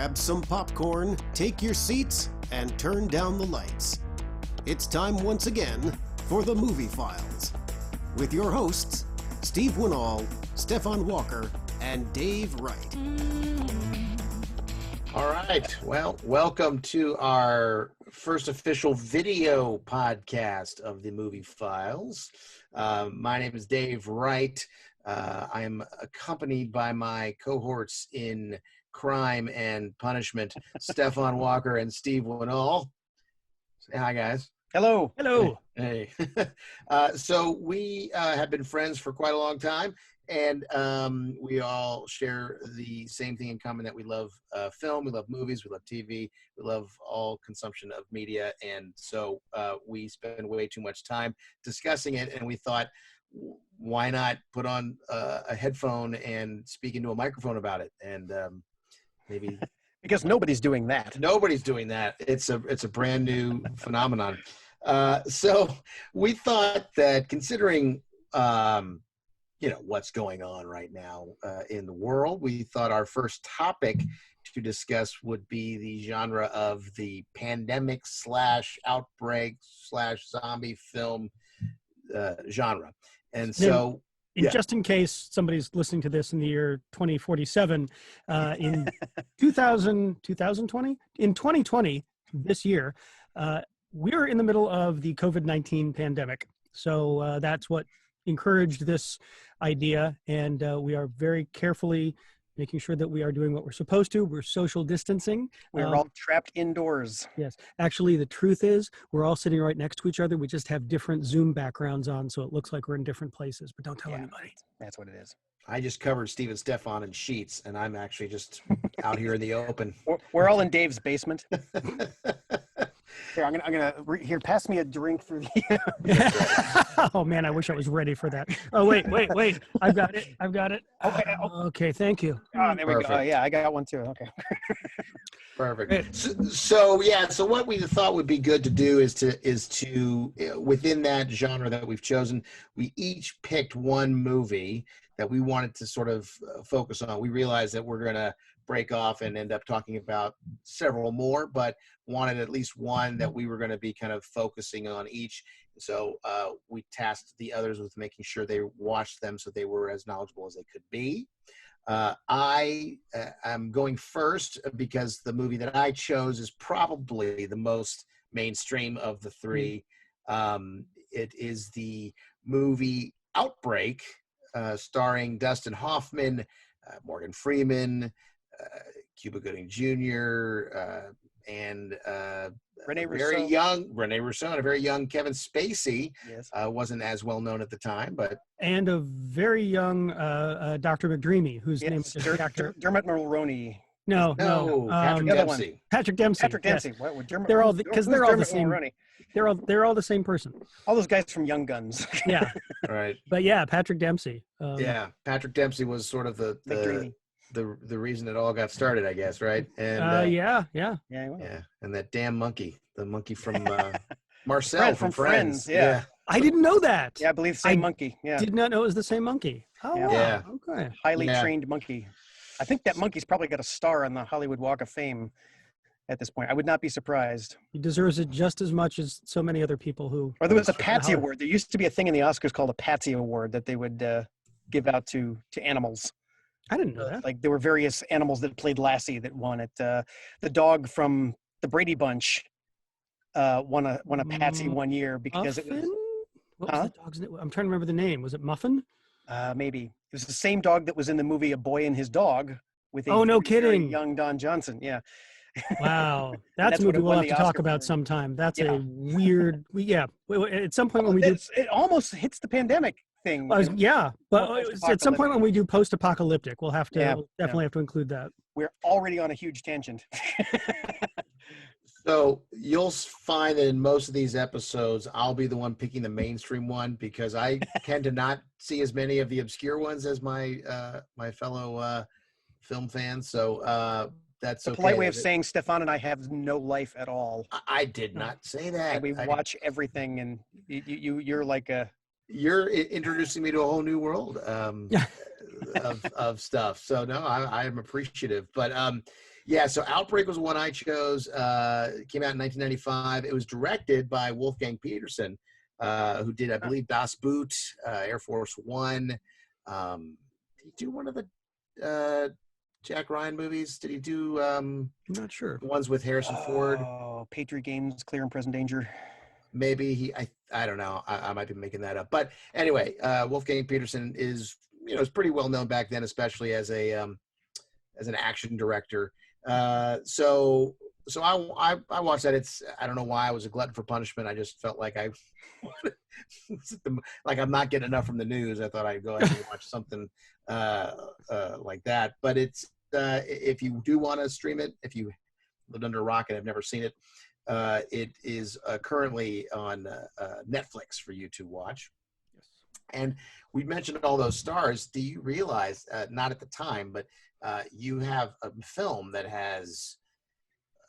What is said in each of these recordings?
Grab some popcorn, take your seats, and turn down the lights. It's time once again for the Movie Files, with your hosts, Steve Winall, Stephon Walker, and Dave Wright. All right. Well, welcome to our first official video podcast of the Movie Files. My name is Dave Wright. I am accompanied by my cohorts in crime and punishment, Stephon Walker and Steve Winall. Say hi, guys. Hello. Hello. Hey. So we have been friends for quite a long time, and we all share the same thing in common, that we love film, we love movies, we love TV, we love all consumption of media, and so we spend way too much time discussing it, and we thought, why not put on a headphone and speak into a microphone about it? And maybe Because nobody's doing that. nobody's doing that. It's a brand new phenomenon. So we thought that, considering what's going on right now in the world, we thought our first topic to discuss would be the genre of the pandemic / outbreak / zombie film genre. And so, Just in case somebody's listening to this in the year 2047, in 2020, in 2020, this year, we're in the middle of the COVID-19 pandemic. So that's what encouraged this idea. And we are very carefully making sure that we are doing what we're supposed to. We're social distancing. We're all trapped indoors. Yes. Actually, the truth is we're all sitting right next to each other. We just have different Zoom backgrounds on, so it looks like we're in different places, but don't tell anybody. That's what it is. I just covered Steve and Stephon in sheets, and I'm actually just out here in the open. We're all in Dave's basement. Here, I'm gonna here. Pass me a drink through the. Oh man, I wish I was ready for that. Oh wait. I've got it. Okay. Okay, thank you. Oh, there we go. Perfect. Yeah, I got one too. Okay. Perfect. So what we thought would be good to do is to within that genre that we've chosen, we each picked one movie that we wanted to sort of focus on. We realized that we're going to break off and end up talking about several more, but wanted at least one that we were going to be kind of focusing on each. So we tasked the others with making sure they watched them so they were as knowledgeable as they could be. I am going first because the movie that I chose is probably the most mainstream of the three. It is the movie Outbreak, starring Dustin Hoffman, Morgan Freeman, Cuba Gooding Jr., and Rene very young Rene Russo, and a very young Kevin Spacey. Yes. Wasn't as well known at the time, but And a very young Dr. McDreamy, whose name is actor. Dermot Mulroney. No, Patrick the other one. Dempsey. Patrick Dempsey. Patrick yes. Dempsey. What, Dermot, They're all who's- because who's they're all the Dermot same. Mulroney? They're all the same person. All those guys from Young Guns. Yeah, Right. but yeah, Patrick Dempsey. Yeah, Patrick Dempsey was sort of McDreamy. the reason it all got started, I guess, right? And Yeah. Yeah. he was. yeah, and that damn monkey, the monkey from Marcel From Friends. Friends, yeah. I didn't know that. Yeah, I believe same monkey. Yeah. Did not know it was the same monkey. Oh, Yeah. wow. Yeah. Okay. Highly Yeah. trained monkey. I think that monkey's probably got a star on the Hollywood Walk of Fame at this point. I would not be surprised. He deserves it just as much as so many other people who. Or there was a Hollywood. Patsy Award. There used to be a thing in the Oscars called a Patsy Award that they would give out to animals. I didn't know that. Like there were various animals that played Lassie that won it. The dog from the Brady Bunch won a Patsy one year because it Muffin? was What was the dog's name? I'm trying to remember the name. Was it Muffin? maybe it was the same dog that was in the movie A Boy and His Dog with a Oh, no very kidding. young Don Johnson. Yeah. Wow, that's that's a what movie it we'll won have the to talk Oscar about for. sometime. That's Yeah. a weird. At some point when we do. It almost hits the pandemic thing. Yeah, but Post-apocalyptic. at some point when we do post-apocalyptic, we'll have to Yeah, we'll definitely have to include that. We're already on a huge tangent. So you'll find that in most of these episodes, I'll be the one picking the mainstream one because I tend to not see as many of the obscure ones as my my fellow film fans. So that's a okay. polite way of saying Stephon and I have no life at all. I did not say that. And we watch everything, and you're like a. You're introducing me to a whole new world of stuff. So no, I am appreciative. But Yeah, so Outbreak was one I chose. It came out in 1995. It was directed by Wolfgang Petersen, who did, I believe, Das Boot, Air Force One. Did he do one of the Jack Ryan movies? Did he do I'm not sure. ones with Harrison Ford? Oh, Patriot Games, Clear and Present Danger. Maybe I don't know. I might be making that up. But anyway, Wolfgang Petersen is pretty well known back then, especially as an action director. So I watched that. I don't know why I was a glutton for punishment. I just felt like like I'm not getting enough from the news. I thought I'd go ahead and watch something like that. But it's if you do want to stream it, if you lived under a rock and have never seen it, it is currently on Netflix for you to watch. Yes. And we mentioned all those stars. Do you realize, not at the time, but you have a film that has,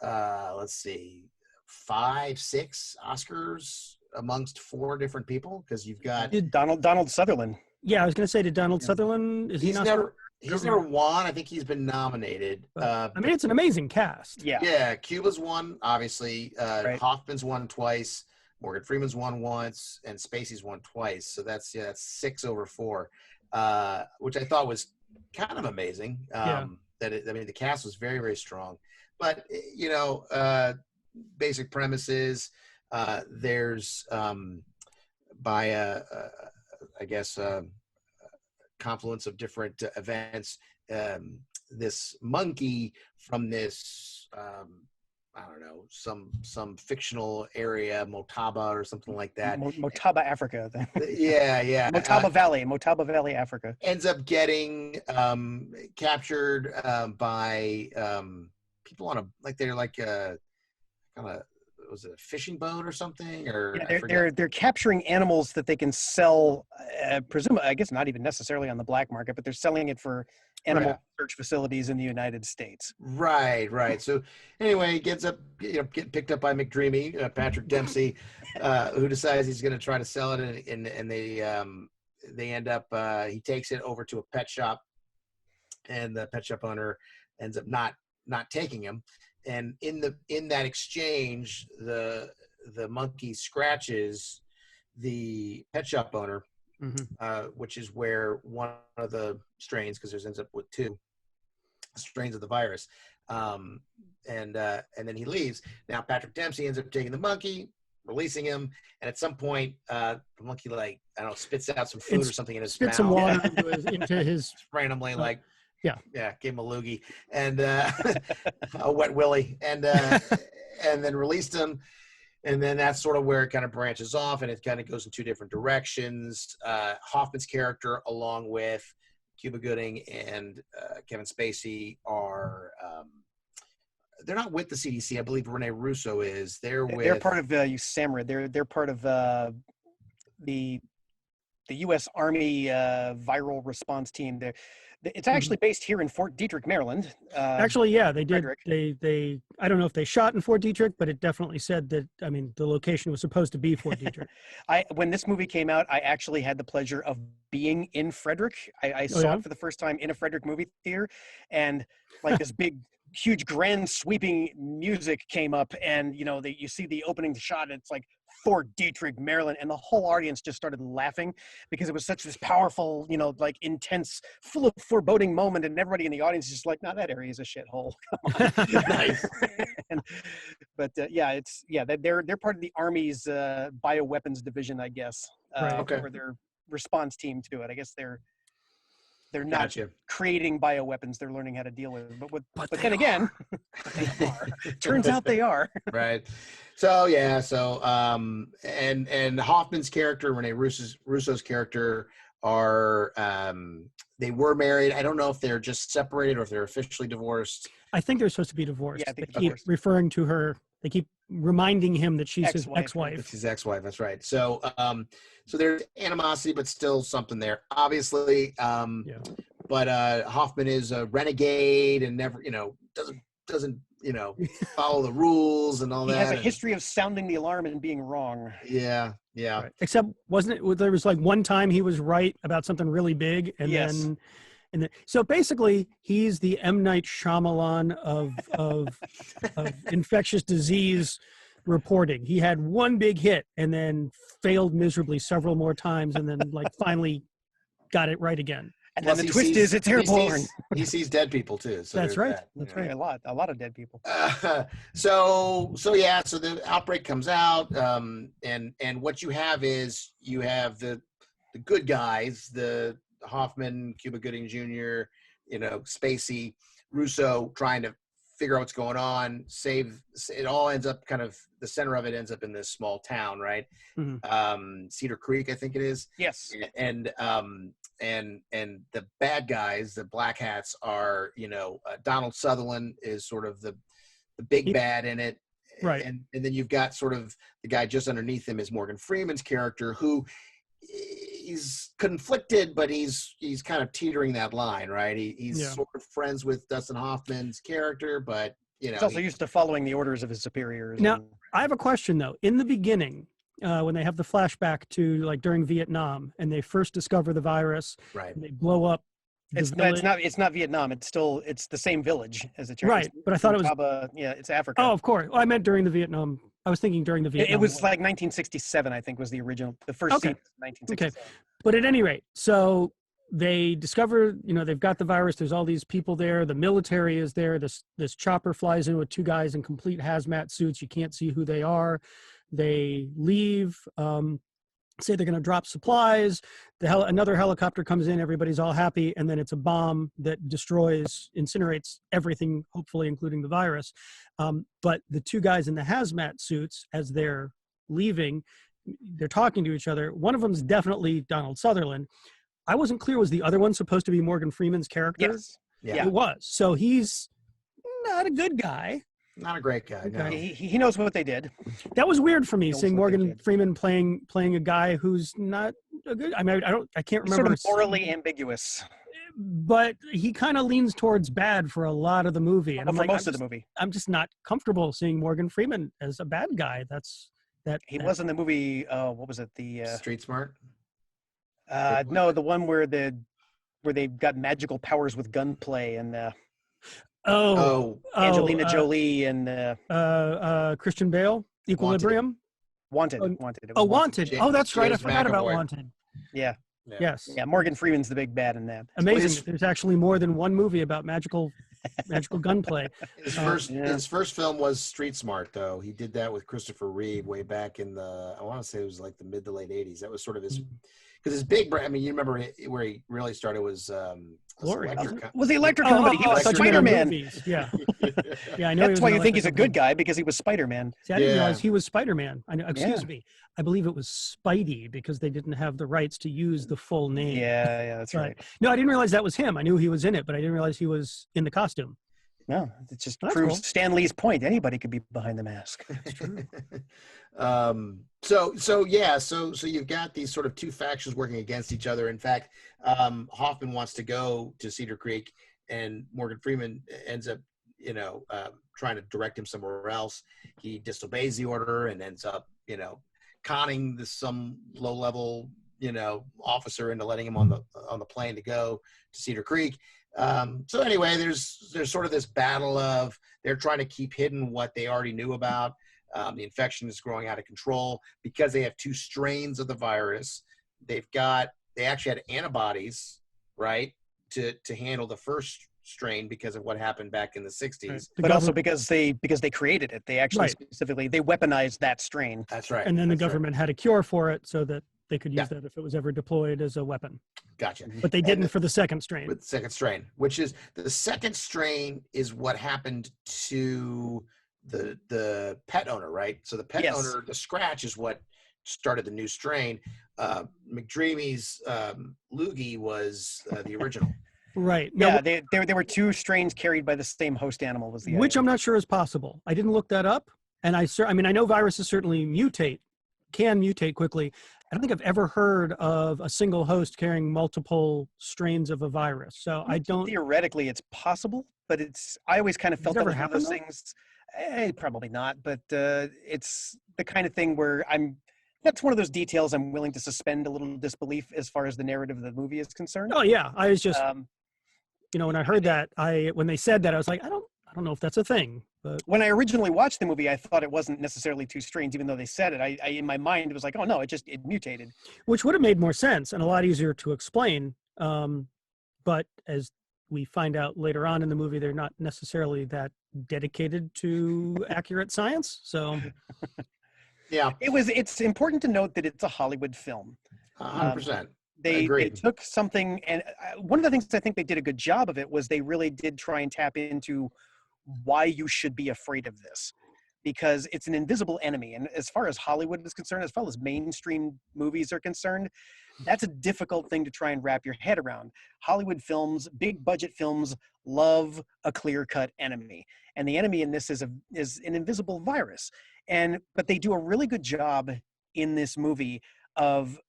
let's see, 5, 6 Oscars amongst 4 different people? Because you've got Donald Sutherland. Yeah, I was going to say, did Donald Sutherland? Is he not? He's never won. I think he's been nominated. I mean, it's an amazing cast. Yeah. Yeah, Cuba's won, obviously. Right. Hoffman's won twice. Morgan Freeman's won once, and Spacey's won twice. So that's 6 over 4, which I thought was kind of amazing. The cast was very, very strong. But basic premises. There's by I guess confluence of different events. This monkey from this I don't know, some fictional area, Motaba or something like that. Motaba, Africa. Yeah. Motaba Valley, Africa. Ends up getting captured by people on was it a fishing boat or something? Or they're capturing animals that they can sell. Presumably, I guess not even necessarily on the black market, but they're selling it for animal research facilities in the United States. Right. So anyway, he gets up, getting picked up by McDreamy, Patrick Dempsey, who decides he's going to try to sell it, and they end up. He takes it over to a pet shop, and the pet shop owner ends up not taking him. And in that exchange, the monkey scratches the pet shop owner, which is where one of the strains, because there ends up with 2 strains of the virus, and then he leaves. Now Patrick Dempsey ends up taking the monkey, releasing him, and at some point, the monkey spits out some food or something in his mouth. Spits some water into his randomly Yeah, gave him a loogie and a wet willy, and then released him, and then that's sort of where it kind of branches off, and it kind of goes in 2 different directions. Hoffman's character, along with Cuba Gooding and Kevin Spacey, are they're not with the CDC. I believe Rene Russo is. They're part of USAMRIID. They're part of the U.S. Army viral response team. It's actually based here in Fort Detrick, Maryland. Actually, yeah, they did. Frederick. They I don't know if they shot in Fort Detrick, but it definitely said that. I mean, the location was supposed to be Fort Detrick. When this movie came out, I actually had the pleasure of being in Frederick. I saw it for the first time in a Frederick movie theater, and this big, huge, grand, sweeping music came up, and you see the opening shot. It's like Fort Detrick, Maryland, and the whole audience just started laughing because it was such this powerful, intense, full of foreboding moment, and everybody in the audience is just like, "No, that area is a shithole." nice. They're part of the Army's bioweapons division, I guess. Or their response team to it. I guess they're not creating bioweapons; they're learning how to deal with it. But then again, they are. Turns out they are. Right. So and Hoffman's character, Rene Russo's character, are they were married. I don't know if they're just separated or if they're officially divorced. I think they're supposed to be divorced. Yeah, I think they keep referring to her. They keep reminding him that she's his ex-wife. It's his ex-wife. That's right. So so there's animosity, but still something there, obviously. But Hoffman is a renegade and never, doesn't follow the rules and all that. He has a history of sounding the alarm and being wrong. Yeah. Right. Except, wasn't it? There was one time he was right about something really big, and then And so basically, he's the M. Night Shyamalan of infectious disease reporting. He had one big hit and then failed miserably several more times, and then like finally got it right again. And then the twist is it's airborne. He sees dead people too. So that's right. That, that's right. A lot of dead people. So the outbreak comes out, and what you have is the good guys, the Hoffman, Cuba Gooding Jr., Spacey, Russo, trying to figure out what's going on. It all ends up the center of it ends up in this small town, right? Mm-hmm. Cedar Creek, I think it is. Yes. And the bad guys, the black hats, are Donald Sutherland is sort of the big bad in it, right? And then you've got sort of the guy just underneath him is Morgan Freeman's character, who he's conflicted, but he's kind of teetering that line, right? He's sort of friends with Dustin Hoffman's character, but he's also used to following the orders of his superiors. Now, I have a question though. In the beginning, when they have the flashback to like during Vietnam, and they first discover the virus, right? And they blow up. It's not Vietnam. It's the same village as the right. But I thought it was it's Africa. Oh, of course. Well, I meant during the Vietnam. I was thinking during the Vietnam. It was like 1967, I think, was the original. The first scene was 1967. Okay. But at any rate, so they discover, they've got the virus. There's all these people there. The military is there. This chopper flies in with two guys in complete hazmat suits. You can't see who they are. They leave. Say they're going to drop supplies. Another helicopter comes in. Everybody's all happy, and then it's a bomb that incinerates everything, hopefully including the virus. But the two guys in the hazmat suits, as they're leaving, they're talking to each other. One of them is definitely Donald Sutherland. I wasn't clear. Was the other one supposed to be Morgan Freeman's character? Yes. Yeah. It was. So he's not a good guy. Not a great guy. No. He knows what they did. That was weird for me, seeing Morgan Freeman playing a guy who's not a good. I mean, I can't remember. Sort of morally ambiguous. But he kind of leans towards bad for a lot of the movie, and most of the movie. I'm just not comfortable seeing Morgan Freeman as a bad guy. He was in the movie. What was it? The Street Smart. No, the one where they got magical powers with gunplay and. Angelina Jolie and Christian Bale, Equilibrium. Wanted. Wanted. Oh, that's right. I forgot about Wanted. Yeah. Yes. Yeah, Morgan Freeman's the big bad in that. Amazing. There's actually more than one movie about magical gunplay. His first film was Street Smart, though. He did that with Christopher Reeve way back in I want to say it was like the mid to late 80s. That was sort of his, because his big, I mean, you remember where he really started was Glory. Was the Electric Company. He was Spider-Man. Yeah. Yeah, I know. That's why you think he's a good guy, because he was Spider-Man. See, I didn't realize he was Spider-Man. Excuse me. I believe it was Spidey, because they didn't have the rights to use the full name. Yeah, that's right. No, I didn't realize that was him. I knew he was in it, but I didn't realize he was in the costume. No, it just proves Stan Lee's point. Anybody could be behind the mask. That's true. So you've got these sort of two factions working against each other. In fact, Hoffman wants to go to Cedar Creek, and Morgan Freeman ends up, trying to direct him somewhere else. He disobeys the order and ends up, conning some low-level, officer into letting him on the plane to go to Cedar Creek. So anyway, there's sort of this battle of they're trying to keep hidden what they already knew about. The infection is growing out of control because they have two strains of the virus. They actually had antibodies, right, to handle the first strain because of what happened back in the 60s. Right. But also because they created it. They actually specifically, they weaponized that strain. That's right. And then the government had a cure for it so that they could use that if it was ever deployed as a weapon. Gotcha. But they didn't for the second strain. With the second strain, which is the second strain is what happened to the pet owner, right? So the pet owner, the scratch, is what started the new strain. McDreamy's loogie was the original. Right. Yeah, there were two strains carried by the same host animal. Was the which idea. I'm not sure is possible. I didn't look that up, and I know viruses certainly can mutate quickly. I don't think I've ever heard of a single host carrying multiple strains of a virus. So I don't. Theoretically, it's possible, but I always kind of felt that was one of those things. Probably not, but it's the kind of thing where that's one of those details I'm willing to suspend a little disbelief as far as the narrative of the movie is concerned. Oh yeah, I was just when I heard that, when they said that, I was like, I don't know if that's a thing. But when I originally watched the movie, I thought it wasn't necessarily too strange, even though they said it. I in my mind, it was like, oh no, it mutated. Which would have made more sense and a lot easier to explain. But as we find out later on in the movie, they're not necessarily that dedicated to accurate science. So yeah, it's important to note that it's a Hollywood film. 100%. They took something, and one of the things I think they did a good job of it was they really did try and tap into why you should be afraid of this, because it's an invisible enemy. And as far as Hollywood is concerned, as far as mainstream movies are concerned, that's a difficult thing to try and wrap your head around. Hollywood films, big budget films, love a clear-cut enemy. And the enemy in this is an invisible virus. But they do a really good job in this movie of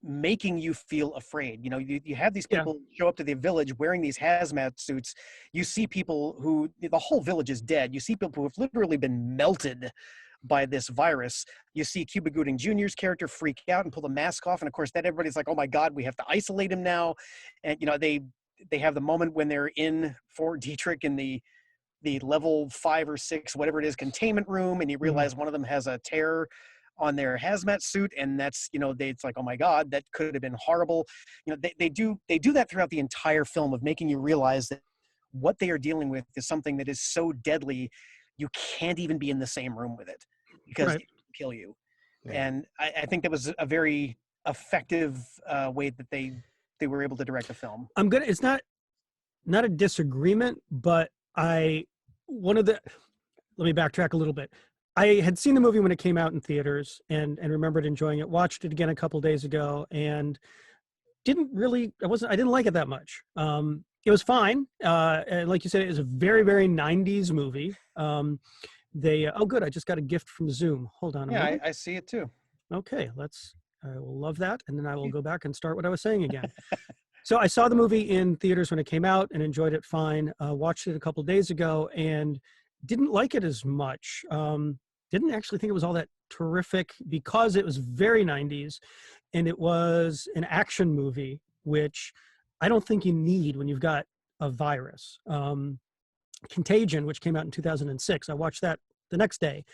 making you feel afraid. You have these people show up to the village wearing these hazmat suits. You see people who, the whole village is dead. You see people who have literally been melted by this virus. You see Cuba Gooding Jr.'s character freak out and pull the mask off. And of course, that everybody's like, oh my God, we have to isolate him now. And, they have the moment when they're in Fort Detrick in the level 5 or 6, whatever it is, containment room. And you realize one of them has a tear on their hazmat suit, and that's it's like, oh my God, that could have been horrible. They do that throughout the entire film, of making you realize that what they are dealing with is something that is so deadly you can't even be in the same room with it, because it will kill you. And I think that was a very effective way that they were able to direct the film. It's not a disagreement, but let me backtrack a little bit. I had seen the movie when it came out in theaters and remembered enjoying it. Watched it again a couple days ago and I didn't like it that much. It was fine. Like you said, it was a very, very 90s movie. Oh good, I just got a gift from Zoom. Hold on a moment. I see it too. Okay, I will love that. And then I will go back and start what I was saying again. So I saw the movie in theaters when it came out and enjoyed it fine. Watched it a couple days ago and didn't like it as much. Didn't actually think it was all that terrific because it was very 90s and it was an action movie, which I don't think you need when you've got a virus. Contagion, which came out in 2006, I watched that the next day.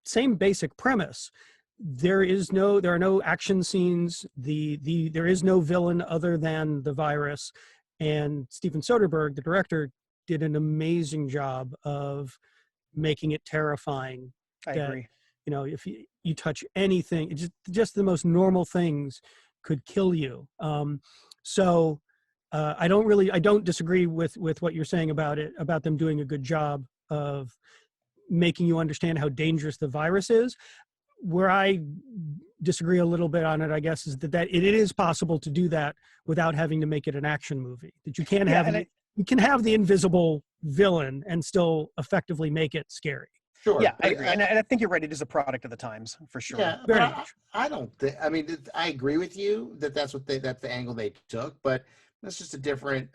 Same basic premise. There are no action scenes. There is no villain other than the virus. And Steven Soderbergh, the director, did an amazing job of making it terrifying. I agree. If you touch anything, just the most normal things could kill you. So I don't disagree with what you're saying about them doing a good job of making you understand how dangerous the virus is. Where I disagree a little bit on it, I guess, is that it is possible to do that without having to make it an action movie. That you can you can have the invisible villain and still effectively make it scary. Sure. Yeah, I agree. And I think you're right. It is a product of the times, for sure. Yeah, very much. I don't think. I mean, I agree with you that's the angle they took, but that's just a different,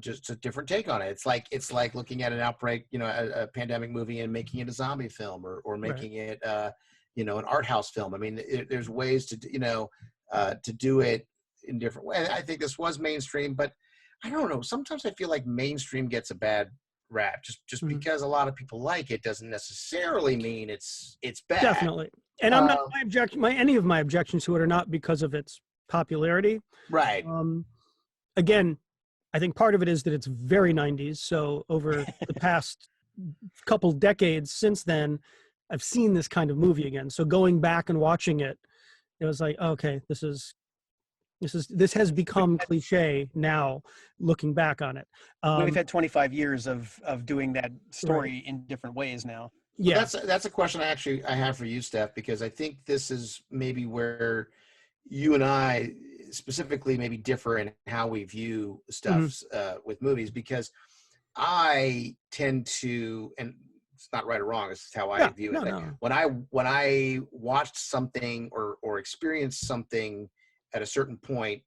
just a different take on it. It's like looking at an outbreak, a pandemic movie and making it a zombie film, or making it, an art house film. I mean, there's ways to do it in different ways. I think this was mainstream, but I don't know. Sometimes I feel like mainstream gets a bad rap just because a lot of people like it doesn't necessarily mean it's bad. Definitely. And I'm not any of my objections to it are not because of its popularity. Right. Again, I think part of it is that it's very 90s. So over the past couple decades since then, I've seen this kind of movie again. So going back and watching it, it was like, okay, this has become cliche now, looking back on it. We've had 25 years of doing that story in different ways now. Yeah, that's a question I have for you, Steph, because I think this is maybe where you and I specifically maybe differ in how we view stuff with movies, because I tend to, and it's not right or wrong, it's how I view it. No. When I watched something or experienced something at a certain point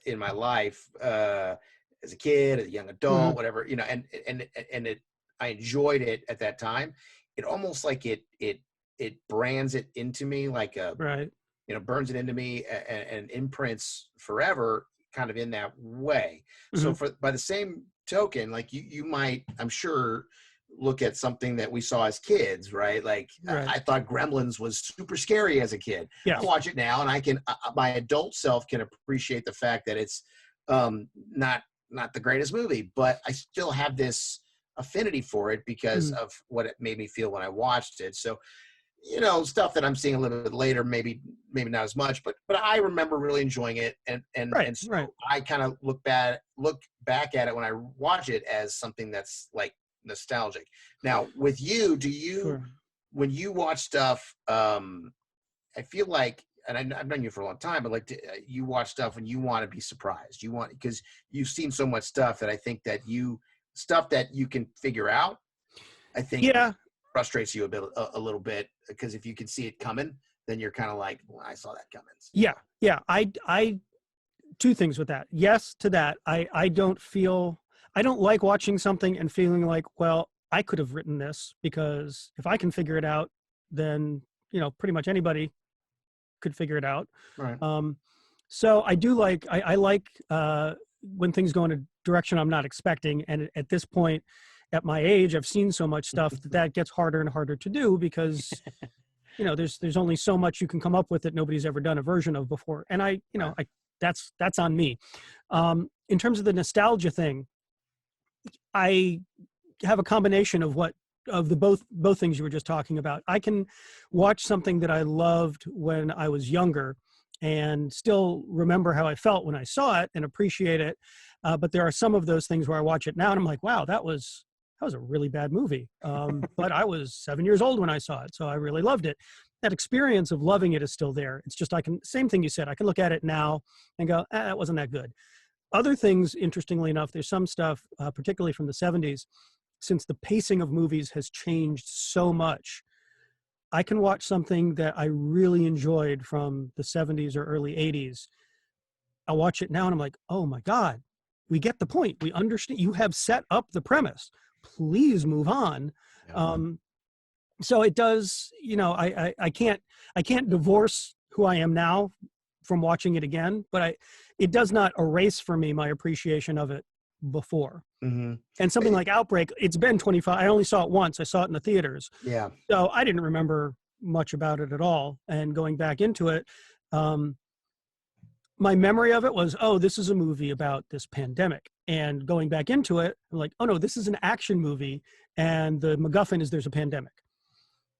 in my life, as a kid, as a young adult, whatever, I enjoyed it at that time. It almost like it brands it into me, like burns it into me and imprints forever. kind of in that way. So by the same token, like you might, I'm sure, look at something that we saw as kids, right? Like I thought Gremlins was super scary as a kid. Yes. I watch it now and I can, my adult self can appreciate the fact that it's not the greatest movie, but I still have this affinity for it because of what it made me feel when I watched it. So, you know, stuff that I'm seeing a little bit later, maybe not as much, but I remember really enjoying it, and so I kind of look back at it when I watch it as something that's like nostalgic. Now, with you, do you when you watch stuff, I feel like, and I've known you for a long time, but like you watch stuff and you want to be surprised. You want, because you've seen so much stuff that I think that stuff that you can figure out, I think frustrates you a little bit, because if you can see it coming, then you're kind of like, well, I saw that coming. Yeah. I two things with that. Yes to that. I don't like watching something and feeling like, well, I could have written this, because if I can figure it out, then, you know, pretty much anybody could figure it out. Right. So I do like, I like when things go in a direction I'm not expecting. And at this point, at my age, I've seen so much stuff that gets harder and harder to do, because, you know, there's only so much you can come up with that nobody's ever done a version of before. And that's on me. In terms of the nostalgia thing, I have a combination of both things you were just talking about. I can watch something that I loved when I was younger and still remember how I felt when I saw it and appreciate it. But there are some of those things where I watch it now and I'm like, wow, that was a really bad movie. But I was 7 years old when I saw it, so I really loved it. That experience of loving it is still there. It's just, same thing you said, I can look at it now and go, that wasn't that good. Other things, interestingly enough, there's some stuff, particularly from the 70s, since the pacing of movies has changed so much, I can watch something that I really enjoyed from the 70s or early 80s. I'll watch it now and I'm like, oh my God, we get the point. We understand. You have set up the premise. Please move on. Yeah. So it does, you know, I can't divorce who I am now from watching it again, but it does not erase for me my appreciation of it before. Mm-hmm. And something like Outbreak, it's been 25. I only saw it once. I saw it in the theaters. Yeah. So I didn't remember much about it at all. And going back into it, my memory of it was, oh, this is a movie about this pandemic. And going back into it, I'm like, oh no, this is an action movie. And the MacGuffin is there's a pandemic.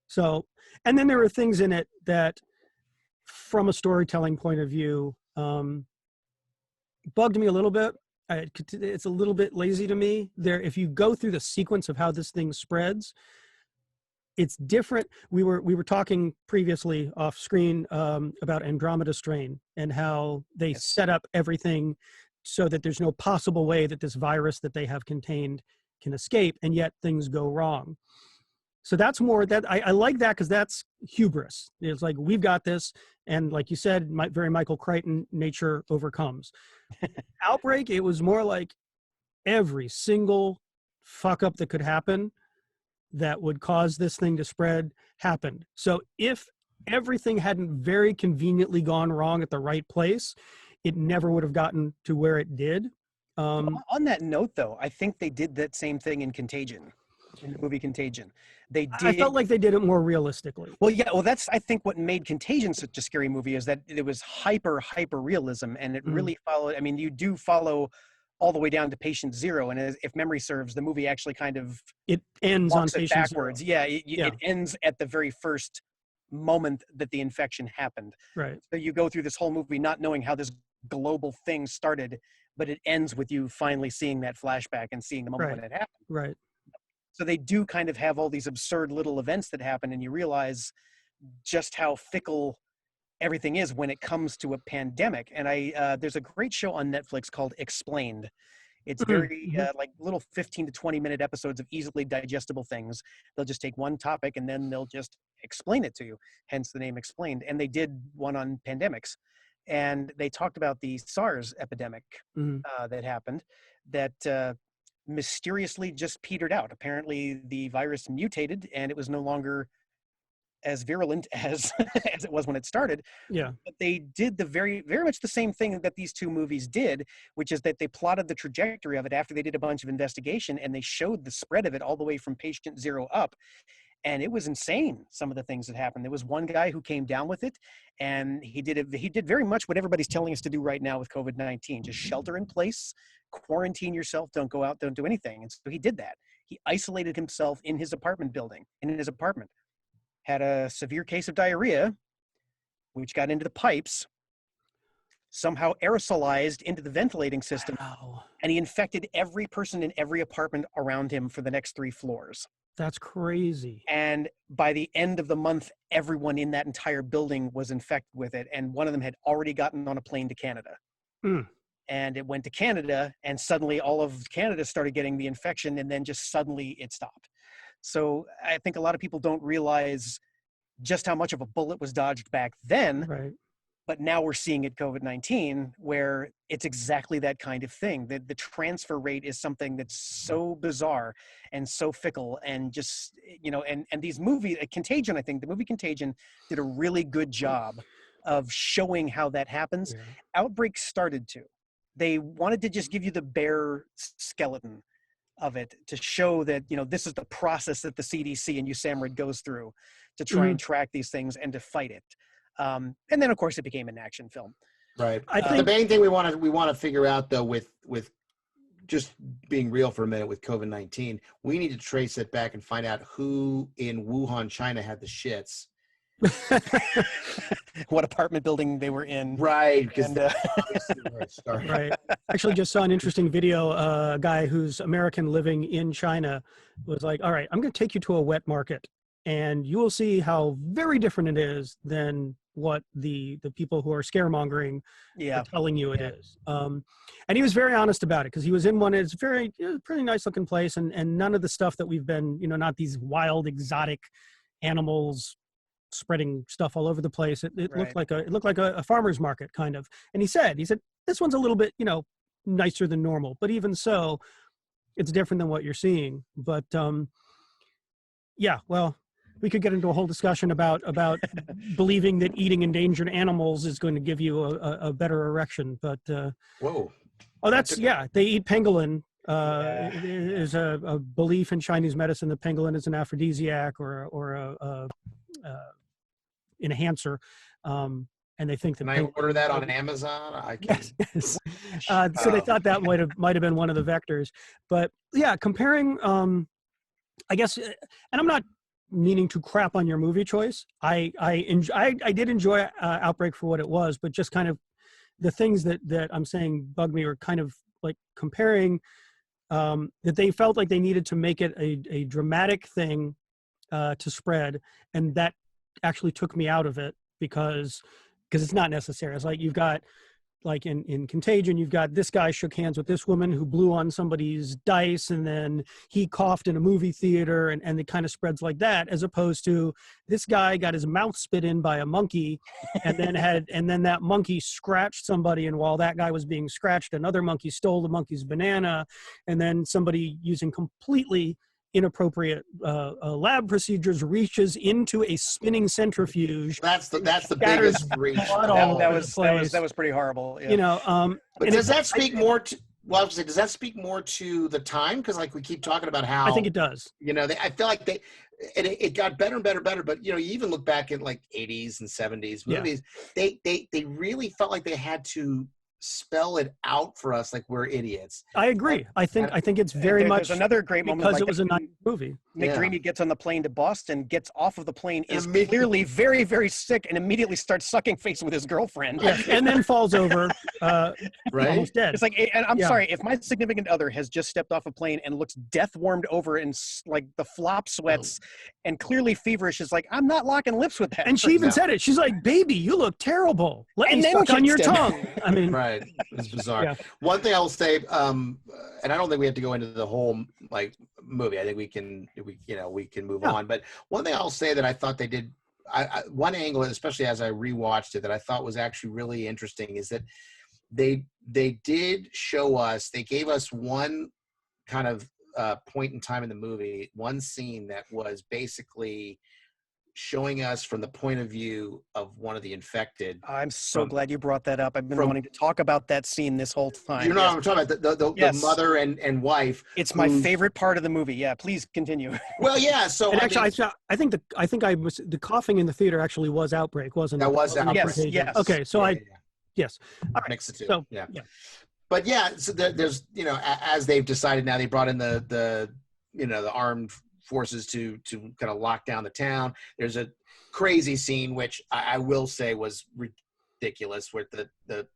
So, and then there are things in it that, from a storytelling point of view, bugged me a little bit. It's a little bit lazy to me. If you go through the sequence of how this thing spreads, it's different. We were talking previously off screen about Andromeda Strain and how they set up everything so that there's no possible way that this virus that they have contained can escape, and yet things go wrong. So that's more that I like that, because that's hubris. It's like, we've got this. And like you said, very Michael Crichton, nature overcomes. Outbreak, it was more like every single fuck up that could happen that would cause this thing to spread happened. So if everything hadn't very conveniently gone wrong at the right place, it never would have gotten to where it did. On that note, though, I think they did that same thing in Contagion. In the movie Contagion, I felt like they did it more realistically. Well, yeah. Well, that's, I think, what made Contagion such a scary movie, is that it was hyper realism, and it really followed. I mean, you do follow all the way down to patient zero, and if memory serves, the movie actually kind of ends on patient backwards. Zero. Yeah, it ends at the very first moment that the infection happened. Right. So you go through this whole movie not knowing how this global thing started, but it ends with you finally seeing that flashback and seeing the moment when it happened. Right. So they do kind of have all these absurd little events that happen, and you realize just how fickle everything is when it comes to a pandemic. And there's a great show on Netflix called Explained. It's very like little 15 to 20 minute episodes of easily digestible things. They'll just take one topic and then they'll just explain it to you, hence the name Explained. And they did one on pandemics, and they talked about the SARS epidemic that happened, that mysteriously just petered out. Apparently the virus mutated and it was no longer as virulent as as it was when it started. Yeah. But they did the very much the same thing that these two movies did, which is that they plotted the trajectory of it after they did a bunch of investigation, and they showed the spread of it all the way from patient zero up. And it was insane, some of the things that happened. There was one guy who came down with it, and he did very much what everybody's telling us to do right now with COVID-19. Just shelter in place, quarantine yourself, don't go out, don't do anything. And so he did that. He isolated himself in his apartment building, in his apartment, had a severe case of diarrhea, which got into the pipes, somehow aerosolized into the ventilating system, Wow. and he infected every person in every apartment around him for the next 3 floors. That's crazy. And by the end of the month, everyone in that entire building was infected with it. And one of them had already gotten on a plane to Canada. Mm. And it went to Canada, and suddenly all of Canada started getting the infection, and then just suddenly it stopped. So I think a lot of people don't realize just how much of a bullet was dodged back then. Right. But now we're seeing it COVID-19, where it's exactly that kind of thing. The transfer rate is something that's so bizarre and so fickle, and just, and these movies, Contagion, I think the movie Contagion did a really good job of showing how that happens. Yeah. Outbreak started to. They wanted to just give you the bare skeleton of it to show that, this is the process that the CDC and USAMRIID goes through to try and track these things and to fight it. And then, of course, it became an action film. Right. I think the main thing we want to figure out, though, with just being real for a minute with COVID-19, we need to trace it back and find out who in Wuhan, China, had the shits. What apartment building they were in. Right. Because Right. Actually, just saw an interesting video. A guy who's American living in China was like, all right, I'm going to take you to a wet market, and you will see how very different it is than what the people who are scaremongering are telling you it is. And he was very honest about it, because he was in one. It's very pretty nice looking place, and none of the stuff that we've been, not these wild exotic animals spreading stuff all over the place. It looked like a farmer's market kind of. And he said this one's a little bit nicer than normal, but even so, it's different than what you're seeing. But yeah, well, we could get into a whole discussion about believing that eating endangered animals is going to give you a better erection. But whoa. Oh, they eat pangolin. Is a belief in Chinese medicine that pangolin is an aphrodisiac or a enhancer. And they think that. Can I order that on Amazon? I can. Yes. So they thought that might have been one of the vectors. But yeah, comparing, I guess, and I'm not meaning to crap on your movie choice. I did enjoy Outbreak for what it was, but just kind of the things that I'm saying bug me, or kind of like comparing that they felt like they needed to make it a dramatic thing to spread, and that actually took me out of it because it's not necessary. It's like you've got, like in Contagion, you've got this guy shook hands with this woman who blew on somebody's dice, and then he coughed in a movie theater, and it kind of spreads like that, as opposed to this guy got his mouth spit in by a monkey, and then that monkey scratched somebody, and while that guy was being scratched, another monkey stole the monkey's banana, and then somebody using completely inappropriate lab procedures reaches into a spinning centrifuge. That's the biggest reach. That was pretty horrible. Yeah. But does that speak more to? Well, I was gonna say, does that speak more to the time? Because like we keep talking about how I think it does. I feel like it got better and better and better. But you even look back at like 80s and 70s movies, they really felt like they had to spell it out for us like we're idiots. I agree. I think it's very much another great moment because it was a nice movie. McDreamy gets on the plane to Boston, gets off of the plane, is clearly very, very sick, and immediately starts sucking face with his girlfriend. Yeah, and then falls over, right? Almost dead. It's like, and I'm sorry, if my significant other has just stepped off a plane and looks death warmed over in like the flop sweats and clearly feverish, is like, I'm not locking lips with that. And she even said it. She's like, "Baby, you look terrible. Let me suck on your tongue." I mean, right? It's bizarre. Yeah. One thing I will say, and I don't think we have to go into the whole like movie. I think we can move on. But one thing I'll say that I thought they did, one angle, especially as I rewatched it, that I thought was actually really interesting is that they did show us. They gave us one kind of point in time in the movie, one scene that was basically showing us from the point of view of one of the infected. I'm so glad you brought that up. I've been wanting to talk about that scene this whole time. You know what I'm talking about? The mother and wife. It's my favorite part of the movie. Yeah, please continue. Well, yeah. So and I think the coughing in the theater actually was Outbreak, wasn't it? That was Outbreak. Yes. Okay, so yes. All right. Mix the two. So, yeah. But yeah, so there's, you know, as they've decided now, they brought in the armed forces to kind of lock down the town. There's a crazy scene, which I will say was ridiculous, where the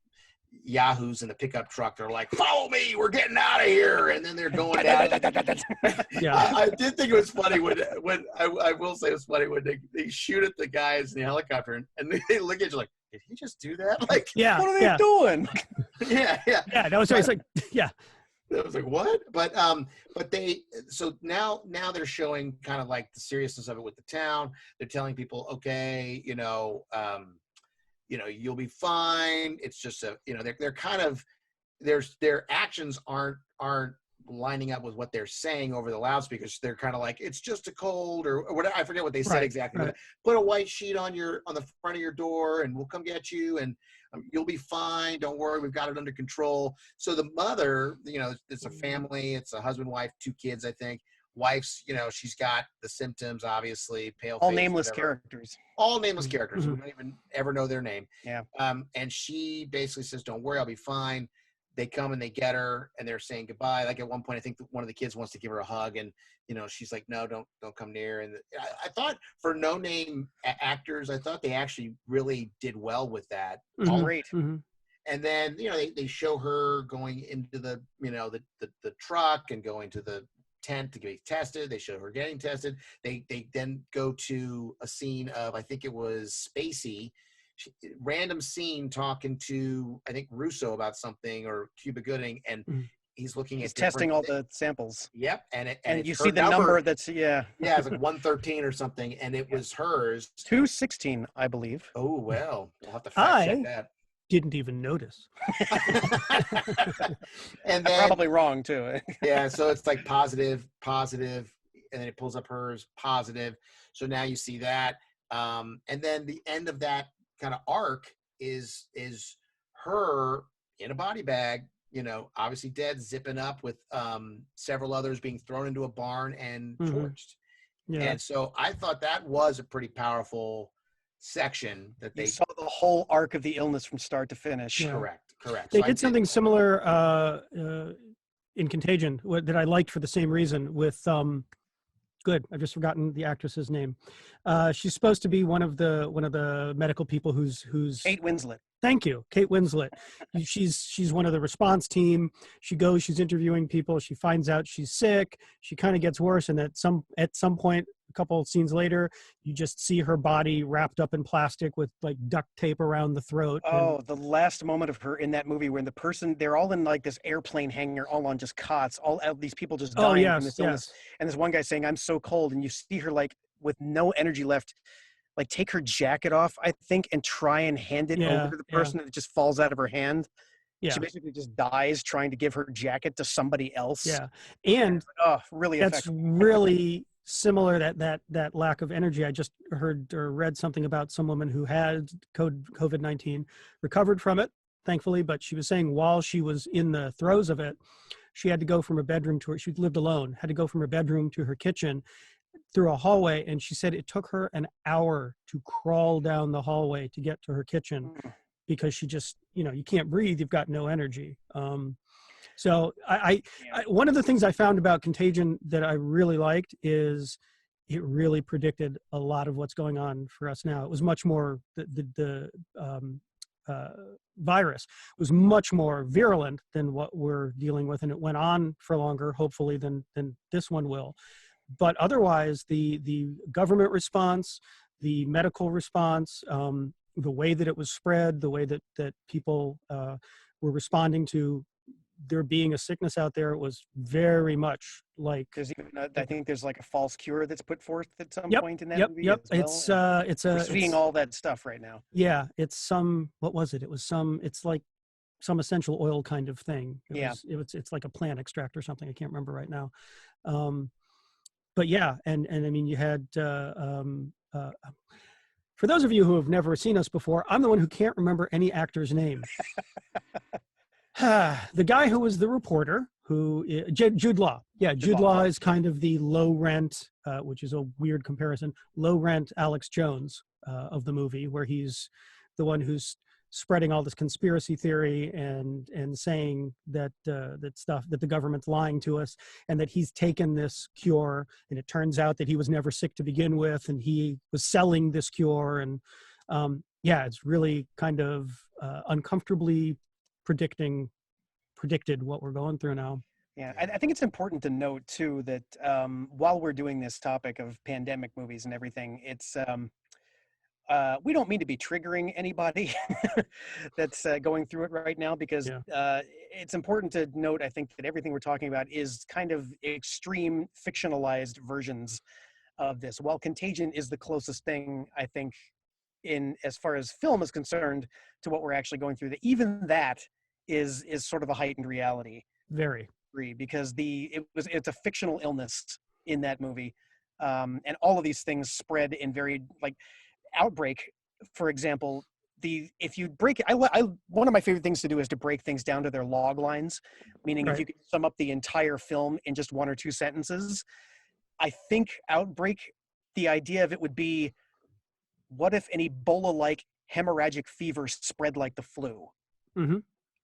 yahoos in the pickup truck are like, "Follow me, we're getting out of here," and then they're going down. I did think it was funny when I will say it was funny when they shoot at the guys in the helicopter and they look at you like, did he just do that? Like, what are they doing? Yeah. That was like, yeah. I was like, what? But they, so now they're showing kind of like the seriousness of it with the town. They're telling people, okay, you'll be fine. It's just they're kind of, their actions aren't lining up with what they're saying over the loudspeakers. They're kind of like, it's just a cold or whatever. I forget what they said exactly. Right. Put a white sheet on the front of your door and we'll come get you and you'll be fine. Don't worry. We've got it under control. So the mother, it's a family. It's a husband, wife, 2 kids, I think. Wife's, she's got the symptoms, obviously, pale face. All nameless characters. All nameless characters. Mm-hmm. We don't even ever know their name. Yeah. And she basically says, don't worry, I'll be fine. They come and they get her and they're saying goodbye. Like at one point, I think one of the kids wants to give her a hug and, she's like, no, don't come near. And I thought for no-name actors, I thought they actually really did well with that. Mm-hmm. Great. Mm-hmm. And then, they show her going into the truck and going to the tent to get tested. They show her getting tested. They then go to a scene of, I think it was Spacey, random scene talking to, I think, Russo about something or Cuba Gooding, and he's looking at testing all the samples. Yep, and you see the number that's it's like 113 or something, and it was hers 216, I believe. Oh well, we'll have to fact check that. Didn't even notice. And then I'm probably wrong too. Yeah, so it's like positive, and then it pulls up hers positive. So now you see that, and then the end of that kind of arc is her in a body bag, obviously dead, zipping up with several others being thrown into a barn and torched. Yeah. And so I thought that was a pretty powerful section that they saw the whole arc of the illness from start to finish. Yeah. Correct. They did something similar in Contagion that I liked for the same reason with I've just forgotten the actress's name. She's supposed to be one of the medical people who's Kate Winslet. Thank you, Kate Winslet. She's one of the response team. She's interviewing people. She finds out she's sick. She kind of gets worse, and at some point, a couple of scenes later, you just see her body wrapped up in plastic with like duct tape around the throat. Oh, the last moment of her in that movie when they're all in like this airplane hangar, all on just cots, all these people just dying from this illness. And this one guy saying, "I'm so cold," and you see her like with no energy left, like take her jacket off, I think, and try and hand it over to the person, and it just falls out of her hand. Yeah. She basically just dies trying to give her jacket to somebody else. Yeah. And really that's effective. Really similar, that lack of energy. I just heard or read something about some woman who had COVID-19, recovered from it, thankfully, but she was saying while she was in the throes of it, she had to go from her bedroom she lived alone, had to go from her bedroom to her kitchen through a hallway, and she said it took her an hour to crawl down the hallway to get to her kitchen because she just, you can't breathe, you've got no energy. So I one of the things I found about Contagion that I really liked is it really predicted a lot of what's going on for us now. It was much more, the virus was much more virulent than what we're dealing with, and it went on for longer, hopefully, than this one will. But otherwise, the government response, the medical response, the way that it was spread, the way that people were responding to there being a sickness out there, was very much like. There's even I think there's like a false cure that's put forth at some point in that movie. Yep. As well. We're seeing all that stuff right now. Yeah, it's what was it? It was it's like some essential oil kind of thing. It's like a plant extract or something. I can't remember right now. But yeah, and I mean, you had For those of you who have never seen us before, I'm the one who can't remember any actor's name. The guy who was the reporter, Jude Law. Yeah, Jude Law is kind of the low rent, which is a weird comparison, low rent Alex Jones of the movie, where he's the one who's spreading all this conspiracy theory and saying that that the government's lying to us, and that he's taken this cure, and it turns out that he was never sick to begin with, and he was selling this cure, and it's really kind of uncomfortably predicted what we're going through now. Yeah, I think it's important to note too that while we're doing this topic of pandemic movies and everything, it's we don't mean to be triggering anybody that's going through it right now, because it's important to note, I think, that everything we're talking about is kind of extreme fictionalized versions of this. While Contagion is the closest thing, I think, in as far as film is concerned, to what we're actually going through, that even that is sort of a heightened reality. Very. Because it's a fictional illness in that movie, and all of these things spread in very, like, Outbreak, for example. If you break it, one of my favorite things to do is to break things down to their log lines, meaning if you could sum up the entire film in just 1 or 2 sentences. I think Outbreak, the idea of it would be, what if an Ebola-like hemorrhagic fever spread like the flu? Mm-hmm.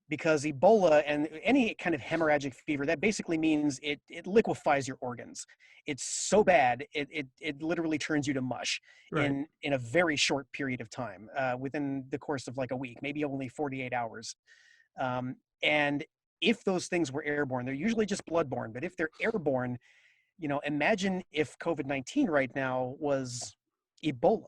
Because Ebola and any kind of hemorrhagic fever, that basically means it liquefies your organs. It's so bad, it literally turns you to mush in a very short period of time, within the course of like a week, maybe only 48 hours. And if those things were airborne, they're usually just bloodborne, but if they're airborne, imagine if COVID-19 right now was Ebola.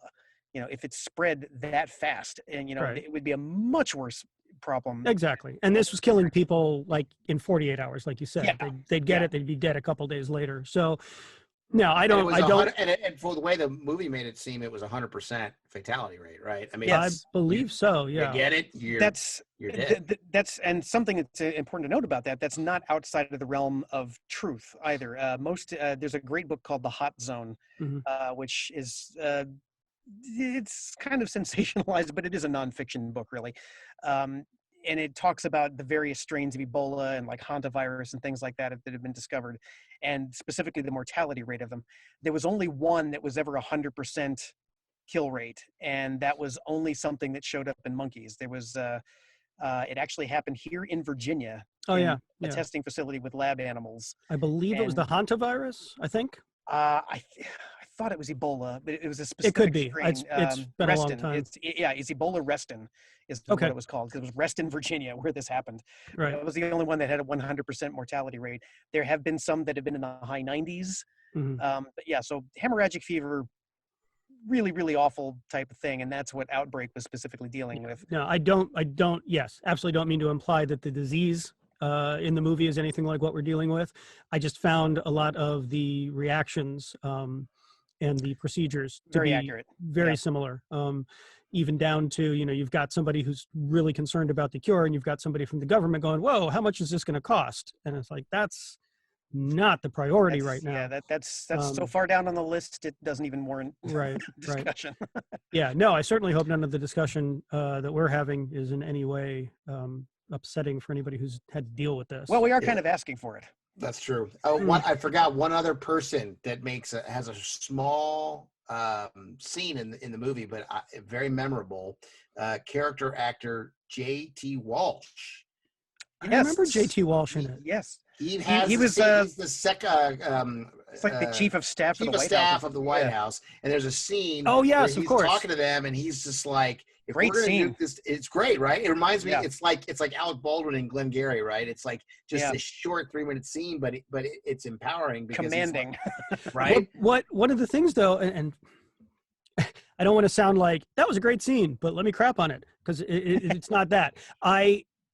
If it spread that fast, and it would be a much worse problem. Exactly. And this was killing people like in 48 hours, like you said. They'd get it, they'd be dead a couple days later. So no, I don't. And for the way the movie made it seem, it was 100% fatality rate, right? I mean, I believe so. Yeah. You get it. You're dead. That's and something that's important to note about that. That's not outside of the realm of truth either. There's a great book called The Hot Zone, which is it's kind of sensationalized, but it is a nonfiction book, really. And it talks about the various strains of Ebola and like hantavirus and things like that have been discovered, and specifically the mortality rate of them. There was only one that was ever 100% kill rate, and that was only something that showed up in monkeys. There was it actually happened here in Virginia. A testing facility with lab animals. I believe it was the hantavirus, I think. I thought it was Ebola, but it was a specific It could be. strain. It's been a long time. It's Ebola Reston is what it was called, because it was Reston, Virginia, where this happened. Right. It was the only one that had a 100% mortality rate. There have been some that have been in the high 90s. So hemorrhagic fever, really, really awful type of thing, and that's what Outbreak was specifically dealing with. No, I don't. Yes, absolutely don't mean to imply that the disease in the movie is anything like what we're dealing with. I just found a lot of the reactions and the procedures to very be accurate, very similar. Even down to, you've got somebody who's really concerned about the cure, and you've got somebody from the government going, whoa, how much is this going to cost? And it's like, that's not the priority right now. Yeah, that's so far down on the list, it doesn't even warrant discussion. Yeah, no, I certainly hope none of the discussion that we're having is in any way upsetting for anybody who's had to deal with this. Well, we are kind of asking for it. That's true. I forgot one other person that has a small scene in the movie, but very memorable. Character actor J.T. Walsh. I remember J.T. Walsh in it. Yes. He's the it's like the chief of staff of the White House, and there's a scene. Oh yes, where of course. Talking to them, and he's just like, "If great we're gonna scene. do this, it's great, right?" It reminds me, it's like Alec Baldwin and Glengarry, right? It's like just a short 3-minute scene, but it's empowering, because commanding, right? What one of the things though, and I don't want to sound like that was a great scene, but let me crap on it, because it's not that.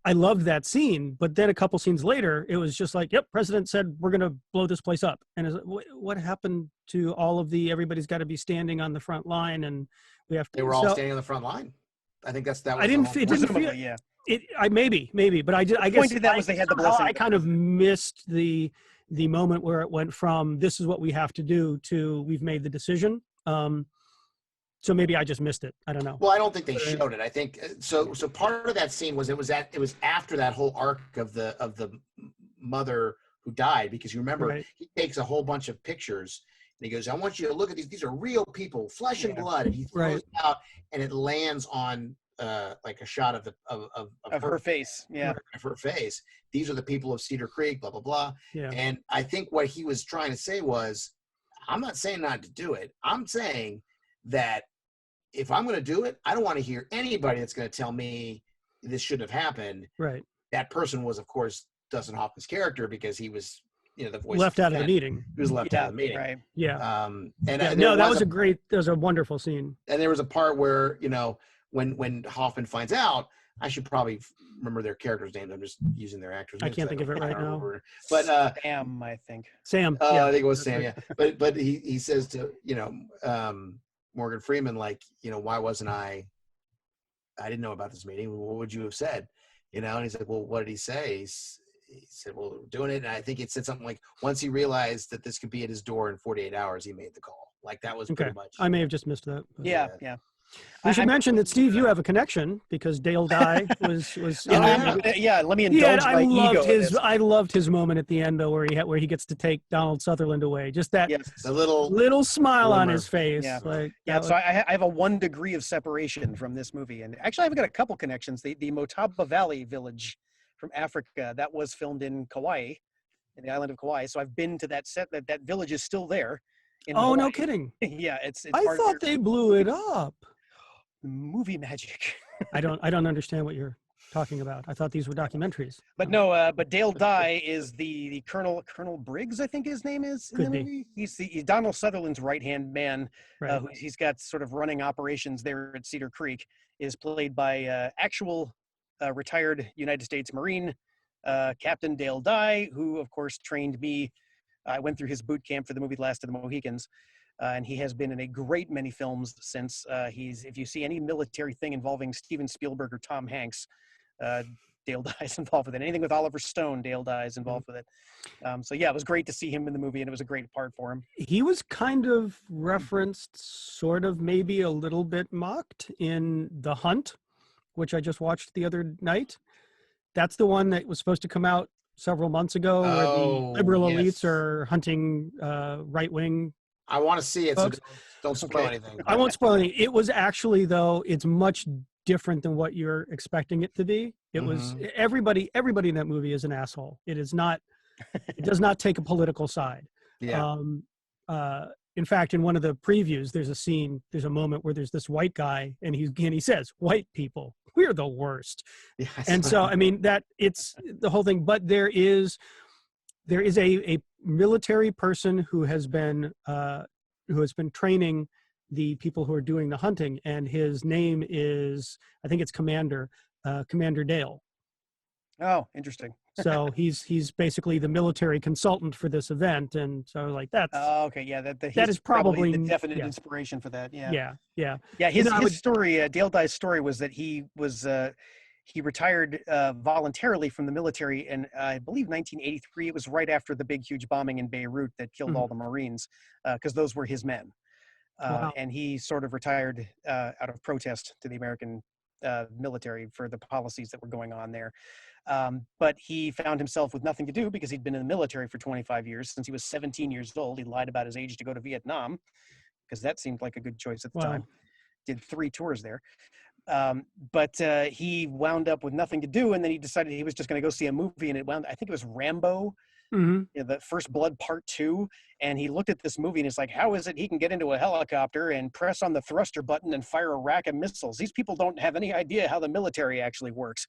I loved that scene, but then a couple scenes later, it was just like, yep, president said we're going to blow this place up. And it's like, what happened to all of everybody's got to be standing on the front line, and we have to. They were all standing on the front line. I think that was. I didn't. It didn't feel. Yeah. Maybe, but I guess the point of that was they had the blessing. I kind of missed the moment where it went from this is what we have to do to we've made the decision. So maybe I just missed it. I don't know. Well, I don't think they showed it. I think so. So part of that scene was it was after that whole arc of the mother who died, because you remember he takes a whole bunch of pictures and he goes, "I want you to look at these. These are real people, flesh and blood." And he throws it out, and it lands on like a shot of her face. Yeah, of her face. These are the people of Cedar Creek. Blah blah blah. Yeah. And I think what he was trying to say was, I'm not saying not to do it. I'm saying that if I'm going to do it, I don't want to hear anybody that's going to tell me this shouldn't have happened. Right. That person was, of course, Dustin Hoffman's character, because he was, the voice left out of the meeting. He was left out of the meeting. Right. Yeah. That was a wonderful scene. And there was a part where, when Hoffman finds out, I should probably remember their characters' names. I'm just using their actors' names. I can't think of it right now. But Sam, I think. Sam. I think it was Sam. Yeah. But he says to Morgan Freeman, like, why wasn't I didn't know about this meeting. What would you have said? And he's like, well, what did he say? He said, well, we're doing it. And I think it said something like, once he realized that this could be at his door in 48 hours, he made the call. Like, that was pretty much. I may have just missed that. Yeah. We should mention that, Steve, you have a connection, because Dale Dye was let me indulge my ego. I loved his moment at the end, though, where he gets to take Donald Sutherland away. Just that the little smile on his face. Yeah. Like, So I have a 1 degree of separation from this movie, and actually I've got a couple connections. The Motaba Valley village from Africa that was filmed in Kauai, in the island of Kauai. So I've been to that set. That village is still there. Oh, no kidding. Yeah, it's I thought they blew it up. Movie magic. I don't understand what you're talking about. I thought these were documentaries. But no, but Dale Dye is the Colonel Briggs, I think his name is in the movie. He's Donald Sutherland's right-hand man. Right. He's got sort of running operations there at Cedar Creek. Is played by actual retired United States Marine Captain Dale Dye, who of course trained me. I went through his boot camp for the movie Last of the Mohicans. And he has been in a great many films since. If you see any military thing involving Steven Spielberg or Tom Hanks, Dale Dye is involved with it. Anything with Oliver Stone, Dale Dye is involved with it. So yeah, it was great to see him in the movie, and it was a great part for him. He was kind of referenced, sort of maybe a little bit mocked in The Hunt, which I just watched the other night. That's the one that was supposed to come out several months ago, where the liberal elites are hunting right-wing. I want to see it, so don't spoil anything. I won't spoil anything. It was actually, though, it's much different than what you're expecting it to be. It was everybody in that movie is an asshole. It is not. It does not take a political side. Yeah. In fact, in one of the previews, there's a moment where there's this white guy, and he says, "White people, we're the worst." Yes. And so, I mean, that it's the whole thing. But there is a military person who has been training the people who are doing the hunting, and his name is, I think it's Commander Dale. Oh, interesting. So he's basically the military consultant for this event, and so like that's. Oh, okay, yeah, that is probably the definite inspiration for that. Yeah. His story, Dale Dye's story, was that he retired voluntarily from the military in, I believe, 1983. It was right after the big, huge bombing in Beirut that killed all the Marines, because those were his men. Wow. And he sort of retired out of protest to the American military for the policies that were going on there. But he found himself with nothing to do, because he'd been in the military for 25 years. Since he was 17 years old, he lied about his age to go to Vietnam, because that seemed like a good choice at the time. Did 3 tours there. But he wound up with nothing to do, and then he decided he was just going to go see a movie, and I think it was Rambo, the First Blood Part 2, and he looked at this movie and it's like, how is it he can get into a helicopter and press on the thruster button and fire a rack of missiles? These people don't have any idea how the military actually works.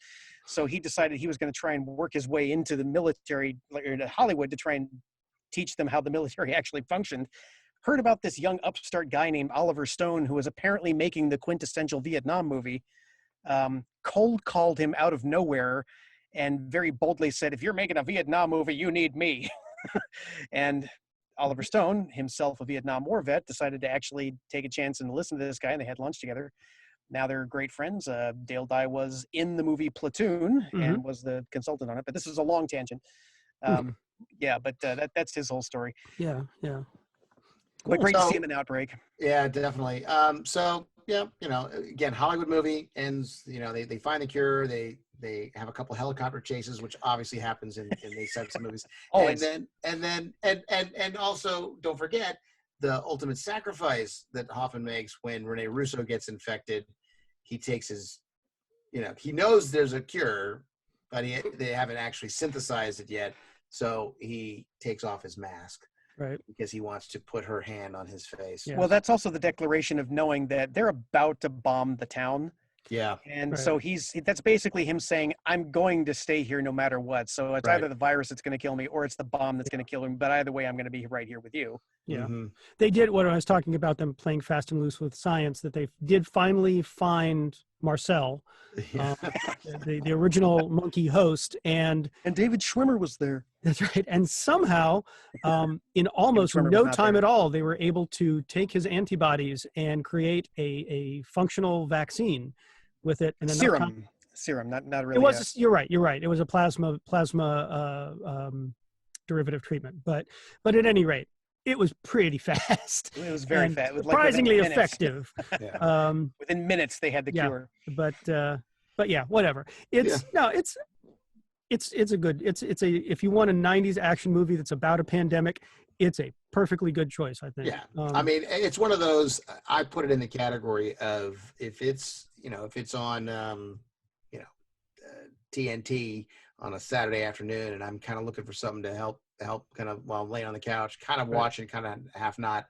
So he decided he was going to try and work his way into the military, or to Hollywood, to try and teach them how the military actually functioned. Heard about this young upstart guy named Oliver Stone, who was apparently making the quintessential Vietnam movie, cold called him out of nowhere and very boldly said, if you're making a Vietnam movie, you need me. And Oliver Stone, himself a Vietnam War vet, decided to actually take a chance and listen to this guy, and they had lunch together. Now they're great friends. Dale Dye was in the movie Platoon and was the consultant on it, but this is a long tangent. Yeah, but that's his whole story. Yeah. But great to see him in Outbreak. Yeah, definitely. So yeah, again, Hollywood movie ends. They find the cure. They have a couple helicopter chases, which obviously happens in these types of movies. Always. And also don't forget the ultimate sacrifice that Hoffman makes when Rene Russo gets infected. He takes his, he knows there's a cure, but they haven't actually synthesized it yet. So he takes off his mask. Right. Because he wants to put her hand on his face. Yeah. Well, that's also the declaration of knowing that they're about to bomb the town. Yeah. And Right. so that's basically him saying, I'm going to stay here no matter what. So it's either the virus that's going to kill me or it's the bomb that's going to kill him. But either way, I'm going to be right here with you. Yeah. Mm-hmm. They did what I was talking about, them playing fast and loose with science, that they did finally find Marcel, the original monkey host. And David Schwimmer was there. that's right. And somehow, in almost Schwimmer was no not time there. at all, they were able to take his antibodies and create a functional vaccine with it. And Serum, not really. It was. You're right. It was a plasma derivative treatment. But at any rate, it was pretty fast. It was very fast. Surprisingly effective. Yeah. Within minutes, they had the cure. But yeah, whatever. It's a good. If you want a '90s action movie that's about a pandemic, it's a perfectly good choice, I think. Yeah. I mean, it's one of those. I put it in the category of if it's on TNT on a Saturday afternoon, and I'm kind of looking for something to help kind of while I'm laying on the couch, kind of watching, kind of half not.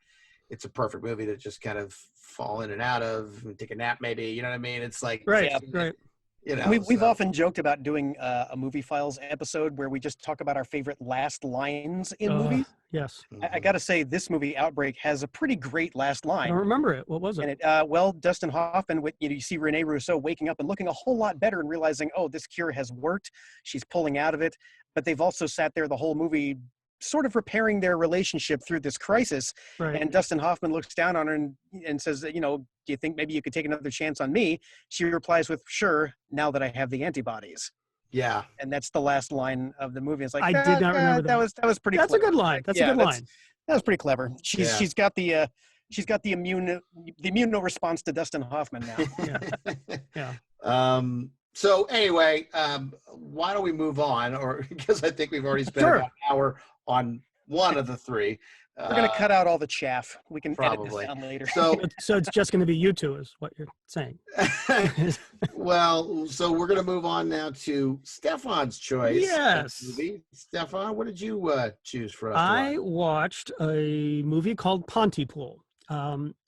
It's a perfect movie to just kind of fall in and out of, and take a nap, maybe. You know what I mean? It's like right. We've often joked about doing a Movie Files episode where we just talk about our favorite last lines in movies. Yes. I got to say, this movie Outbreak has a pretty great last I line. don't remember it. What was it? And Dustin Hoffman, you see Rene Russo waking up and looking a whole lot better and realizing, oh, this cure has worked. She's pulling out of it. But they've also sat there the whole movie sort of repairing their relationship through this crisis. Right. And Dustin Hoffman looks down on her and says, do you think maybe you could take another chance on me? She replies with, sure, now that I have the antibodies. Yeah. And that's the last line of the movie. It's like, I did not remember that. That was pretty That's clever. a good line. That's a good line. That was pretty clever. She's got the immune response to Dustin Hoffman now. Yeah. So anyway, why don't we move on? Or because I think we've already spent about an hour on one of the three. We're going to cut out all the chaff. We can edit this down later. So it's just going to be you two, is what you're saying. Well, so we're going to move on now to Stephon's choice. Yes. Movie. Stephon, what did you choose for us? I watched a movie called Pontypool.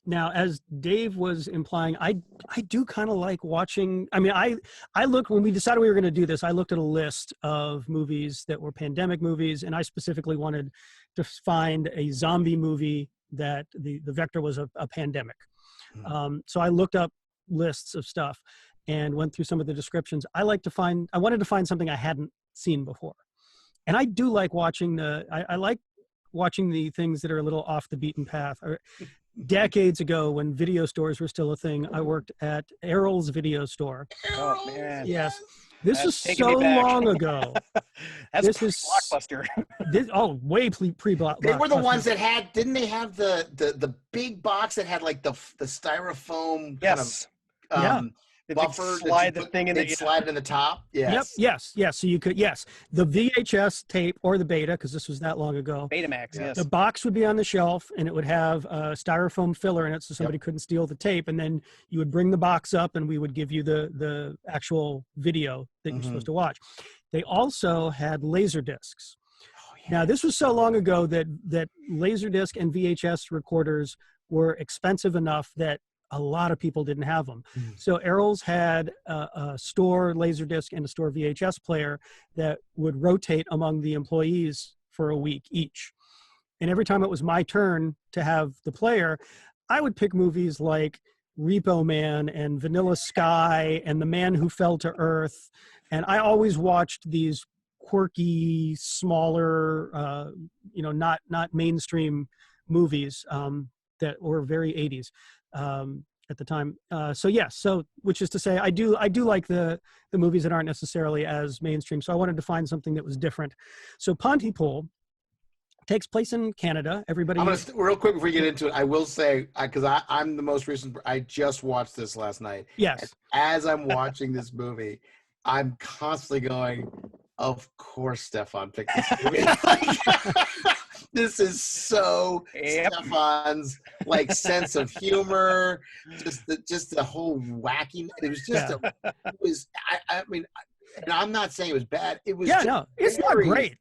Now, as Dave was implying, I do kind of like watching. I mean, I looked, when we decided we were going to do this, I looked at a list of movies that were pandemic movies, and I specifically wanted to find a zombie movie that the vector was a pandemic. So I looked up lists of stuff and went through some of the descriptions. I wanted to find something I hadn't seen before. And I do like watching I like watching the things that are a little off the beaten path. Decades ago, when video stores were still a thing, I worked at Errol's Video Store. Oh, man. Yes. This is taking so me back. long ago. This is Blockbuster. Way pre-Blockbuster. They were the ones that didn't they have the big box that had like the styrofoam kind of buffer? Slide the thing in slide it in the top. Yes. Yep. Yes. So you could, the VHS tape or the Beta, because this was that long ago. Betamax, yes. The box would be on the shelf, and it would have a styrofoam filler in it, so somebody couldn't steal the tape. And then you would bring the box up, and we would give you the actual video that you're supposed to watch. They also had laser discs. Oh, yeah. Now, this was so long ago that Laserdisc and VHS recorders were expensive enough that a lot of people didn't have them. So Errol's had a store Laserdisc and a store VHS player that would rotate among the employees for a week each. And every time it was my turn to have the player, I would pick movies like Repo Man and Vanilla Sky and The Man Who Fell to Earth. And I always watched these quirky, smaller, not mainstream movies that were very 80s. At the time. Which is to say, I do like the movies that aren't necessarily as mainstream. So I wanted to find something that was different. So Pontypool Takes place in Canada. Everybody. I'm gonna real quick before we get into it. I will say because I'm the most recent. I just watched this last night. Yes. And as I'm watching this movie, I'm constantly going, "Of course, Stephon picked this movie." This is so Stephon's like sense of humor, just the whole wacky. It was just I mean, and I'm not saying it was bad. It was no, it's not great.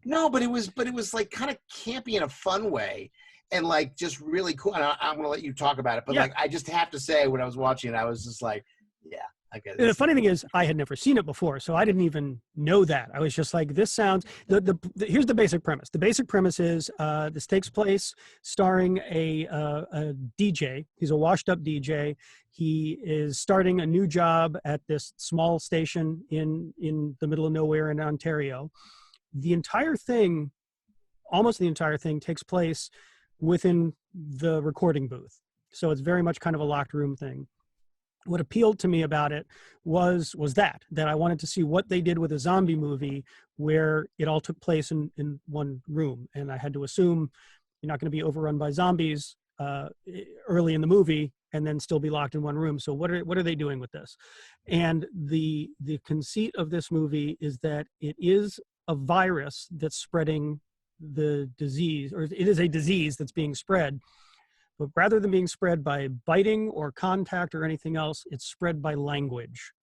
No, but it was like kind of campy in a fun way, and like just really cool. And I'm gonna let you talk about it, but like I just have to say, when I was watching it, I was just like, yeah. Okay. The funny thing is, I had never seen it before, so I didn't even know that. I was just like, this sounds. Here's the basic premise. The basic premise is this takes place starring a DJ. He's a washed-up DJ. He is starting a new job at this small station in the middle of nowhere in Ontario. The entire thing, almost the entire thing, takes place within the recording booth. So it's very much kind of a locked room thing. What appealed to me about it was that I wanted to see what they did with a zombie movie where it all took place in one room. And I had to assume you're not going to be overrun by zombies early in the movie and then still be locked in one room. So what are they doing with this? And the conceit of this movie is that it is a virus that's spreading the disease, or it is a disease that's being spread. But rather than being spread by biting or contact or anything else, it's spread by language,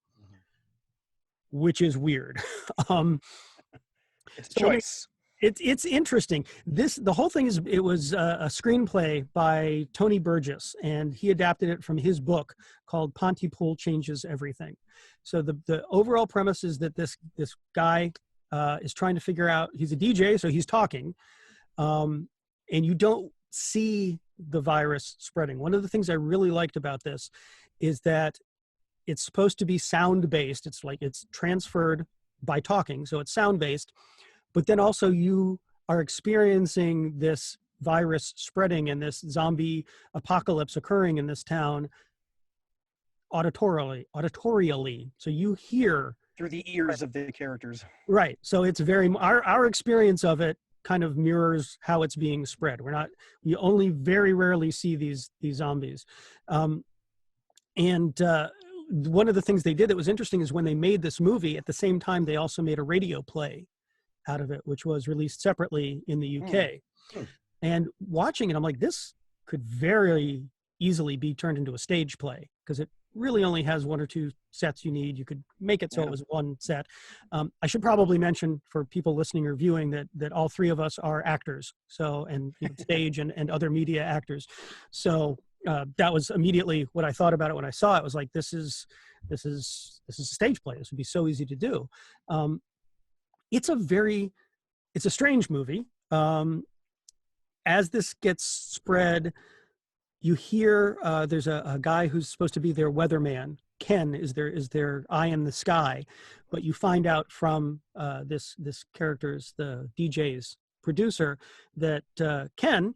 which is weird. It's choice. It's interesting. The whole thing was a screenplay by Tony Burgess, and he adapted it from his book called Pontypool Changes Everything. So the overall premise is that this guy is trying to figure out. He's a DJ, so he's talking, and you don't see the virus spreading. One of the things I really liked about this is that it's supposed to be sound-based. It's like it's transferred by talking, so it's sound-based, but then also you are experiencing this virus spreading and this zombie apocalypse occurring in this town auditorially. So you hear through the ears of the characters. Right. So it's very, our experience of it kind of mirrors how it's being spread. We only very rarely see these zombies. One of the things they did that was interesting is when they made this movie, at the same time, they also made a radio play out of it, which was released separately in the UK. And watching it, I'm like, this could very easily be turned into a stage play because it really only has one or two sets you need. You could make it so it was one set. I should probably mention for people listening or viewing that all three of us are actors, and stage and other media actors. So that was immediately what I thought about it when I saw it. Was like, this is a stage play. This would be so easy to do. It's a strange movie. As this gets spread, you hear there's a guy who's supposed to be their weatherman. Ken is their eye in the sky, but you find out from this character's, the DJ's producer, that Ken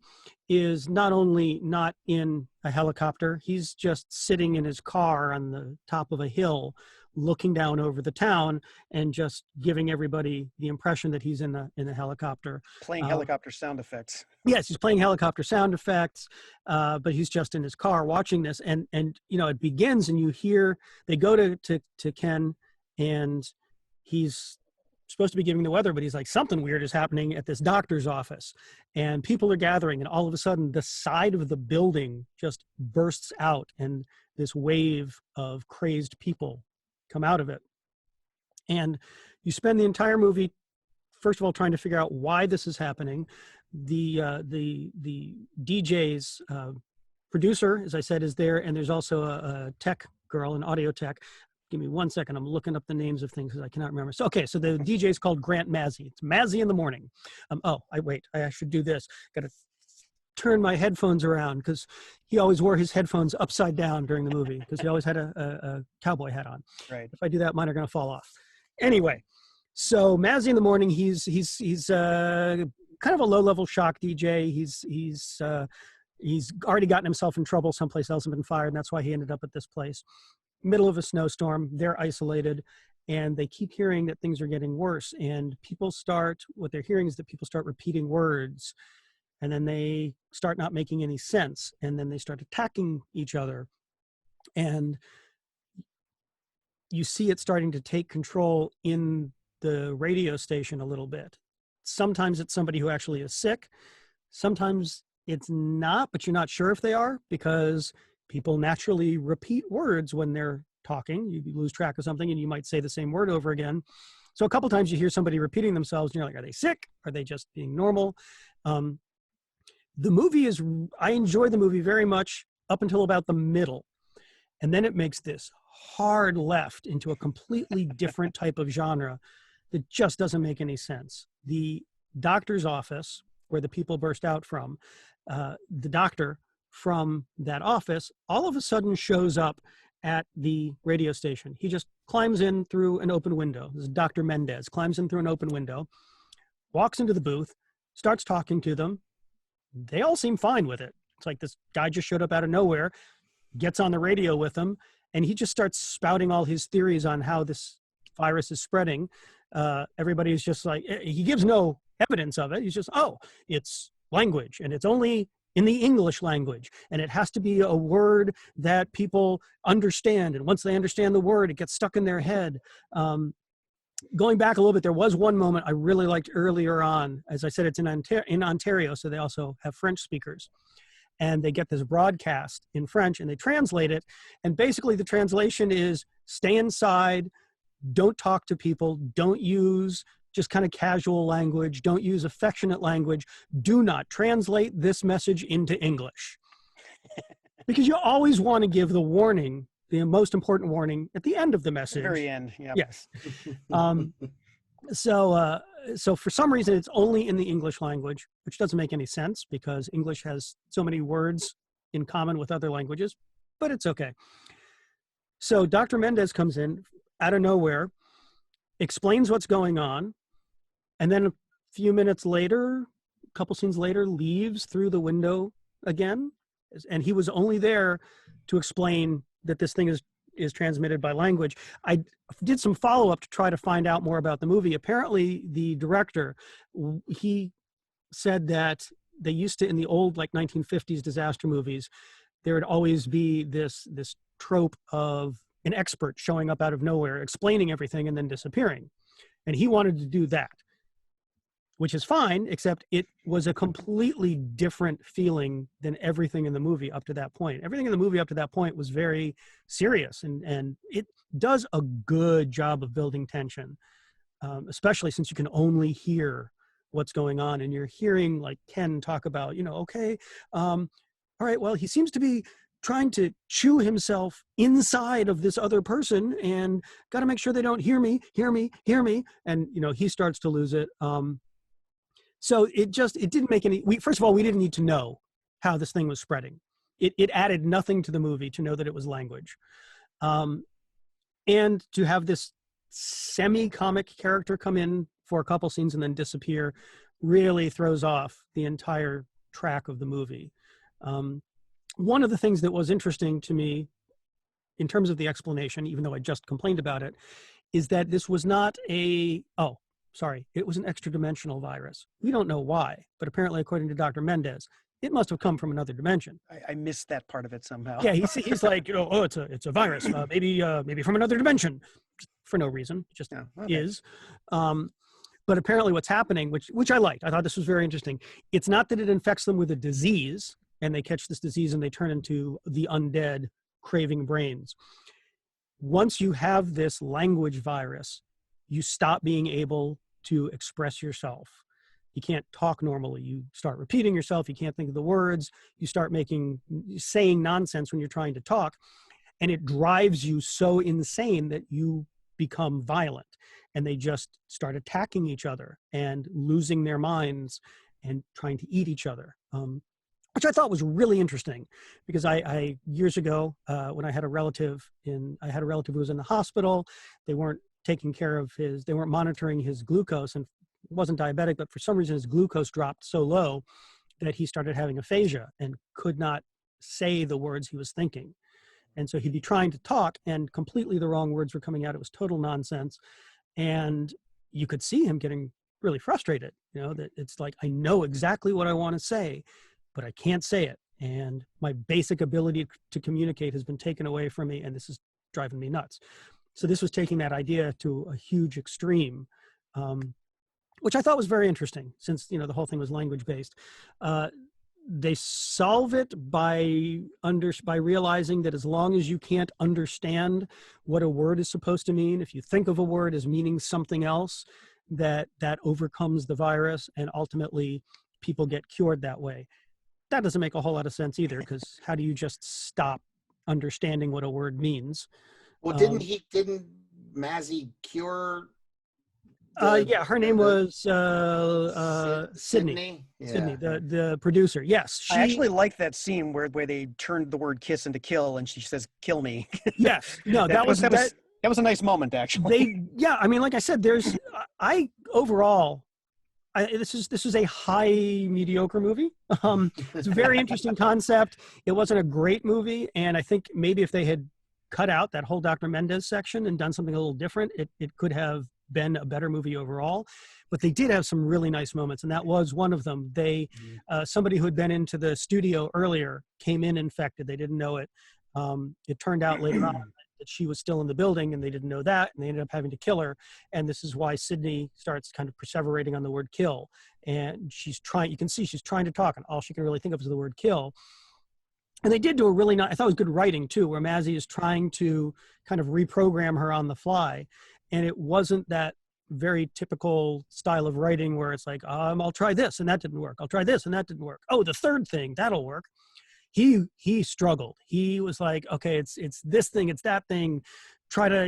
is not only not in a helicopter, he's just sitting in his car on the top of a hill looking down over the town and just giving everybody the impression that he's in a helicopter. Playing helicopter sound effects. Yes, he's playing helicopter sound effects, but he's just in his car watching this. And it begins and you hear, they go to Ken and he's supposed to be giving the weather, but he's like, something weird is happening at this doctor's office. And people are gathering and all of a sudden the side of the building just bursts out and this wave of crazed people come out of it. And you spend the entire movie, first of all, trying to figure out why this is happening. The DJ's producer, as I said, is there, and there's also a tech girl, an audio tech. Give me 1 second. I'm looking up the names of things because I cannot remember. So, okay, so the DJ is called Grant Mazzy. It's Mazzy in the morning. I should do this. Got to turn my headphones around because he always wore his headphones upside down during the movie because he always had a cowboy hat on. Right. If I do that, mine are going to fall off. Anyway, so Mazzy in the morning, he's kind of a low-level shock DJ. He's already gotten himself in trouble someplace else and been fired, and that's why he ended up at this place. Middle of a snowstorm, they're isolated, and they keep hearing that things are getting worse. And what they're hearing is that people start repeating words, and then they start not making any sense, and then they start attacking each other. And you see it starting to take control in the radio station a little bit. Sometimes it's somebody who actually is sick. Sometimes it's not, but you're not sure if they are, because people naturally repeat words when they're talking. You lose track of something and you might say the same word over again. So a couple times you hear somebody repeating themselves and you're like, are they sick? Are they just being normal? I enjoy the movie very much up until about the middle. And then it makes this hard left into a completely different type of genre that just doesn't make any sense. The doctor's office, where the people burst out from, the doctor from that office all of a sudden shows up at the radio station. He just climbs in through an open window. This is Dr. Mendez, climbs in through an open window, walks into the booth, starts talking to them. They all seem fine with it. It's like this guy just showed up out of nowhere, gets on the radio with them, and he just starts spouting all his theories on how this virus is spreading. Everybody's just like, he gives no evidence of it. He's just, it's language, and it's only in the English language, and it has to be a word that people understand. And once they understand the word, it gets stuck in their head. Going back a little bit, there was one moment I really liked earlier on. As I said, it's in Ontario, so they also have French speakers. And they get this broadcast in French, and they translate it. And basically the translation is, stay inside, don't talk to people, don't use just kind of casual language, don't use affectionate language, do not translate this message into English. Because you always want to give the warning, the most important warning, at the end of the message. The very end, yeah. Yes. So for some reason, it's only in the English language, which doesn't make any sense because English has so many words in common with other languages, but it's okay. So Dr. Mendez comes in out of nowhere, explains what's going on, and then a few minutes later, a couple scenes later, leaves through the window again. And he was only there to explain that this thing is transmitted by language. I did some follow-up to try to find out more about the movie. Apparently, the director, he said that they used to, in the old, like 1950s disaster movies, there would always be this trope of an expert showing up out of nowhere, explaining everything and then disappearing. And he wanted to do that, which is fine, except it was a completely different feeling than everything in the movie up to that point. Everything in the movie up to that point was very serious, and it does a good job of building tension, especially since you can only hear what's going on, and you're hearing like Ken talk about, okay, all right, well, he seems to be trying to chew himself inside of this other person, and got to make sure they don't hear me. And, he starts to lose it. So it didn't make any, first of all, we didn't need to know how this thing was spreading. It added nothing to the movie to know that it was language. And to have this semi-comic character come in for a couple scenes and then disappear really throws off the entire track of the movie. One of the things that was interesting to me in terms of the explanation, even though I just complained about it, is that this was not it was an extra-dimensional virus. We don't know why, but apparently, according to Dr. Mendez, it must have come from another dimension. I missed that part of it somehow. Yeah, he's like, it's a virus, maybe from another dimension, for no reason, it just is. But apparently, what's happening, which I liked, I thought this was very interesting. It's not that it infects them with a disease, and they catch this disease and they turn into the undead, craving brains. Once you have this language virus, you stop being able to express yourself. You can't talk normally. You start repeating yourself. You can't think of the words. You start saying nonsense when you're trying to talk. And it drives you so insane that you become violent. And they just start attacking each other and losing their minds and trying to eat each other. Which I thought was really interesting because I years ago, when I had a relative who was in the hospital, they weren't taking care of they weren't monitoring his glucose, and wasn't diabetic, but for some reason his glucose dropped so low that he started having aphasia and could not say the words he was thinking. And so he'd be trying to talk and completely the wrong words were coming out. It was total nonsense. And you could see him getting really frustrated, that it's like, I know exactly what I want to say, but I can't say it. And my basic ability to communicate has been taken away from me, and this is driving me nuts. So this was taking that idea to a huge extreme, which I thought was very interesting, since the whole thing was language based. They solve it by realizing that as long as you can't understand what a word is supposed to mean, if you think of a word as meaning something else, that overcomes the virus, and ultimately people get cured that way. That doesn't make a whole lot of sense either, because how do you just stop understanding what a word means? Well, didn't Mazzy cure? Yeah, her name was Sydney. Yeah. Sydney, the producer. Yes, I actually like that scene where they turned the word "kiss" into "kill," and she says "kill me." Yes, no, that was a nice moment, actually. I mean, like I said, this is a high mediocre movie. It's a very interesting concept. It wasn't a great movie, and I think maybe if they had cut out that whole Dr. Mendez section and done something a little different, it could have been a better movie overall. But they did have some really nice moments, and that was one of them. Somebody who had been into the studio earlier came in infected. They didn't know it. It turned out later on that she was still in the building, and they didn't know that, and they ended up having to kill her. And this is why Sydney starts kind of perseverating on the word kill. And you can see she's trying to talk, and all she can really think of is the word kill. And they did do a really nice, I thought it was good writing too, where Mazzy is trying to kind of reprogram her on the fly. And it wasn't that very typical style of writing where it's like, I'll try this and that didn't work. I'll try this and that didn't work. Oh, the third thing, that'll work. He struggled. He was like, okay, it's this thing, it's that thing. Try to,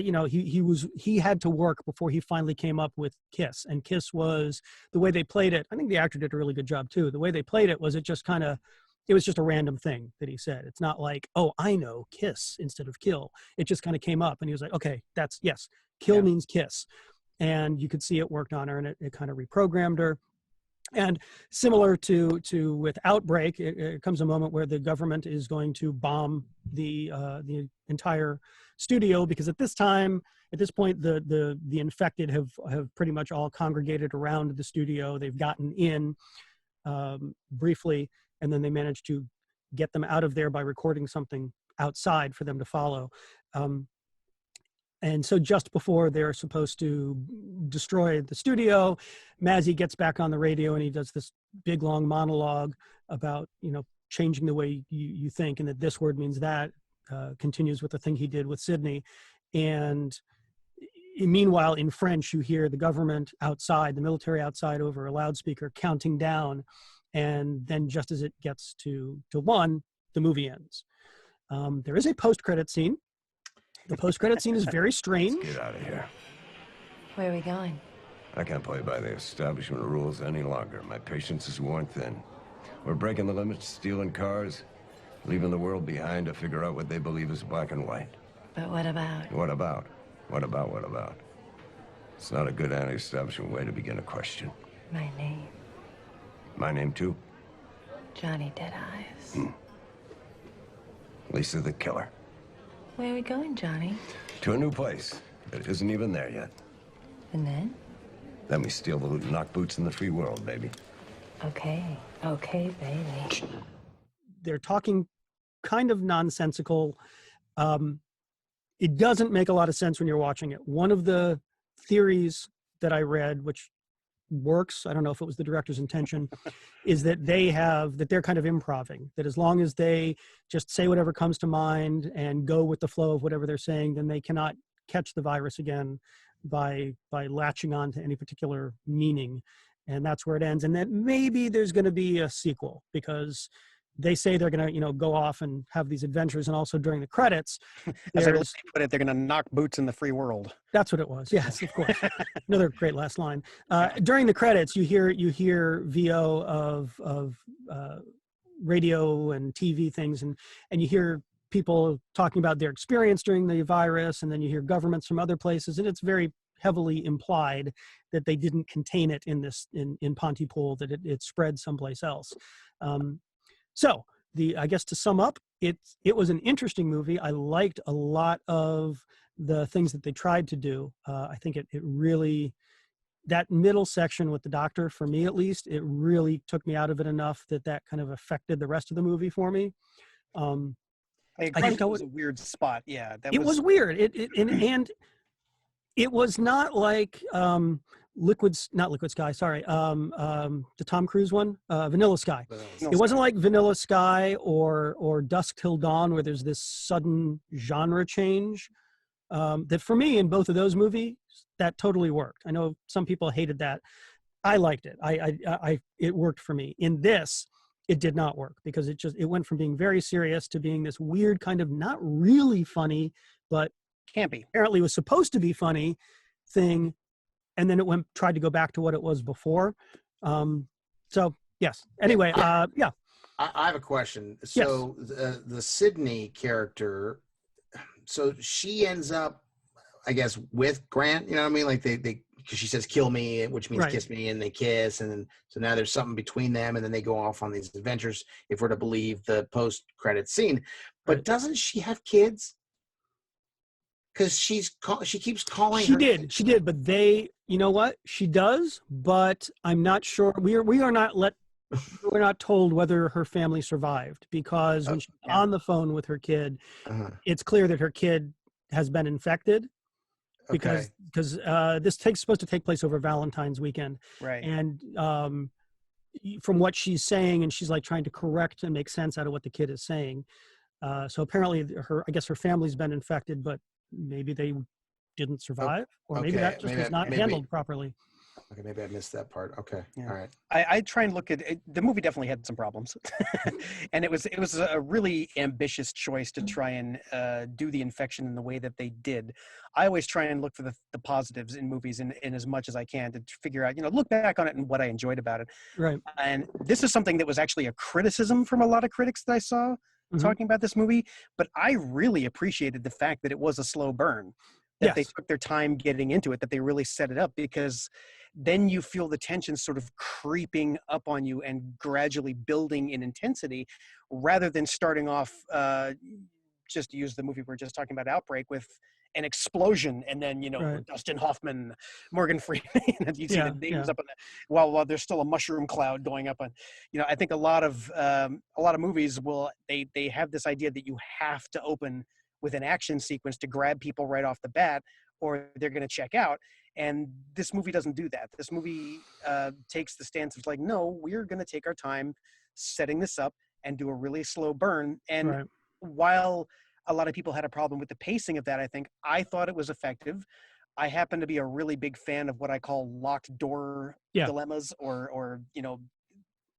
he had to work before he finally came up with Kiss. And Kiss was, the way they played it, I think the actor did a really good job too. The way they played it was, it was just a random thing that he said. It's not like, oh, I know, kiss instead of kill. It just kind of came up and he was like, okay, yes, kill means kiss. And you could see it worked on her, and it kind of reprogrammed her. And similar to with Outbreak, it comes a moment where the government is going to bomb the entire studio, because at this point, the infected have pretty much all congregated around the studio. They've gotten in briefly, and then they managed to get them out of there by recording something outside for them to follow. And so just before they're supposed to destroy the studio, Mazzy gets back on the radio and he does this big long monologue about, changing the way you think, and that this word means that, continues with the thing he did with Sydney. And meanwhile, in French, you hear the government outside, the military outside over a loudspeaker counting down. And then just as it gets to 1, the movie ends. There is a post-credit scene. The post-credit scene is very strange. Let's get out of here. Where are we going? I can't play by the establishment rules any longer. My patience is worn thin. We're breaking the limits, stealing cars, leaving the world behind to figure out what they believe is black and white. But what about? What about? What about? It's not a good anti-establishment way to begin a question. My name. My name, too? Johnny Deadeyes. Lisa the Killer. Where are we going, Johnny? To a new place that isn't even there yet. And then? Then we steal the loot and knock boots in the free world, baby. Okay, baby. They're talking kind of nonsensical. It doesn't make a lot of sense when you're watching it. One of the theories that I read, which works, I don't know if it was the director's intention, is that they're kind of improvising, that as long as they just say whatever comes to mind and go with the flow of whatever they're saying, then they cannot catch the virus again by latching on to any particular meaning. And that's where it ends. And that maybe there's going to be a sequel, because they say they're going to, go off and have these adventures. And also during the credits, as I put it, they're going to knock boots in the free world. That's what it was. Yes, of course. Another great last line. During the credits, you hear VO of radio and TV things, and you hear people talking about their experience during the virus, and then you hear governments from other places, and it's very heavily implied that they didn't contain it in Pontypool, that it spread someplace else. So I guess to sum up, it was an interesting movie. I liked a lot of the things that they tried to do. I think it really, that middle section with the doctor, for me at least, it really took me out of it enough that kind of affected the rest of the movie for me. I agree. It was a weird spot. Yeah, it was weird. And it was not like not Liquid Sky. Sorry, the Tom Cruise one, Vanilla Sky. It wasn't like Vanilla Sky or Dusk Till Dawn, where there's this sudden genre change. That for me, in both of those movies, that totally worked. I know some people hated that. I liked it. It worked for me. In this, it did not work because it went from being very serious to being this weird kind of not really funny, but campy. Apparently was supposed to be funny thing, and then it tried to go back to what it was before. So yes. Anyway, yeah. I have a question. So yes. The Sydney character, so she ends up, I guess, with Grant. You know what I mean? Like they because she says "kill me," which means kiss me, and they kiss, and then so now there's something between them, and then they go off on these adventures. If we're to believe the post-credit scene, but doesn't she have kids? Because she keeps calling. She did, but you know what? She does, but I'm not sure. We're not told whether her family survived, because when she's on the phone with her kid, it's clear that her kid has been infected. Because this supposed to take place over Valentine's weekend, right? And from what she's saying, and she's like trying to correct and make sense out of what the kid is saying. So apparently, I guess her family's been infected, but maybe they didn't survive, or maybe that just was not handled properly. Okay, maybe I missed that part. Okay, yeah. All right. I try and look at it. The movie definitely had some problems, and it was a really ambitious choice to try and do the infection in the way that they did. I always try and look for the positives in movies in as much as I can to figure out, look back on it and what I enjoyed about it. Right. And this is something that was actually a criticism from a lot of critics that I saw talking about this movie, but I really appreciated the fact that it was a slow burn, that they took their time getting into it, that they really set it up, because then you feel the tension sort of creeping up on you and gradually building in intensity, rather than starting off, just to use the movie we're just talking about, Outbreak, with an explosion, and then Dustin Hoffman, Morgan Freeman, and you see the names up on that, while there's still a mushroom cloud going up on. I think a lot of movies they have this idea that you have to open with an action sequence to grab people right off the bat, or they're going to check out. And this movie doesn't do that. This movie takes the stance of like, no, we're going to take our time setting this up and do a really slow burn. And while a lot of people had a problem with the pacing of that, I thought it was effective. I happen to be a really big fan of what I call locked door dilemmas, or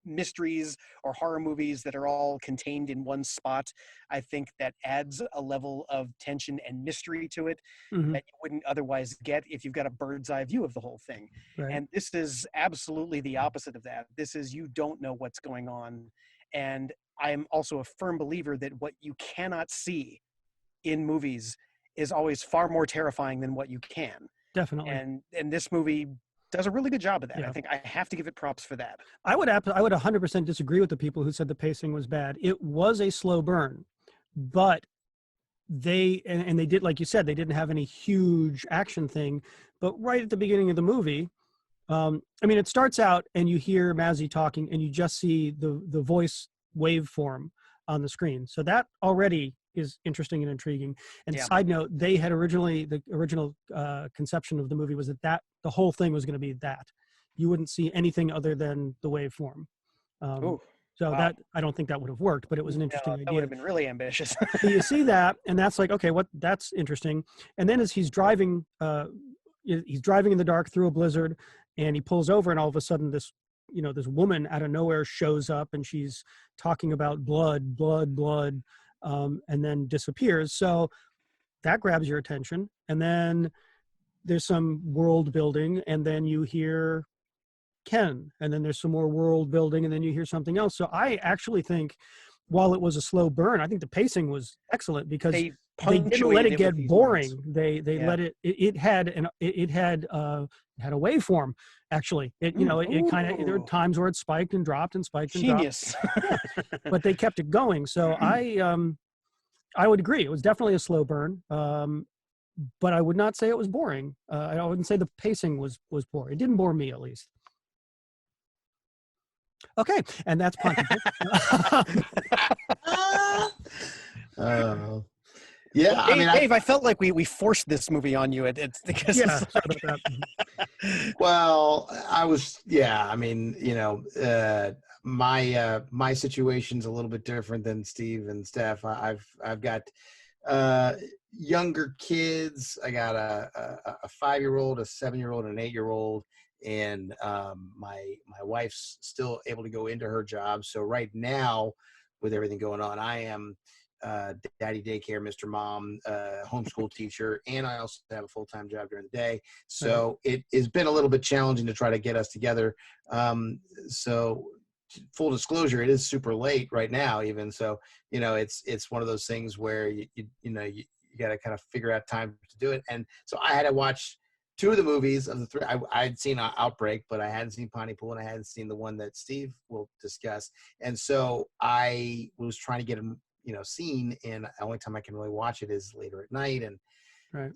mysteries or horror movies that are all contained in one spot. I think that adds a level of tension and mystery to it that you wouldn't otherwise get if you've got a bird's eye view of the whole thing. Right. And this is absolutely the opposite of that. This is, you don't know what's going on. And I'm also a firm believer that what you cannot see in movies is always far more terrifying than what you can. Definitely. And this movie does a really good job of that. I think I have to give it props for that. I would 100% disagree with the people who said the pacing was bad. It was a slow burn, but they did, like you said, they didn't have any huge action thing. But right at the beginning of the movie, it starts out and you hear Mazzy talking, and you just see the voice waveform on the screen. So that already is interesting and intriguing. And side note, they had the original conception of the movie was that the whole thing was going to be that you wouldn't see anything other than the waveform. That, I don't think that would have worked, but it was an interesting idea. That would have been really ambitious. So you see that, and that's like, okay, that's interesting. And then as he's driving in the dark through a blizzard, and he pulls over, and all of a sudden this woman out of nowhere shows up, and she's talking about blood, and then disappears. So that grabs your attention. And then there's some world building, and then you hear Ken, and then there's some more world building, and then you hear something else. So I actually think, while it was a slow burn, I think the pacing was excellent, because they didn't let it with get these boring. moments. They let it had a waveform actually. It there were times where it spiked and dropped and spiked and dropped. Genius. But they kept it going. So I would agree. It was definitely a slow burn. But I would not say it was boring. I wouldn't say the pacing was boring. It didn't bore me, at least. Okay, and that's Pontypool. Yeah, I mean, Dave, I felt like we forced this movie on you. It's because yeah. Sorry about that. well, I was, yeah. I mean, my situation's a little bit different than Steve and Steph. I've got younger kids. I got a 5-year-old, a 7-year-old, and an 8-year-old, and my wife's still able to go into her job. So right now, with everything going on, I am daddy daycare, Mr. Mom, homeschool teacher, and I also have a full-time job during the day. So it has been a little bit challenging to try to get us together. So full disclosure, it is super late right now, even. So, it's one of those things where you got to kind of figure out time to do it. And so I had to watch 2 of the movies of the 3. I'd seen Outbreak, but I hadn't seen Pontypool, and I hadn't seen the one that Steve will discuss. And so I was trying to get them, seen, and the only time I can really watch it is later at night. And right.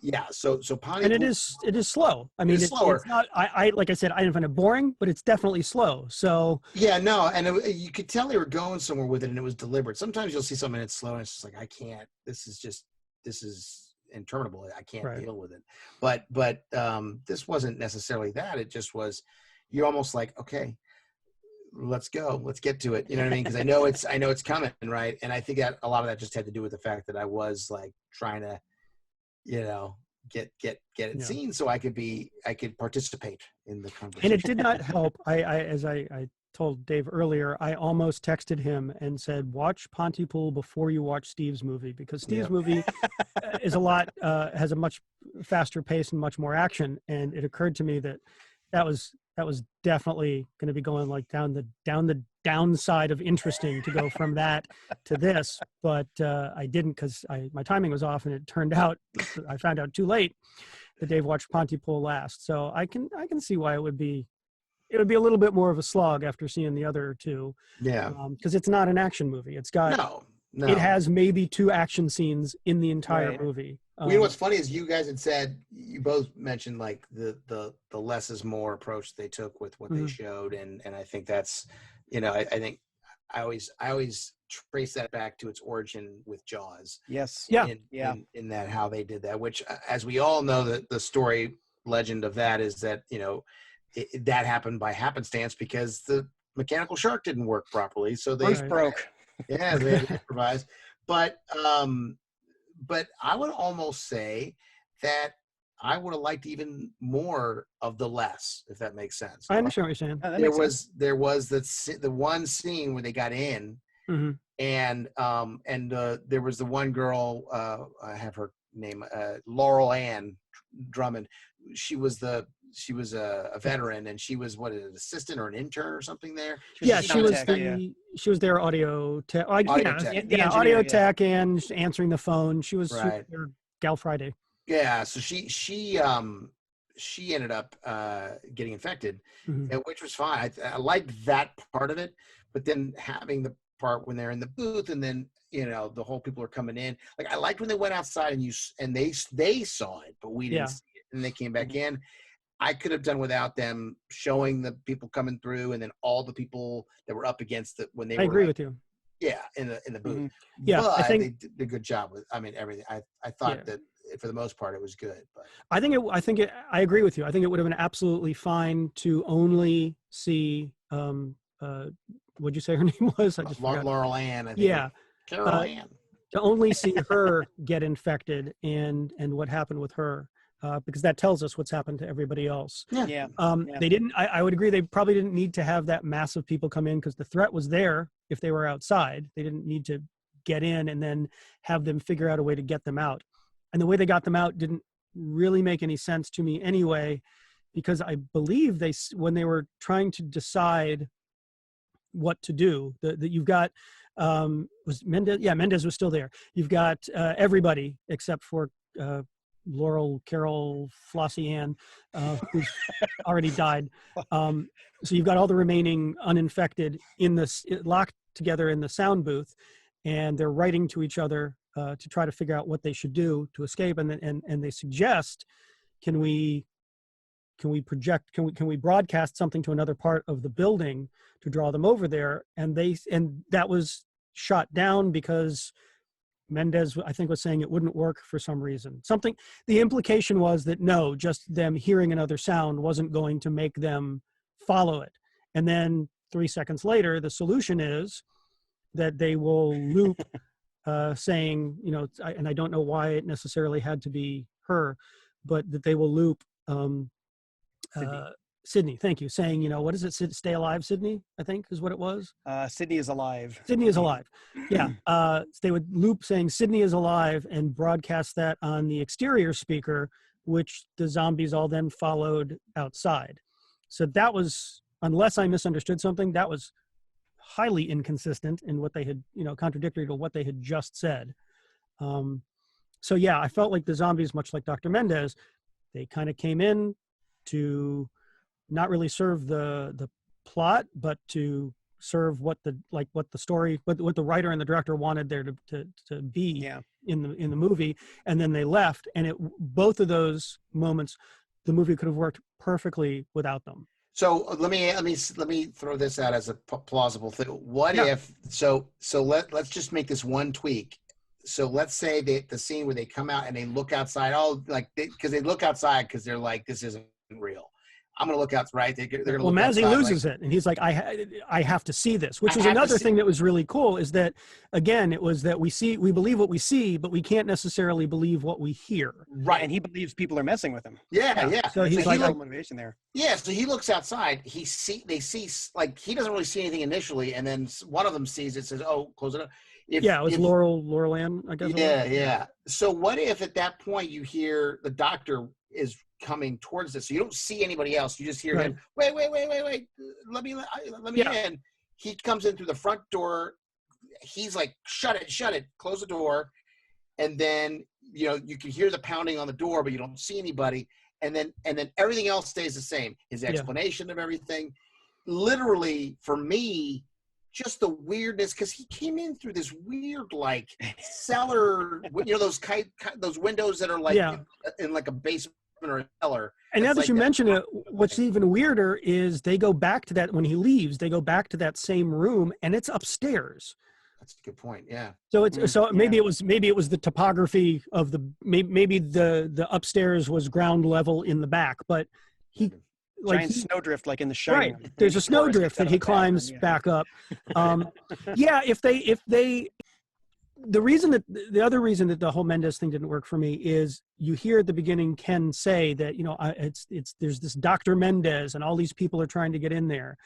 Yeah, so Pontypool, and it is slow. I mean, it's slower. It's not. I like I said, I didn't find it boring, but it's definitely slow. So yeah, no, and you could tell they were going somewhere with it, and it was deliberate. Sometimes you'll see something that's slow, and it's just like, I can't. This is interminable. I can't deal with it. But this wasn't necessarily that. It just was. You're almost like, okay, let's go, let's get to it. You know what I mean? Because I know it's coming, right? And I think that a lot of that just had to do with the fact that I was like trying to, get it seen so I could participate in the conversation. And it did not help. As I told Dave earlier, I almost texted him and said, watch Pontypool before you watch Steve's movie, because Steve's movie is has a much faster pace and much more action. And it occurred to me that was definitely going to be going like down the downside of interesting to go from that to this, but I didn't, because my timing was off, and it turned out I found out too late that Dave watched Pontypool last. So I can see why it would be a little bit more of a slog after seeing the other 2. Yeah, because it's not an action movie. It's got no. It has maybe 2 action scenes in the entire movie. What's funny is you guys had said, you both mentioned like the less is more approach they took with what they showed, and I think that's, I think I always trace that back to its origin with Jaws. Yes. In that how they did that, which, as we all know, the story legend of that is that that happened by happenstance because the mechanical shark didn't work properly, so they broke. Yeah, they had to improvise. But I would almost say that I would have liked even more of the less, if that makes sense. I understand what you're saying. There was the one scene where they got in, and there was the one girl. I have her name, Laurel Ann Drummond. She was a veteran, and she was an assistant or an intern or something there. She was their audio tech. Audio tech and answering the phone. She was their Gal Friday. Yeah, so she ended up getting infected, which was fine. I liked that part of it, but then having the part when they're in the booth, and then the whole people are coming in. Like, I liked when they went outside and they saw it, but we didn't see it, and they came back in. I could have done without them showing the people coming through, and then all the people that were up against it when they were. I agree with you. Yeah, in the booth. Yeah, but I think they did a good job with. I mean, everything. I thought that for the most part it was good. But I agree with you. I think it would have been absolutely fine to only see. What'd you say her name was? I just forgot. Laurel Ann. I think. Yeah. Carol Ann. To only see her get infected and what happened with her. Because that tells us what's happened to everybody else. Yeah. They didn't. I would agree. They probably didn't need to have that massive people come in, because the threat was there if they were outside. They didn't need to get in and then have them figure out a way to get them out. And the way they got them out didn't really make any sense to me anyway, because I believe when they were trying to decide what to do, that you've got Was Mendez? Yeah, Mendez was still there. You've got everybody except for Laurel, Carol, Flossie Ann, who's already died. So you've got all the remaining uninfected in this, locked together in the sound booth, and they're writing to each other to try to figure out what they should do to escape. And they suggest, can we project, can we broadcast something to another part of the building to draw them over there? And that was shot down because Mendez, I think, was saying it wouldn't work for some reason. The implication was that no, just them hearing another sound wasn't going to make them follow it. And then 3 seconds later, the solution is that they will loop saying, and I don't know why it necessarily had to be her, but that they will loop Sydney, thank you, saying, what is it? Stay alive, Sydney, I think is what it was. Sydney is alive. Sydney is alive. Yeah. They would loop saying Sydney is alive and broadcast that on the exterior speaker, which the zombies all then followed outside. So that was, unless I misunderstood something, that was highly inconsistent in what they had, contradictory to what they had just said. So yeah, I felt like the zombies, much like Dr. Mendez, they kind of came in to not really serve the plot, but to serve what the story, what the writer and the director wanted there to be in the movie, and then they left. And both of those moments, the movie could have worked perfectly without them. So let me throw this out as a plausible thing. What if let's just make this one tweak. So let's say that the scene where they come out and they look outside, because they look outside because they're like, this isn't real. I'm going to look out, right? They're going to look Mazzy outside, loses it, and he's like, I have to see this, which was another thing that was really cool, is that, again, it was that we believe what we see, but we can't necessarily believe what we hear. Right, and he believes people are messing with him. Yeah. So he's like, motivation there. Yeah, so he looks outside. They see, like, he doesn't really see anything initially, and then one of them sees it, says, "Oh, close it up." It was Laurel Ann, I guess. Yeah. So what if at that point you hear the doctor is coming towards this, so you don't see anybody else, you just hear him, wait, let me in. He comes in through the front door, he's like, shut it, close the door, and then you can hear the pounding on the door, but you don't see anybody, and then everything else stays the same. His explanation of everything, literally, for me, just the weirdness, because he came in through this weird, like, cellar, those windows that are like in like a basement or a cellar. And now that you mention it, what's even weirder is they go back to that, when he leaves, they go back to that same room, and it's upstairs. That's a good point. Yeah. So maybe it was the topography of maybe the upstairs was ground level in the back, but giant snowdrift, like in The Shining. Right. There's a snowdrift that he climbs back up. The other reason that the whole Mendez thing didn't work for me is you hear at the beginning Ken say that, there's this Dr. Mendez and all these people are trying to get in there.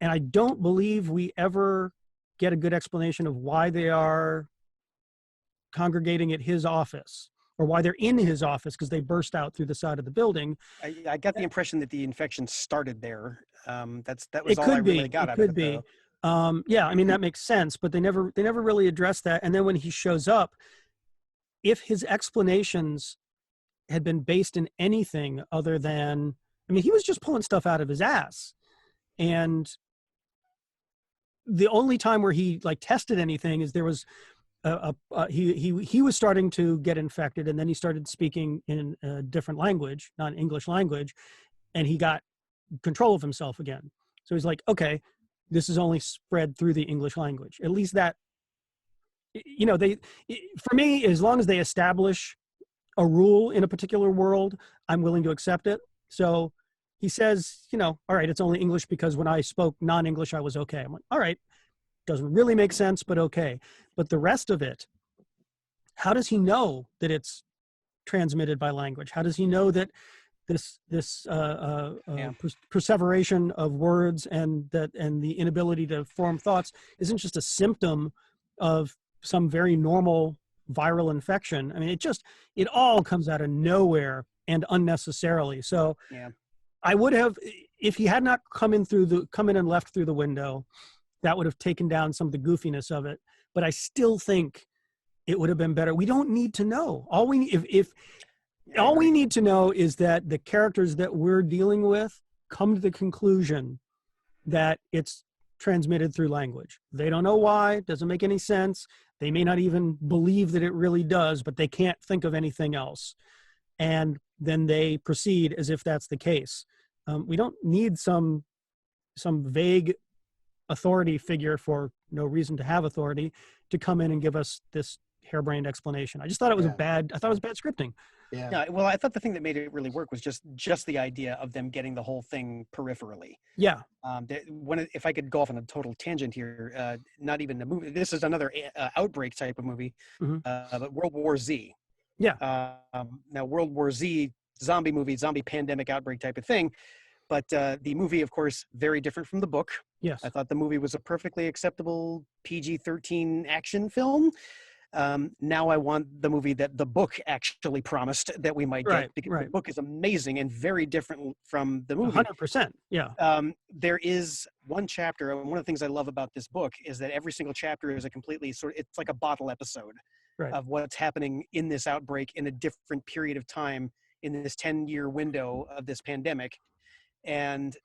And I don't believe we ever get a good explanation of why they are congregating at his office, or why they're in his office, because they burst out through the side of the building. I got the impression that the infection started there. That was all I really got out of it. That makes sense, but they never really addressed that. And then when he shows up, if his explanations had been based in anything other than, he was just pulling stuff out of his ass. And the only time where he tested anything is there was he was starting to get infected, and then he started speaking in a different language, not English language, and he got control of himself again. So he's like, okay, this is only spread through the English language. At least that, for me, as long as they establish a rule in a particular world, I'm willing to accept it. So he says, all right, it's only English because when I spoke non-English, I was okay. I'm like, all right, doesn't really make sense, but okay. But the rest of it, how does he know that it's transmitted by language? How does he know that this perseveration of words and the inability to form thoughts isn't just a symptom of some very normal viral infection? It all comes out of nowhere and unnecessarily. So I would have, if he had not come in and left through the window, that would have taken down some of the goofiness of it. But I still think it would have been better. We don't need to know. All we need to know is that the characters that we're dealing with come to the conclusion that it's transmitted through language. They don't know why. It doesn't make any sense. They may not even believe that it really does, but they can't think of anything else. And then they proceed as if that's the case. We don't need some vague authority figure for no reason to have authority to come in and give us this harebrained explanation. I just thought it was bad scripting. Yeah. No, well, I thought the thing that made it really work was just the idea of them getting the whole thing peripherally. Yeah. If I could go off on a total tangent here, not even a movie. This is another outbreak type of movie, but World War Z. Yeah. Now, World War Z, zombie movie, zombie pandemic outbreak type of thing. But the movie, of course, very different from the book. Yes. I thought the movie was a perfectly acceptable PG-13 action film. Now I want the movie that the book actually promised that we might get, because the book is amazing and very different from the movie. 100%. Yeah. There is one chapter, and one of the things I love about this book is that every single chapter is it's like a bottle episode of what's happening in this outbreak in a different period of time in this 10-year window of this pandemic, and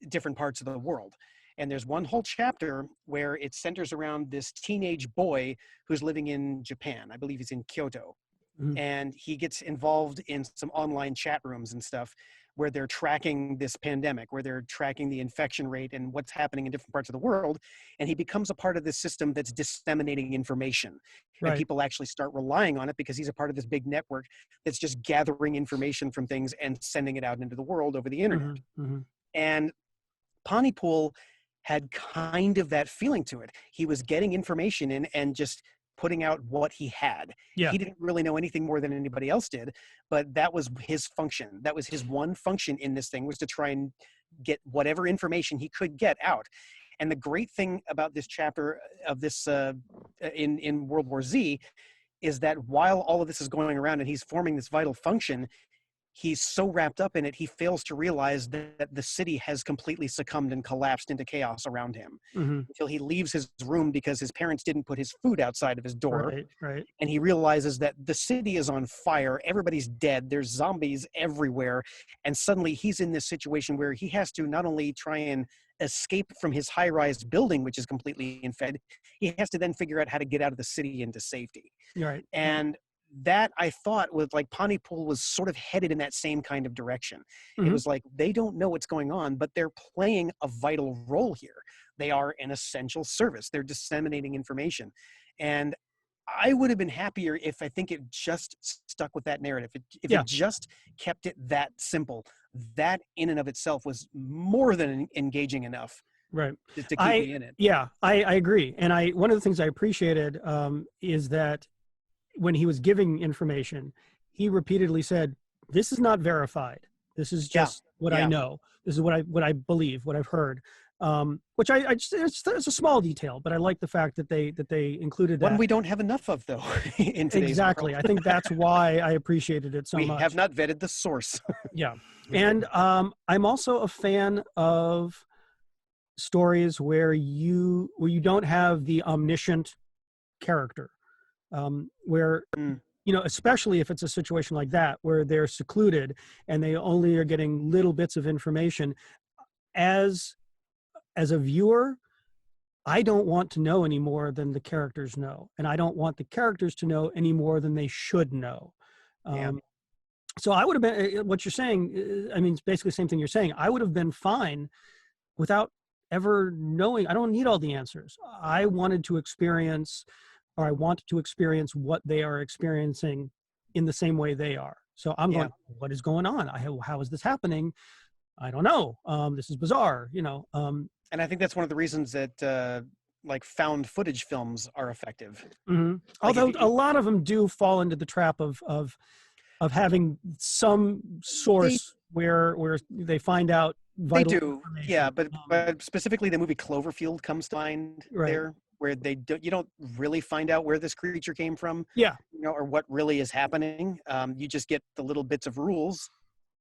different parts of the world. And there's one whole chapter where it centers around this teenage boy who's living in Japan. I believe he's in Kyoto. Mm-hmm. And he gets involved in some online chat rooms and stuff where they're tracking this pandemic, where they're tracking the infection rate and what's happening in different parts of the world. And he becomes a part of this system that's disseminating information. And people actually start relying on it because he's a part of this big network that's just gathering information from things and sending it out into the world over the internet. Mm-hmm. And Pontypool had kind of that feeling to it. He was getting information in and just putting out what he had. Yeah. He didn't really know anything more than anybody else did, but that was his function. That was his one function in this thing, was to try and get whatever information he could get out. And the great thing about this chapter of this in World War Z is that while all of this is going around and he's forming this vital function, he's so wrapped up in it, he fails to realize that the city has completely succumbed and collapsed into chaos around him until he leaves his room because his parents didn't put his food outside of his door. Right. And he realizes that the city is on fire. Everybody's dead. There's zombies everywhere. And suddenly he's in this situation where he has to not only try and escape from his high-rise building, which is completely infected, he has to then figure out how to get out of the city into safety. Right. And that, I thought, was like Pontypool was sort of headed in that same kind of direction. It was like, they don't know what's going on, but they're playing a vital role here. They are an essential service. They're disseminating information. And I would have been happier if I think it just stuck with that narrative. If it just kept it that simple. That in and of itself was more than engaging enough. Right. To keep me in it. Yeah, I agree. And one of the things I appreciated is that when he was giving information, he repeatedly said, "This is not verified. This is just what I know. This is what I believe, what I've heard." Which it's a small detail, but I like the fact that they included that. One we don't have enough of, though, in today's world. I think that's why I appreciated it so much. We have not vetted the source. Yeah. And I'm also a fan of stories where you don't have the omniscient character. Where, especially if it's a situation like that, where they're secluded and they only are getting little bits of information. As a viewer, I don't want to know any more than the characters know. And I don't want the characters to know any more than they should know. So I would have been, what you're saying, I mean, it's basically the same thing you're saying. I would have been fine without ever knowing. I don't need all the answers. I want to experience what they are experiencing in the same way they are. So I'm going, what is going on? How is this happening? I don't know. This is bizarre, And I think that's one of the reasons that like found footage films are effective. Although a lot of them do fall into the trap of having some source where they find out vital information. Yeah, but specifically the movie Cloverfield comes to mind there, where you don't really find out where this creature came from, or what really is happening. You just get the little bits of rules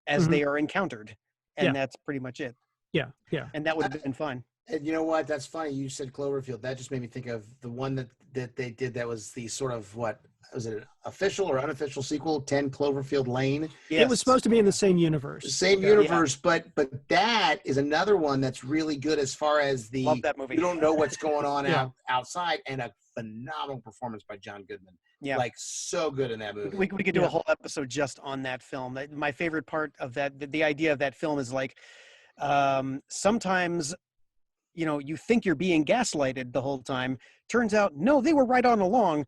as they are encountered, and that's pretty much it. Yeah. And that would have been fine. And you know what? That's funny. You said Cloverfield. That just made me think of the one that they did. That was the sort of what was it? An official or unofficial sequel? 10 Cloverfield Lane. It was supposed to be in the same universe. Same universe, but that is another one that's really good as far as the. Love that movie. You don't know what's going on outside, and a phenomenal performance by John Goodman. Yeah, like so good in that movie. We could do a whole episode just on that film. My favorite part of that, the idea of that film is like, sometimes, you know, you think you're being gaslighted the whole time. Turns out, no, they were right on along.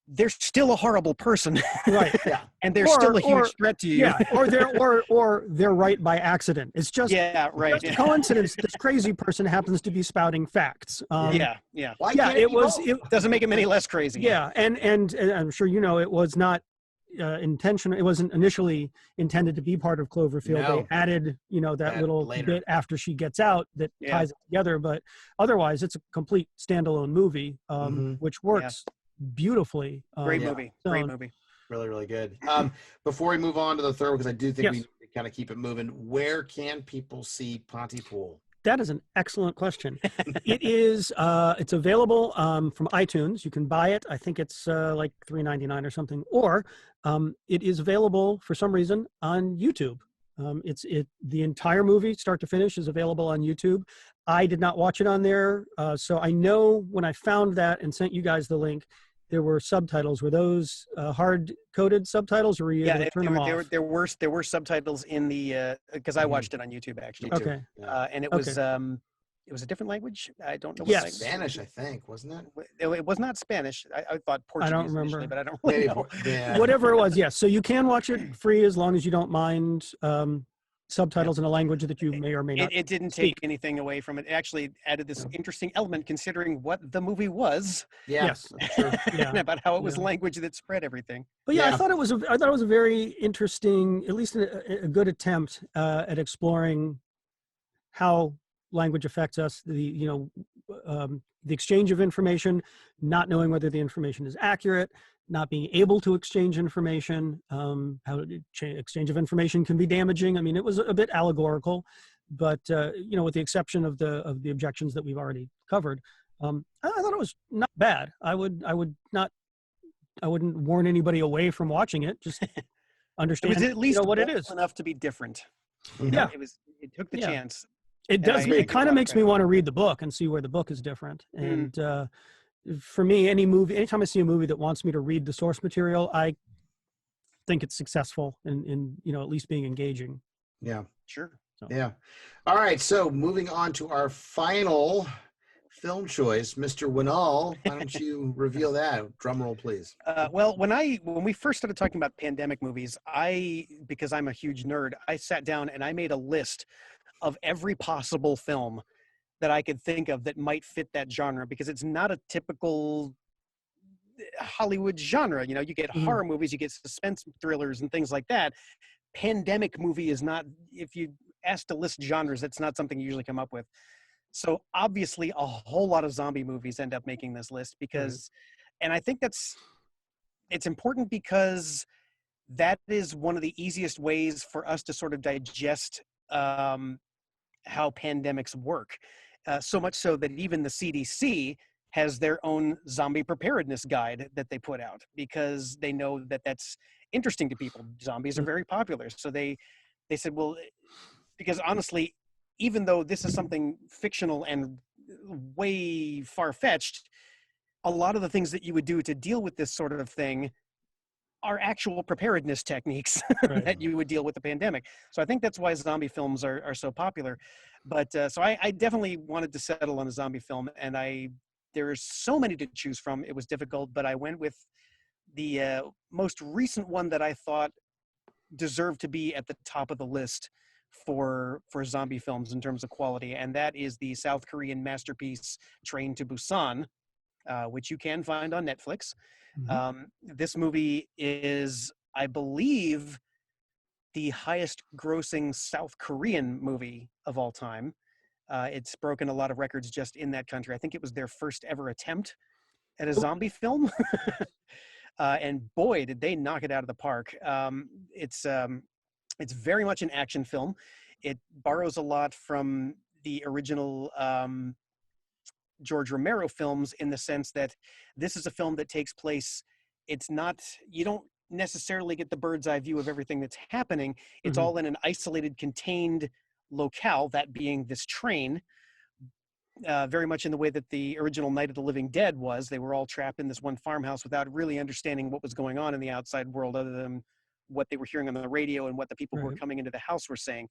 They're still a horrible person, right? Yeah, and they're still a huge threat to you. Yeah, or they're right by accident. It's just just a coincidence. This crazy person happens to be spouting facts. Yeah. It doesn't make him any less crazy. Yeah, and I'm sure you know it was not intentional. It wasn't initially intended to be part of Cloverfield. No. They added, that little bit after she gets out that ties it together. But otherwise, it's a complete standalone movie, which works beautifully. Great movie. Really, really good. Before we move on to the third, because I do think we need to kind of keep it moving, where can people see Pontypool? That is an excellent question. It is. It's available from iTunes. You can buy it. I think it's like $3.99 or something. Or it is available for some reason on YouTube. The entire movie, start to finish, is available on YouTube. I did not watch it on there, so I know when I found that and sent you guys the link, there were subtitles. Were those hard-coded subtitles, or were you able to turn them off? There were subtitles in the because I watched it on YouTube actually too. Okay. And it was a different language. I don't know. Yes, Spanish, I think, wasn't it? It was not Spanish. I thought Portuguese. I don't remember, but I don't really know. Yeah. Whatever it was, yes. So you can watch it free as long as you don't mind subtitles in a language that you may or may not. It didn't take anything away from it. It actually added this interesting element considering what the movie was. Yeah. Yes. Sure. And about how it was language that spread everything. But I thought it was a very interesting, at least a good attempt at exploring how language affects us. The exchange of information, not knowing whether the information is accurate, not being able to exchange information, how exchange of information can be damaging. I mean, it was a bit allegorical, but with the exception of the objections that we've already covered, I thought it was not bad. I wouldn't warn anybody away from watching it. Just understand it was at least what it is enough to be took the chance. It does. It kind of makes me want to read the book and see where the book is different. And for me, anytime I see a movie that wants me to read the source material, I think it's successful in at least being engaging. Yeah. Sure. So. Yeah. All right. So moving on to our final film choice, Mr. Winall, why don't you reveal that? Drum roll, please. Well, when we first started talking about pandemic movies, because I'm a huge nerd, I sat down and I made a list of every possible film that I could think of that might fit that genre, because it's not a typical Hollywood genre. You get horror movies, you get suspense thrillers and things like that. Pandemic movie is not, if you ask to list genres, that's not something you usually come up with. So obviously a whole lot of zombie movies end up making this list because, and I think it's important because that is one of the easiest ways for us to sort of digest how pandemics work. So much so that even the CDC has their own zombie preparedness guide that they put out because they know that that's interesting to people. Zombies are very popular. So they said, well, because honestly, even though this is something fictional and way far-fetched, a lot of the things that you would do to deal with this sort of thing are actual preparedness techniques that you would deal with the pandemic. So I think that's why zombie films are so popular. But so I definitely wanted to settle on a zombie film, and there's so many to choose from. It was difficult, but I went with the most recent one that I thought deserved to be at the top of the list for zombie films in terms of quality, and that is the South Korean masterpiece Train to Busan, which you can find on Netflix. This movie is, I believe, the highest grossing South Korean movie of all time. It's broken a lot of records just in that country. I think it was their first ever attempt at a zombie film. And boy, did they knock it out of the park. It's very much an action film. It borrows a lot from the original George Romero films, in the sense that this is a film that takes place, it's not, you don't necessarily get the bird's eye view of everything that's happening. It's all in an isolated, contained locale, that being this train, very much in the way that the original Night of the Living Dead was. They were all trapped in this one farmhouse without really understanding what was going on in the outside world, other than what they were hearing on the radio and what the people who were coming into the house were saying.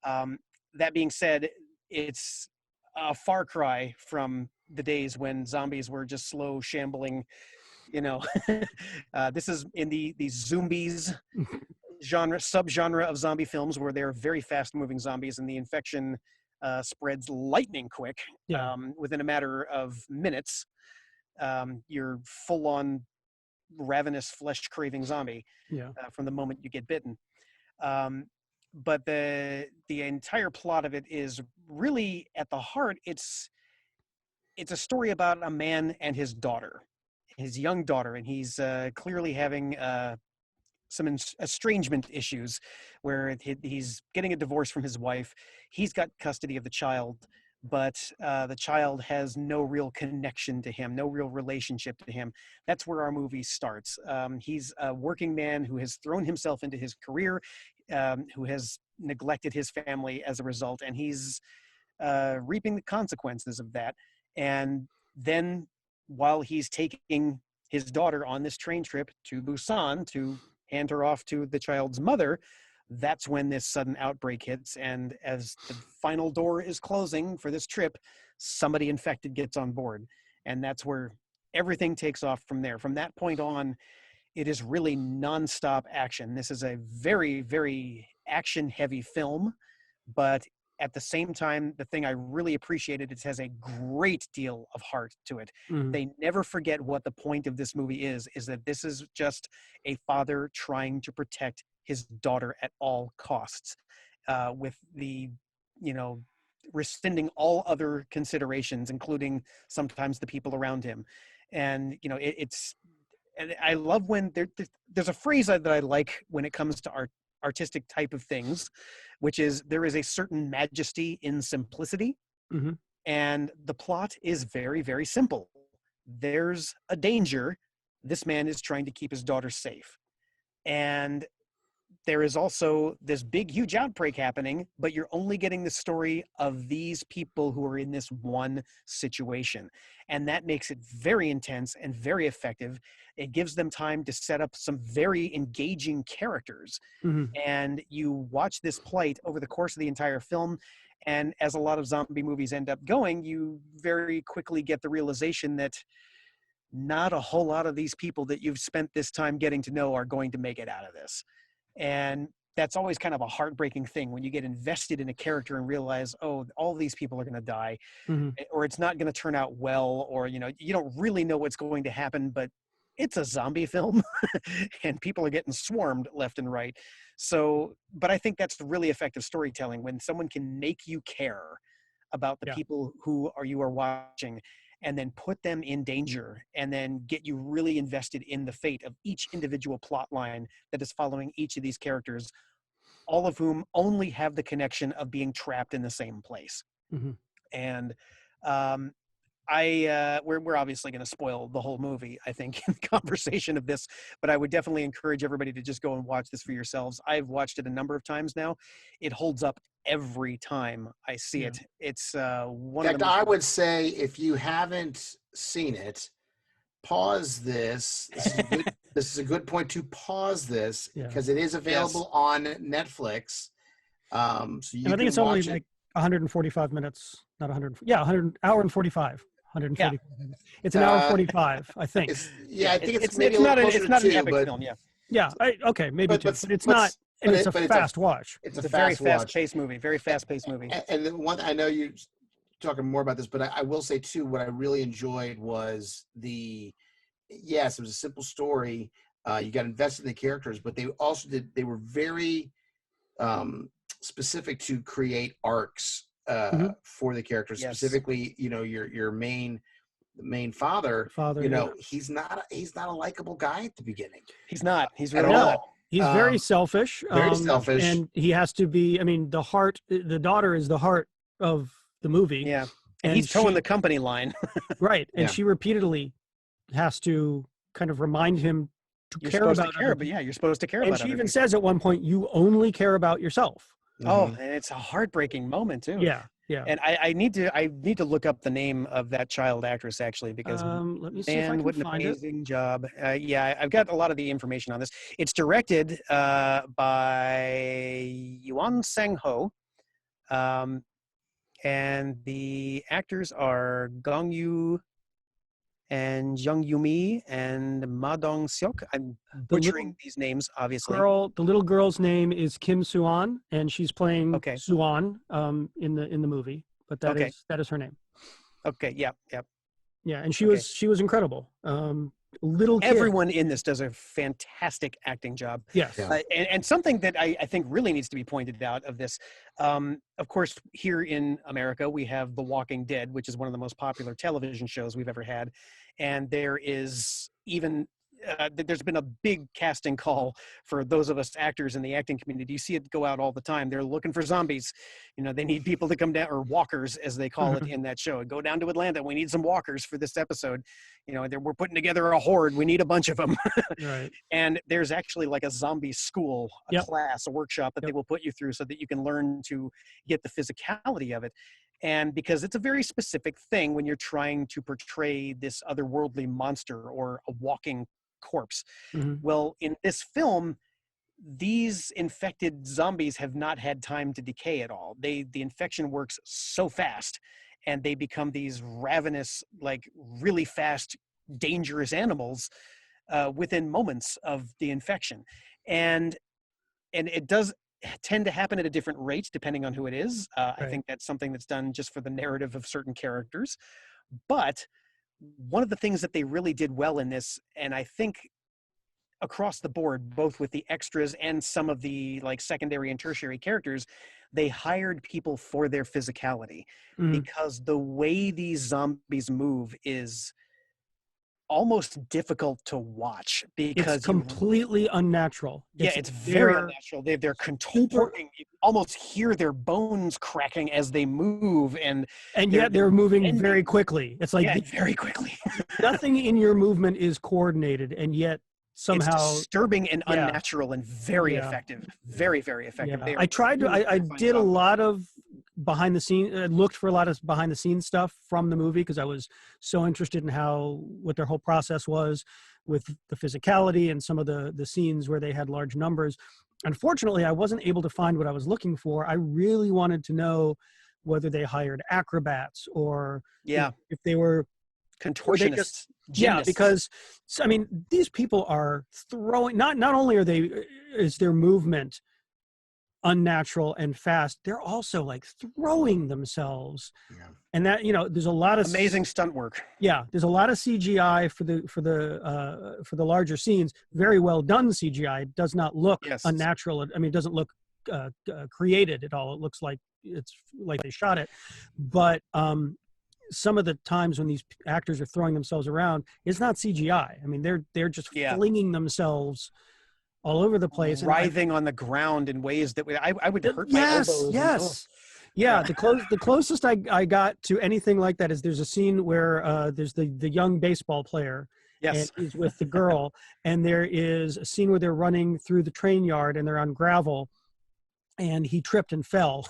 That being said, it's a far cry from the days when zombies were just slow, shambling, this is in the zombies subgenre of zombie films, where they're very fast moving zombies, and the infection spreads lightning quick. Within a matter of minutes, you're full on ravenous, flesh craving zombie from the moment you get bitten. But the entire plot of it is really, at the heart, it's a story about a man and his daughter, his young daughter, and he's clearly having some estrangement issues, where he's getting a divorce from his wife. He's got custody of the child, but the child has no real connection to him, no real relationship to him. That's where our movie starts. He's a working man who has thrown himself into his career, who has neglected his family as a result, and he's reaping the consequences of that. And then, while he's taking his daughter on this train trip to Busan to hand her off to the child's mother, that's when this sudden outbreak hits. And as the final door is closing for this trip, somebody infected gets on board. And that's where everything takes off from there. From that point on, it is really nonstop action. This is a very, very action-heavy film, but at the same time, the thing I really appreciated, it has a great deal of heart to it. They never forget what the point of this movie is that this is just a father trying to protect his daughter at all costs, with the, rescinding all other considerations, including sometimes the people around him. And, and I love when there's a phrase that I like when it comes to artistic type of things, which is, there is a certain majesty in simplicity. And the plot is very, very simple. There's a danger. This man is trying to keep his daughter safe. And there is also this big, huge outbreak happening, but you're only getting the story of these people who are in this one situation. And that makes it very intense and very effective. It gives them time to set up some very engaging characters. And you watch this plight over the course of the entire film. And as a lot of zombie movies end up going, you very quickly get the realization that not a whole lot of these people that you've spent this time getting to know are going to make it out of this. And that's always kind of a heartbreaking thing, when you get invested in a character and realize, oh, all these people are going to die, or it's not going to turn out well, or, you don't really know what's going to happen, but it's a zombie film and people are getting swarmed left and right. So, but I think that's really effective storytelling, when someone can make you care about the people who you are watching, and then put them in danger, and then get you really invested in the fate of each individual plot line that is following each of these characters, all of whom only have the connection of being trapped in the same place. And we're obviously going to spoil the whole movie, I think, in the conversation of this, but I would definitely encourage everybody to just go and watch this for yourselves. I've watched it a number of times now. It holds up every time I see it. It's one of the most... I would say, if you haven't seen it, pause this. This is a good point to pause this, because it is available on Netflix. So you and I think it's only like 145 minutes, not 100. Yeah, 100 hour and 45. 140. It's an hour and 45, I think. I think it's maybe it's a little not closer an epic film. Okay, maybe two, but it's not. And it's a fast watch. It's a very fast-paced movie. Very fast-paced movie. And the one, I know you're talking more about this, but I will say too, what I really enjoyed was it was a simple story. You got invested in the characters, but they were very specific to create arcs for the characters. Specifically, your main father, he's not a likable guy at the beginning. He's not. He's really not. He's very selfish. Very selfish. And he has to be, the daughter is the heart of the movie. Yeah. And he's towing the company line. Right. And Yeah. she repeatedly has to kind of remind him to You're care supposed about to care, other but people. you're supposed to care And about she other even people. says at one point, you only care about yourself. Oh, and it's a heartbreaking moment too. Yeah. Yeah. And I need to look up the name of that child actress actually, because Let me see if I man, can what an find it. amazing job. Yeah, I've got a lot of the information on this. It's directed by Yuan Sang-ho. And the actors are Gong Yu and Jung Yumi and Ma Dong Seok. I'm butchering these names, obviously. The little girl's name is Kim Suan, and she's playing Okay. Suan in the movie. But that is Okay. her name. Okay. Yep. Yeah, and she Okay. was incredible. Little kid. Everyone in this does a fantastic acting job. Yes. Yeah. And something that I think really needs to be pointed out of this, of course, here in America, we have The Walking Dead, which is one of the most popular television shows we've ever had. And there is even, there's been a big casting call for those of us actors in the acting community. You see it go out all the time. They're looking for zombies. You know, they need people to come down, or walkers, as they call it in that show. Go down to Atlanta. We need some walkers for this episode. You know, we're putting together a horde. We need a bunch of them. Right. And there's actually like a zombie school, a class, a workshop that they will put you through so that you can learn to get the physicality of it. And because it's a very specific thing when you're trying to portray this otherworldly monster or a walking corpse. Well, in this film, these infected zombies have not had time to decay at all. The infection works so fast, and they become these ravenous, like really fast, dangerous animals within moments of the infection. And it does tend to happen at a different rate depending on who it is. I think that's something that's done just for the narrative of certain characters. But one of the things that they really did well in this, and I think across the board, both with the extras and some of the like secondary and tertiary characters, they hired people for their physicality, because the way these zombies move is almost difficult to watch because it's completely unnatural. It's very unnatural. They're contorting. You almost hear their bones cracking as they move, and yet they're moving very quickly. It's like very quickly. Nothing in your movement is coordinated, and yet somehow it's disturbing and unnatural and very effective. Very, very effective. I tried to. I did a lot of behind the scenes. Looked for a lot of behind the scenes stuff from the movie because I was so interested in what their whole process was with the physicality and some of the scenes where they had large numbers. Unfortunately, I wasn't able to find what I was looking for. I really wanted to know whether they hired acrobats or if they were contortionists. Yeah, because I mean, these people are throwing. Not only is their movement unnatural and fast, they're also like throwing themselves, and that there's a lot of amazing stunt work. Yeah, there's a lot of CGI for the larger scenes. Very well done CGI. It does not look unnatural. I mean, it doesn't look created at all. It looks like it's like they shot it, but some of the times when these actors are throwing themselves around, it's not CGI. I mean, they're just flinging themselves all over the place, writhing on the ground in ways that I would hurt my elbows. The closest I got to anything like that is there's a scene where there's the young baseball player. Yes, and he's with the girl, and there is a scene where they're running through the train yard and they're on gravel, and he tripped and fell.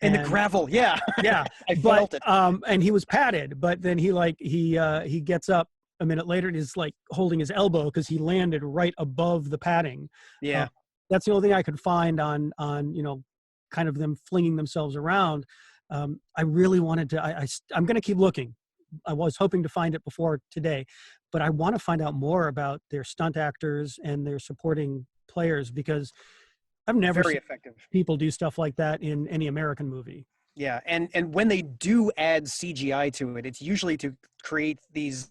In the gravel, I felt it. And he was padded, but then he gets up a minute later and is like holding his elbow because he landed right above the padding. That's the only thing I could find on kind of them flinging themselves around. I really wanted to. I'm going to keep looking. I was hoping to find it before today, but I want to find out more about their stunt actors and their supporting players because I've never seen people do stuff like that in any American movie. Yeah, and when they do add CGI to it, it's usually to create these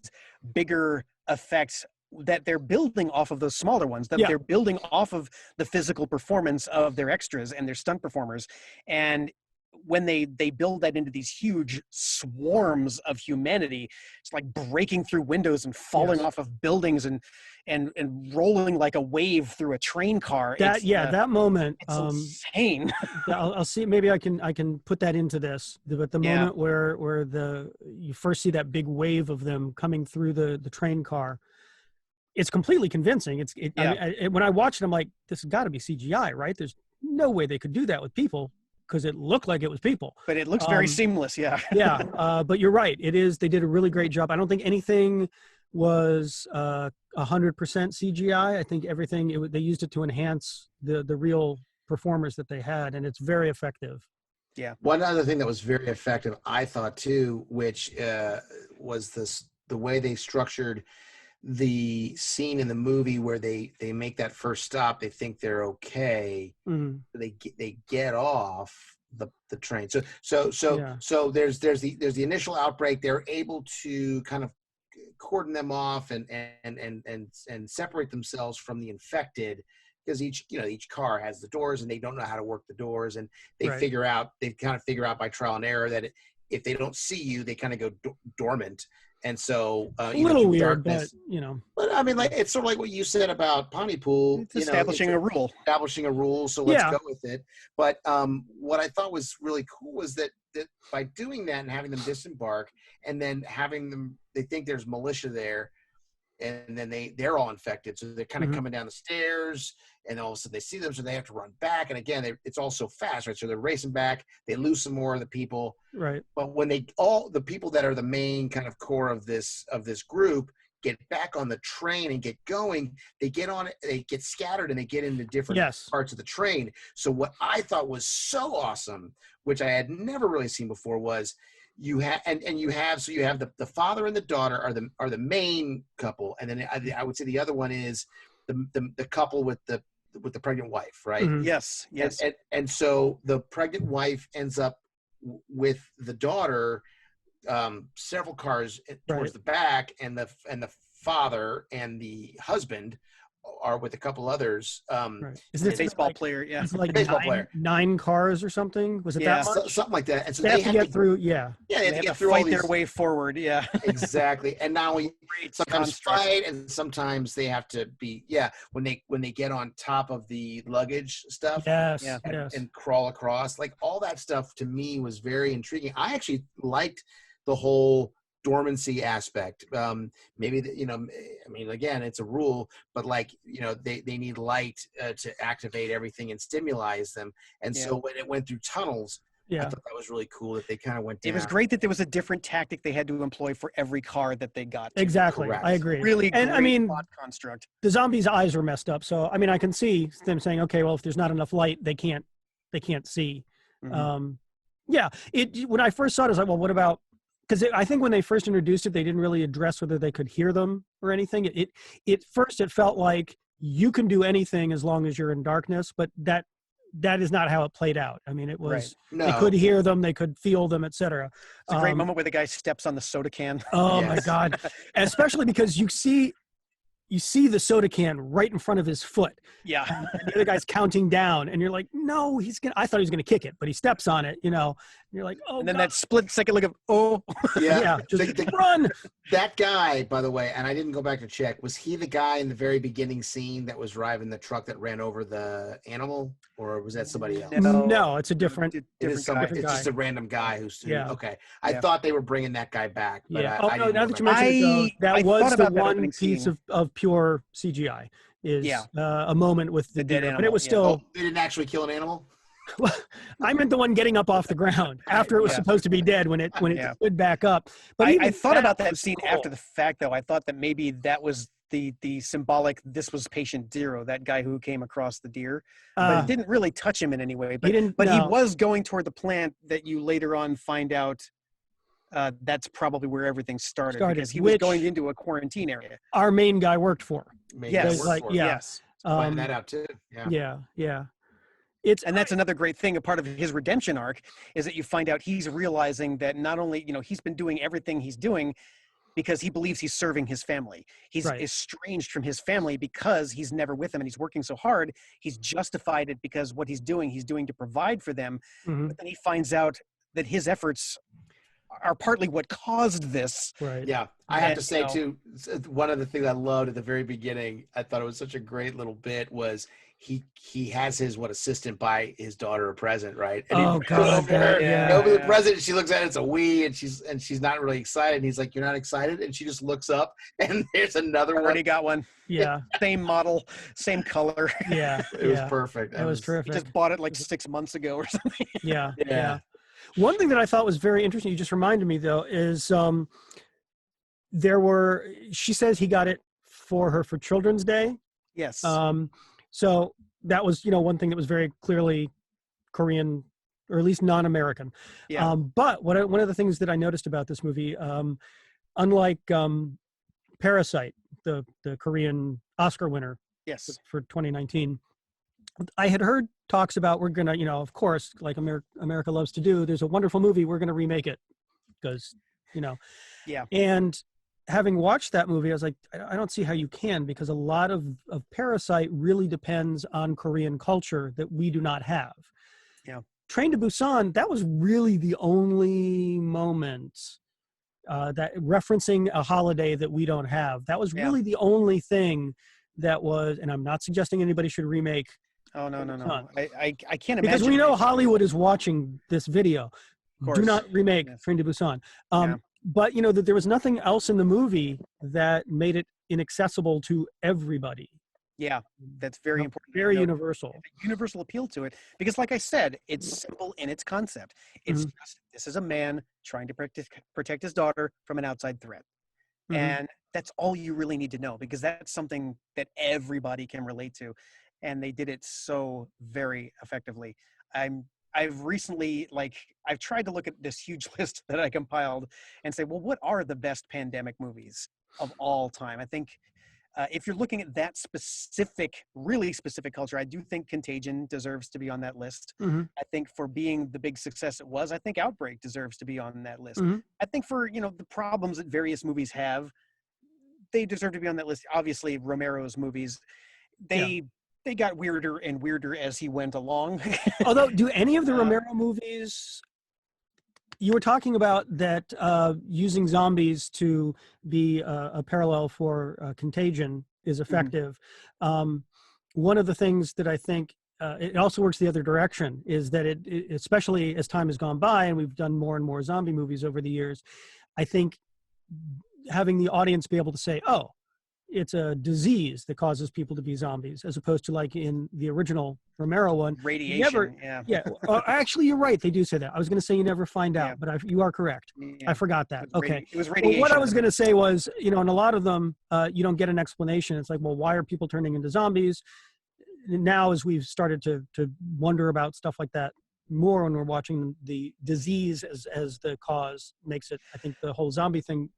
bigger effects that they're building off of those smaller ones, that they're building off of the physical performance of their extras and their stunt performers. And when they build that into these huge swarms of humanity, it's like breaking through windows and falling off of buildings and rolling like a wave through a train car. That moment, it's insane. I'll see, maybe I can put that into this, but the moment where you first see that big wave of them coming through the train car, it's completely convincing. When I watched it, I'm like, this has got to be CGI, right? There's no way they could do that with people, because it looked like it was people. But it looks very seamless, but you're right. They did a really great job. I don't think anything was 100% CGI. I think everything, they used it to enhance the real performers that they had, and it's very effective. Yeah. One other thing that was very effective, I thought too, which was the way they structured the scene in the movie where they make that first stop. They think they're okay. They get off the train. So there's the initial outbreak. They're able to kind of cordon them off and separate themselves from the infected, because each car has the doors and they don't know how to work the doors, and they kind of figure out by trial and error that if they don't see you, they kind of go dormant. And so a little weird, darkness, but I mean, like, it's sort of like what you said about Pontypool. It's establishing a rule. So let's go with it. But what I thought was really cool was that by doing that and having them disembark, and then having them, they think there's militia there, and then they're all infected, so they're kind of coming down the stairs, and all of a sudden they see them, so they have to run back. And again, it's all so fast, right? So they're racing back. They lose some more of the people, right? But when the people that are the main kind of core of this group get back on the train and get going, they get on it, they get scattered, and they get into different parts of the train. So what I thought was so awesome, which I had never really seen before, was you have the father and the daughter are the main couple, and then I would say the other one is the couple with the pregnant wife, right? Yes. And so the pregnant wife ends up with the daughter several cars towards the back, and the father and the husband are with a couple others. Is it a baseball player? Yeah, it's like baseball player. 9 cars or something. Was it that much? Something like that. And so they have to get through. Yeah, they have to get through fight all these, their way forward. Yeah, exactly. And now we sometimes fight, and sometimes they have to be when they get on top of the luggage stuff. And crawl across. Like, all that stuff to me was very intriguing. I actually liked the whole dormancy aspect. Maybe I mean, again, it's a rule, but they need light to activate everything and stimulate them. And so when it went through tunnels, I thought that was really cool that they kind of went down. It was great that there was a different tactic they had to employ for every car that they got to. Exactly. Correct. I agree. Really and great I mean, plot construct. The zombies' eyes were messed up, so I mean, I can see them saying, okay, well, if there's not enough light, they can't see. When I first saw it, I was like, well, what about, because I think when they first introduced it, they didn't really address whether they could hear them or anything. It felt like you can do anything as long as you're in darkness, but that is not how it played out. I mean, it was, they could hear them, they could feel them, etc. It's a great moment where the guy steps on the soda can. Oh my God. Especially because you see the soda can right in front of his foot. Yeah. And the other guy's counting down, and you're like, no, I thought he was going to kick it, but he steps on it, and you're like, oh, and then that split second look of, just run. That guy, by the way, and I didn't go back to check, was he the guy in the very beginning scene that was driving the truck that ran over the animal, or was that somebody else? No, it's a different guy. It's just a random guy who's okay. I thought they were bringing that guy back, but I now that you mention it, though, that was the one piece of pure CGI. Is a moment with the dead animal, but it was still. They didn't actually kill an animal. Well, I meant the one getting up off the ground after it was supposed to be dead when it stood back up. But I thought about that scene after the fact, though. I thought that maybe that was the symbolic. This was patient zero, that guy who came across the deer, but it didn't really touch him in any way. But he was going toward the plant that you later on find out. That's probably where everything started because he was going into a quarantine area. Our main guy worked for. Yes. Find that out too. Yeah. And that's another great thing. A part of his redemption arc is that you find out he's realizing that not only, he's been doing everything he's doing because he believes he's serving his family. He's Right. estranged from his family because he's never with them and he's working so hard. He's justified it because what he's doing to provide for them. Mhm. But then he finds out that his efforts are partly what caused this. Right. Yeah, I have And, to say too, one of the things I loved at the very beginning, I thought it was such a great little bit, was he has his assistant buy his daughter a present, right? And Oh, he God, over her, yeah. over the present, she looks at it, it's a Wii, and she's not really excited. And he's like, "You're not excited?" And she just looks up, and there's another one. Already got one. Yeah. Same model, same color. Yeah. It was perfect. It was He terrific. just bought it like 6 months ago or something. Yeah. Yeah. One thing that I thought was very interesting, you just reminded me though, is she says he got it for her for Children's Day. Yes. So that was, one thing that was very clearly Korean, or at least non-American. Yeah. But one of the things that I noticed about this movie, unlike Parasite, the Korean Oscar winner Yes. for 2019, I had heard talks about, we're gonna, of course, like America loves to do, there's a wonderful movie, we're gonna remake it because, Yeah. And having watched that movie, I was like, I don't see how you can, because a lot of Parasite really depends on Korean culture that we do not have. Yeah. Train to Busan, that was really the only moment that referencing a holiday that we don't have. That was really the only thing that was, and I'm not suggesting anybody should remake. Oh, no. I can't imagine. Because we know Hollywood is watching this video. Do not remake Train to Busan. But, that there was nothing else in the movie that made it inaccessible to everybody. Yeah, that's very important. Very universal. Universal appeal to it. Because like I said, it's simple in its concept. It's just, this is a man trying to protect his daughter from an outside threat. And that's all you really need to know, because that's something that everybody can relate to. And they did it so very effectively. I've recently, I've tried to look at this huge list that I compiled and say, well, what are the best pandemic movies of all time? I think if you're looking at that really specific culture, I do think Contagion deserves to be on that list. I think for being the big success it was, I think Outbreak deserves to be on that list. I think for, the problems that various movies have, they deserve to be on that list. Obviously, Romero's movies, they got weirder and weirder as he went along. Although, do any of the Romero movies, you were talking about that using zombies to be a parallel for Contagion is effective. One of the things that I think it also works the other direction is that it, especially as time has gone by and we've done more and more zombie movies over the years, I think having the audience be able to say, oh, it's a disease that causes people to be zombies, as opposed to like in the original Romero one. Radiation, actually, you're right. They do say that. I was going to say you never find out, but you are correct. I forgot that. Okay. It was radiation. Well, what I was going to say was, in a lot of them, you don't get an explanation. It's like, well, why are people turning into zombies? Now, as we've started to wonder about stuff like that more when we're watching the disease as the cause, makes it, I think, the whole zombie thing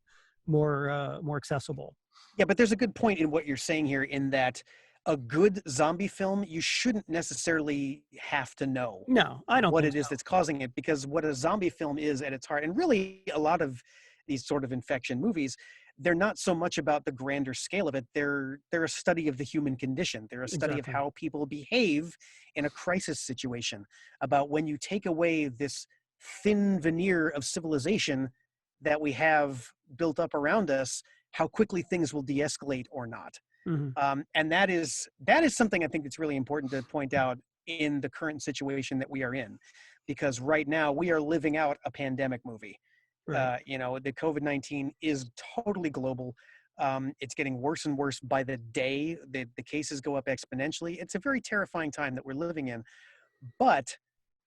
more accessible. Yeah, but there's a good point in what you're saying here, in that a good zombie film, you shouldn't necessarily have to know what it is that's causing it, because what a zombie film is at its heart, and really a lot of these sort of infection movies, they're not so much about the grander scale of it. They're a study of the human condition. They're a study of how people behave in a crisis situation, about when you take away this thin veneer of civilization that we have built up around us, how quickly things will de-escalate or not. And that is something I think that's really important to point out in the current situation that we are in, because right now we are living out a pandemic movie. Right. The COVID-19 is totally global. It's getting worse and worse by the day. The cases go up exponentially. It's a very terrifying time that we're living in. But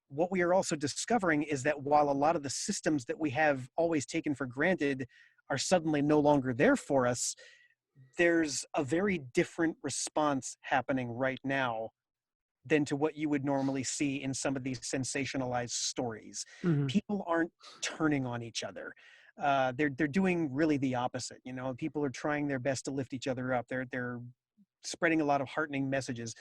what we are also discovering is that while a lot of the systems that we have always taken for granted are suddenly no longer there for us, there's a very different response happening right now than to what you would normally see in some of these sensationalized stories. People aren't turning on each other. They're doing really the opposite. People are trying their best to lift each other up. They're spreading a lot of heartening messages.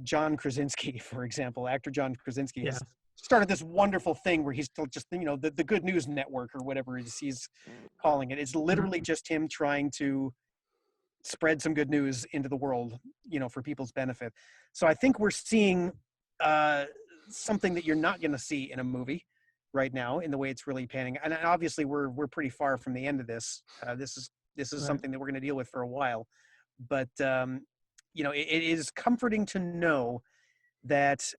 John Krasinski, for example, actor John Krasinski has started this wonderful thing where he's still just, the Good News Network or whatever he's calling it. It's literally just him trying to spread some good news into the world, for people's benefit. So I think we're seeing something that you're not going to see in a movie right now in the way it's really panning. And obviously we're pretty far from the end of this. This is right. Something that we're going to deal with for a while, but it is comforting to know that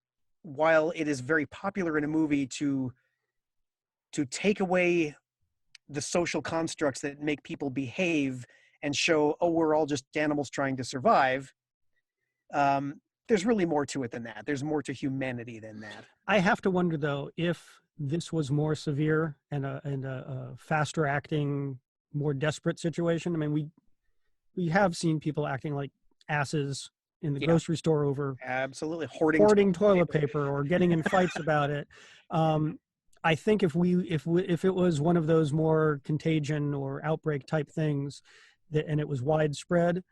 while it is very popular in a movie to take away the social constructs that make people behave and show, we're all just animals trying to survive, there's really more to it than that. There's more to humanity than that. I have to wonder, though, if this was more severe and a faster acting, more desperate situation. I mean, we have seen people acting like asses in the grocery store over absolutely hoarding toilet paper or getting in fights about it. I think if it was one of those more contagion or outbreak type things and it was widespread,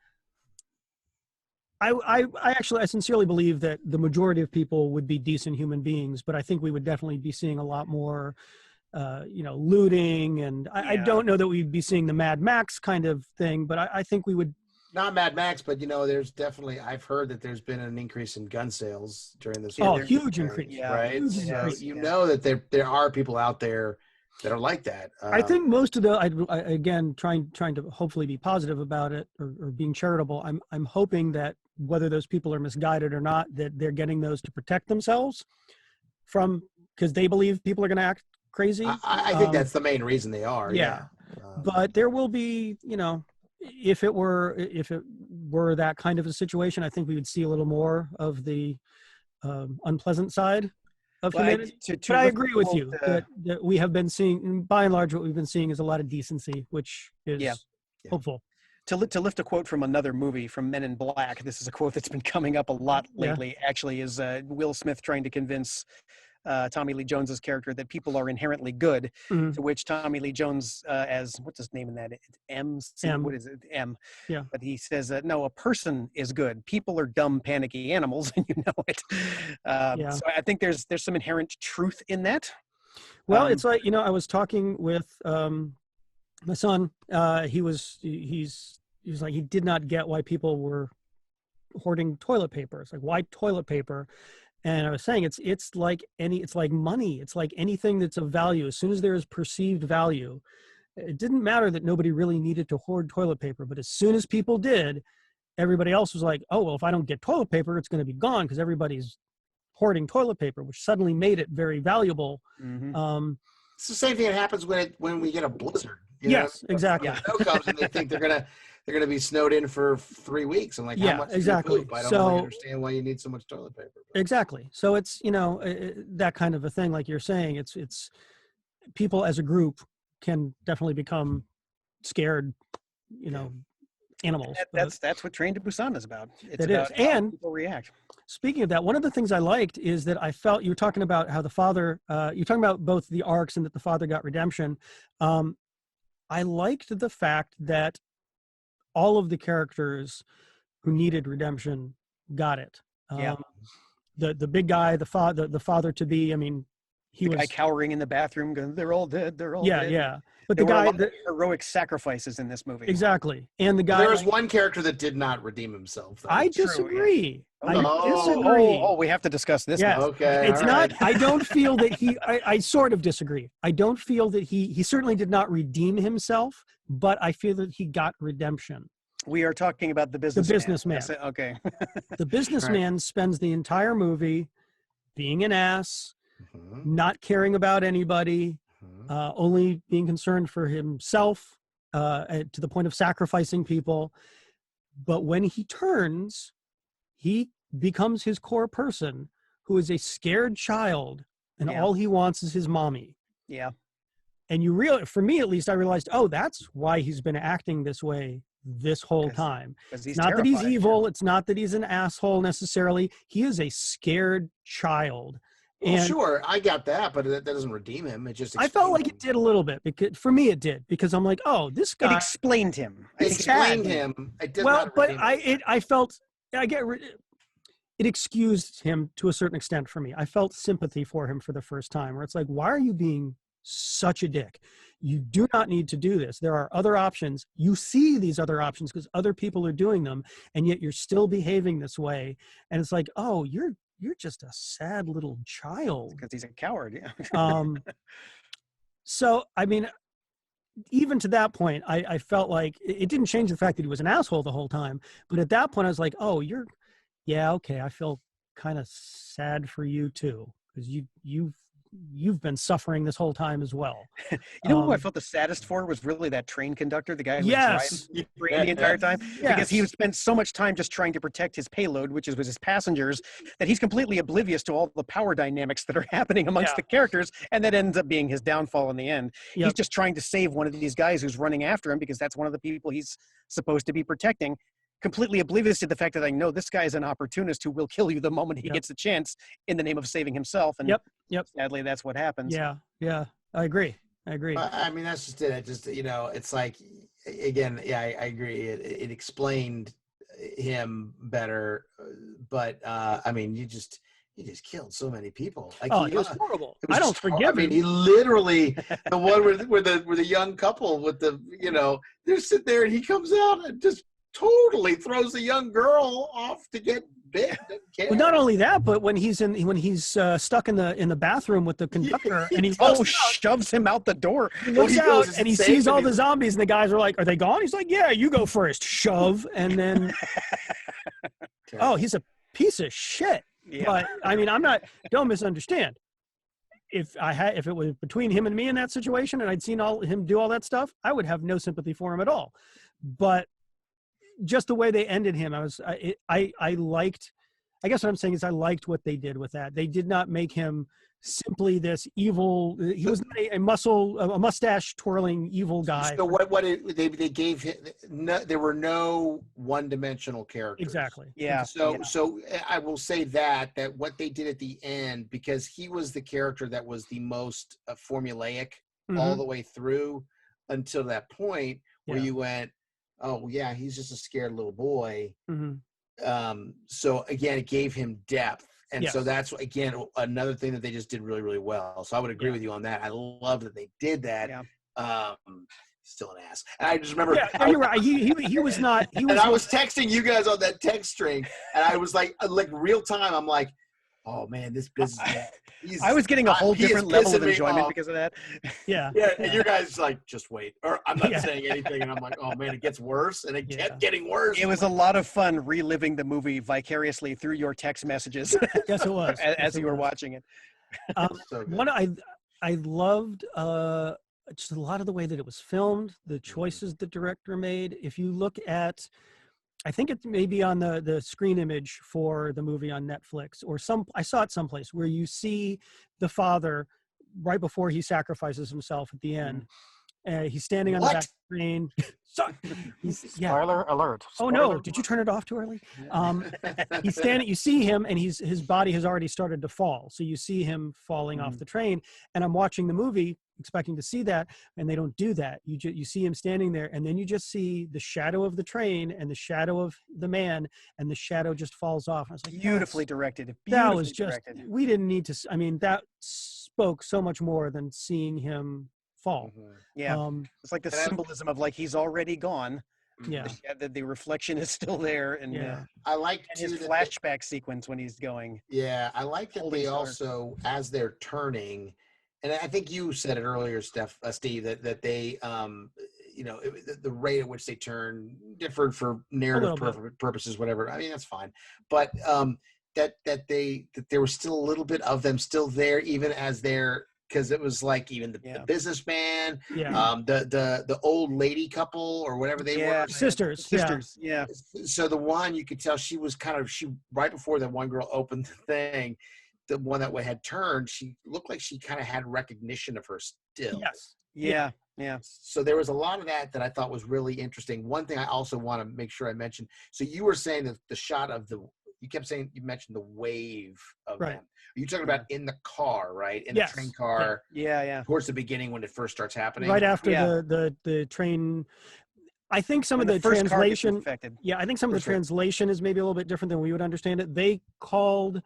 I sincerely believe that the majority of people would be decent human beings, but I think we would definitely be seeing a lot more, looting, and I don't know that we'd be seeing the Mad Max kind of thing, but I think we would. Not Mad Max, but there's definitely, I've heard that there's been an increase in gun sales during this. Huge increase, right? Know that there are people out there that are like that. I think most of again, trying to hopefully be positive about it or being charitable. I'm hoping that whether those people are misguided or not, that they're getting those to protect themselves because they believe people are going to act crazy. I think that's the main reason they are. Yeah. But there will be, if it were that kind of a situation, I think we would see a little more of the unpleasant side of humanity. But I agree with you that we have been seeing, by and large, what we've been seeing is a lot of decency, which is hopeful. To lift a quote from another movie, from Men in Black, this is a quote that's been coming up a lot lately, actually, is Will Smith trying to convince Tommy Lee Jones's character that people are inherently good, to which Tommy Lee Jones, as what's his name in that? M. What is it? M. Yeah. But he says, no, a person is good. People are dumb, panicky animals, and you know it. So I think there's some inherent truth in that. Well, it's like, I was talking with my son. He's like, he did not get why people were hoarding toilet paper. It's like, why toilet paper? And I was saying, it's like money. It's like anything that's of value. As soon as there is perceived value, it didn't matter that nobody really needed to hoard toilet paper. But as soon as people did, everybody else was like, oh, well, if I don't get toilet paper, it's going to be gone because everybody's hoarding toilet paper, which suddenly made it very valuable. Mm-hmm. It's the same thing that happens when we get a blizzard. Yes, exactly. Snow comes and they think they're gonna be snowed in for 3 weeks. I'm like, how much exactly. Poop? I don't really understand why you need so much toilet paper. But. Exactly. So it's that kind of a thing, like you're saying. It's people as a group can definitely become scared, animals. That's what Train to Busan is about. It's about how people react. Speaking of that, one of the things I liked is that I felt you were talking about how the father. You're talking about both the arcs and that the father got redemption. I liked the fact that all of the characters who needed redemption got it. The big guy, the father to be. I mean, the guy cowering in the bathroom, going, "They're all dead. They're all dead." Yeah. But there were a lot of heroic sacrifices in this movie. Exactly, and the guy. There was one character that did not redeem himself. I disagree. I disagree. Oh, we have to discuss this. Yes. Okay. It's not. Right. I don't feel that he. I sort of disagree. I don't feel that he certainly did not redeem himself, but I feel that he got redemption. We are talking about the businessman. The businessman. Okay. The businessman spends the entire movie being an ass, not caring about anybody, only being concerned for himself, to the point of sacrificing people. But when he turns, he becomes his core person, who is a scared child, and all he wants is his mommy. Yeah. And for me at least, I realized, that's why he's been acting this way this whole time. It's not that he's evil. It's not that he's an asshole necessarily. He is a scared child. Well, sure, I got that, but that doesn't redeem him. It just. I felt like it did a little bit because for me it did, because I'm like, this guy. It explained him. It explained him. I felt I get. it excused him to a certain extent for me. I felt sympathy for him for the first time, where it's like, why are you being such a dick? You do not need to do this. There are other options. You see these other options because other people are doing them, and yet you're still behaving this way. And it's like, oh, you're just a sad little child. Because he's a coward. Yeah. So, I mean, even to that point, I felt like it didn't change the fact that he was an asshole the whole time. But at that point, I was like, oh, yeah, okay. I feel kind of sad for you too, because you've been suffering this whole time as well. You know who I felt the saddest for was really that train conductor, the guy who was driving the train the entire time, because he would spend so much time just trying to protect his payload, which was his passengers, that he's completely oblivious to all the power dynamics that are happening amongst the characters, and that ends up being his downfall in the end. He's just trying to save one of these guys who's running after him because that's one of the people he's supposed to be protecting. Completely oblivious to the fact that I know this guy is an opportunist who will kill you the moment he gets the chance in the name of saving himself. And sadly, that's what happens. Yeah, I agree. I mean, that's just it. I just, it's like, again, I agree. It explained him better, but I mean, he just killed so many people. Like, it was horrible. I don't forgive him. I mean, he literally, the one with the young couple with the, they're sitting there and he comes out and just totally throws the young girl off to get bit. Well, not only that, but when he's stuck in the bathroom with the conductor, and he shoves him out the door. He looks out and he sees all the zombies, and the guys are like, "Are they gone?" He's like, "Yeah, you go first." Shove, and then he's a piece of shit. Yeah. But I mean, don't misunderstand. If it was between him and me in that situation, and I'd seen him do all that stuff, I would have no sympathy for him at all. But just the way they ended him, I liked. I guess what I'm saying is I liked what they did with that. They did not make him simply this evil. He was not a mustache twirling evil guy. So they gave him? There were no one-dimensional characters. Exactly. Yeah. So I will say that what they did at the end, because he was the character that was the most formulaic all the way through until that point where you went, oh yeah, he's just a scared little boy. So again, it gave him depth, and so that's again another thing that they just did really, really well. So I would agree with you on that. I love that they did that. Still an ass. And I just remember. Yeah, you're right. He was not. I was texting you guys on that text string, and I was like real time. I'm like, oh man, this business. I was getting a whole different level of enjoyment because of that. Yeah. And you guys like, just wait, or I'm not saying anything, and I'm like, oh man, it gets worse, and it kept getting worse. It was a lot of fun reliving the movie vicariously through your text messages. Yes, it was. as you were watching it. I loved just a lot of the way that it was filmed, the choices the director made. If you look at, I think it may be on the screen image for the movie on Netflix, or I saw it someplace where you see the father right before he sacrifices himself at the end. He's standing on the back screen. Spoiler alert. Oh no! Did you turn it off too early? He's standing. You see him, and his body has already started to fall. So you see him falling off the train. And I'm watching the movie, expecting to see that, and they don't do that. You see him standing there, and then you just see the shadow of the train and the shadow of the man, and the shadow just falls off. And I was like, beautifully directed. That was just. We didn't need to. I mean, that spoke so much more than seeing him fall. Yeah, it's like the symbolism of like he's already gone. Yeah, the reflection is still there, and I like his flashback sequence when he's going. Yeah, I like that they also, as they're turning, and I think you said it earlier, Steve, that they, the rate at which they turn differed for narrative purposes, whatever. I mean, that's fine, but that there was still a little bit of them still there, even as they're. Because it was like even the businessman, the old lady couple or whatever they were, sisters. Yeah. So the one you could tell she was right before that one girl opened the thing, the one that had turned, she looked like she kind of had recognition of her still. Yes. Yeah. So there was a lot of that I thought was really interesting. One thing I also want to make sure I mention. So you were saying that the shot of you kept saying, you mentioned the wave of them. Are you talking about in the car, right? In the train car. Yeah. Towards the beginning when it first starts happening. Right after the train, I think some of When the first car gets translation, infected. yeah, I think some of For the sure. translation is maybe a little bit different than we would understand it. They called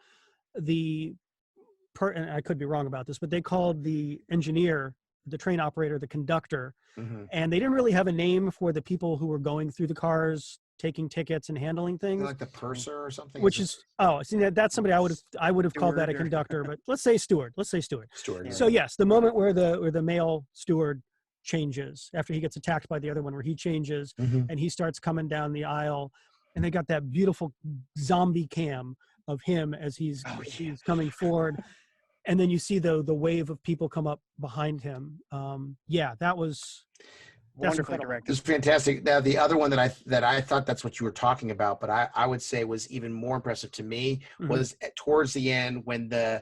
and I could be wrong about this, but they called the engineer, the train operator, the conductor, Mm-hmm. and they didn't really have a name for the people who were going through the cars, taking tickets and handling things. Like the purser or something. Which is see, that's somebody I would have called that a Steward or- conductor, but let's say steward. Let's say steward. Steward. Yeah. So yes, the moment where the male steward changes after he gets attacked by the other one, where he changes Mhm. and he starts coming down the aisle, and they got that beautiful zombie cam of him as he's coming forward, and then you see the wave of people come up behind him. That was Wonderfully incredible. directed. It's fantastic. Now, the other one that I thought that's what you were talking about, but I would say was even more impressive to me Mhm. was towards the end when the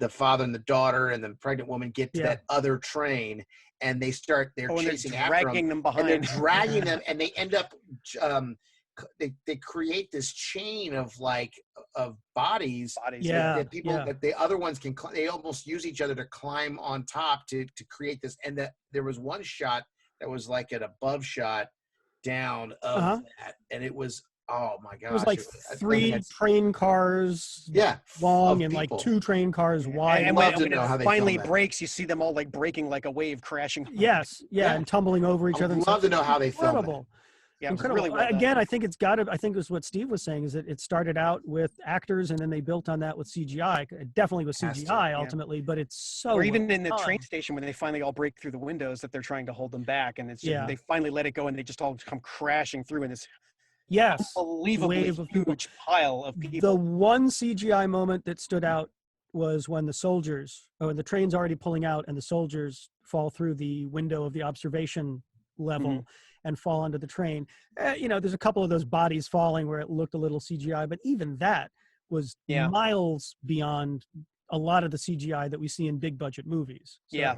father and the daughter and the pregnant woman get to that other train and they're chasing after dragging them behind. and they're dragging them and they end up they create this chain of bodies Yeah, that people yeah. that the other ones can they almost use each other to climb on top to create this. And that there was one shot that was like an above shot down of that, and it was, oh my gosh, It was like I 3 had- train cars yeah long of and like people. 2 train cars wide. And love when to know how it they finally film that. breaks, you see them all like breaking like a wave crashing. Yes, Yeah. and tumbling over each I other. would and love stuff. to know how they filmed Incredible. Yeah, it was Incredible. really well done. Again, I think I think it was what Steve was saying, is that it started out with actors and then they built on that with CGI. It definitely was Has to, CGI yeah. ultimately, but it's so Or even well in the done. train station when they finally all break through the windows that they're trying to hold them back, and it's just, Yeah. they finally let it go and they just all come crashing through in this Yes. unbelievably Wave of people. huge pile of The people. one CGI moment that stood out was when the train's already pulling out and the soldiers fall through the window of the observation level Mm-hmm. and fall onto the train. There's a couple of those bodies falling where it looked a little CGI, but even that was Yeah. miles beyond a lot of the CGI that we see in big budget movies. So Yeah.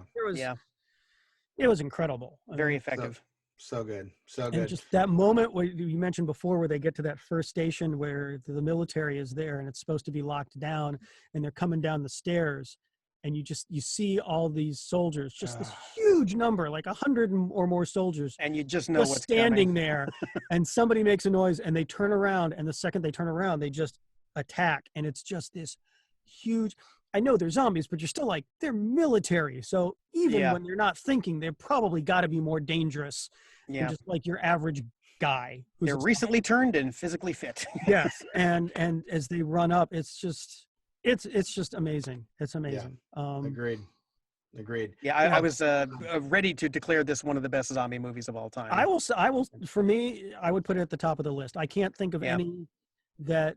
it was incredible. I Very mean, effective. so good, so and good. just that moment where you mentioned before, where they get to that first station where the military is there and it's supposed to be locked down, and they're coming down the stairs, and you see all these soldiers, just this huge number, like 100 or more soldiers, And you just know just what's standing coming. there, and somebody makes a noise and they turn around, and the second they turn around, they just attack, and it's just this huge. I know they're zombies, but you're still like, they're military, so even Yeah. when you're not thinking, they're probably got to be more dangerous Yeah. than just like your average guy who's They're recently turned and physically fit. yes, and as they run up, it's just amazing. It's amazing. Agreed. Yeah, I was ready to declare this one of the best zombie movies of all time. I will. For me, I would put it at the top of the list. I can't think of Yeah. any that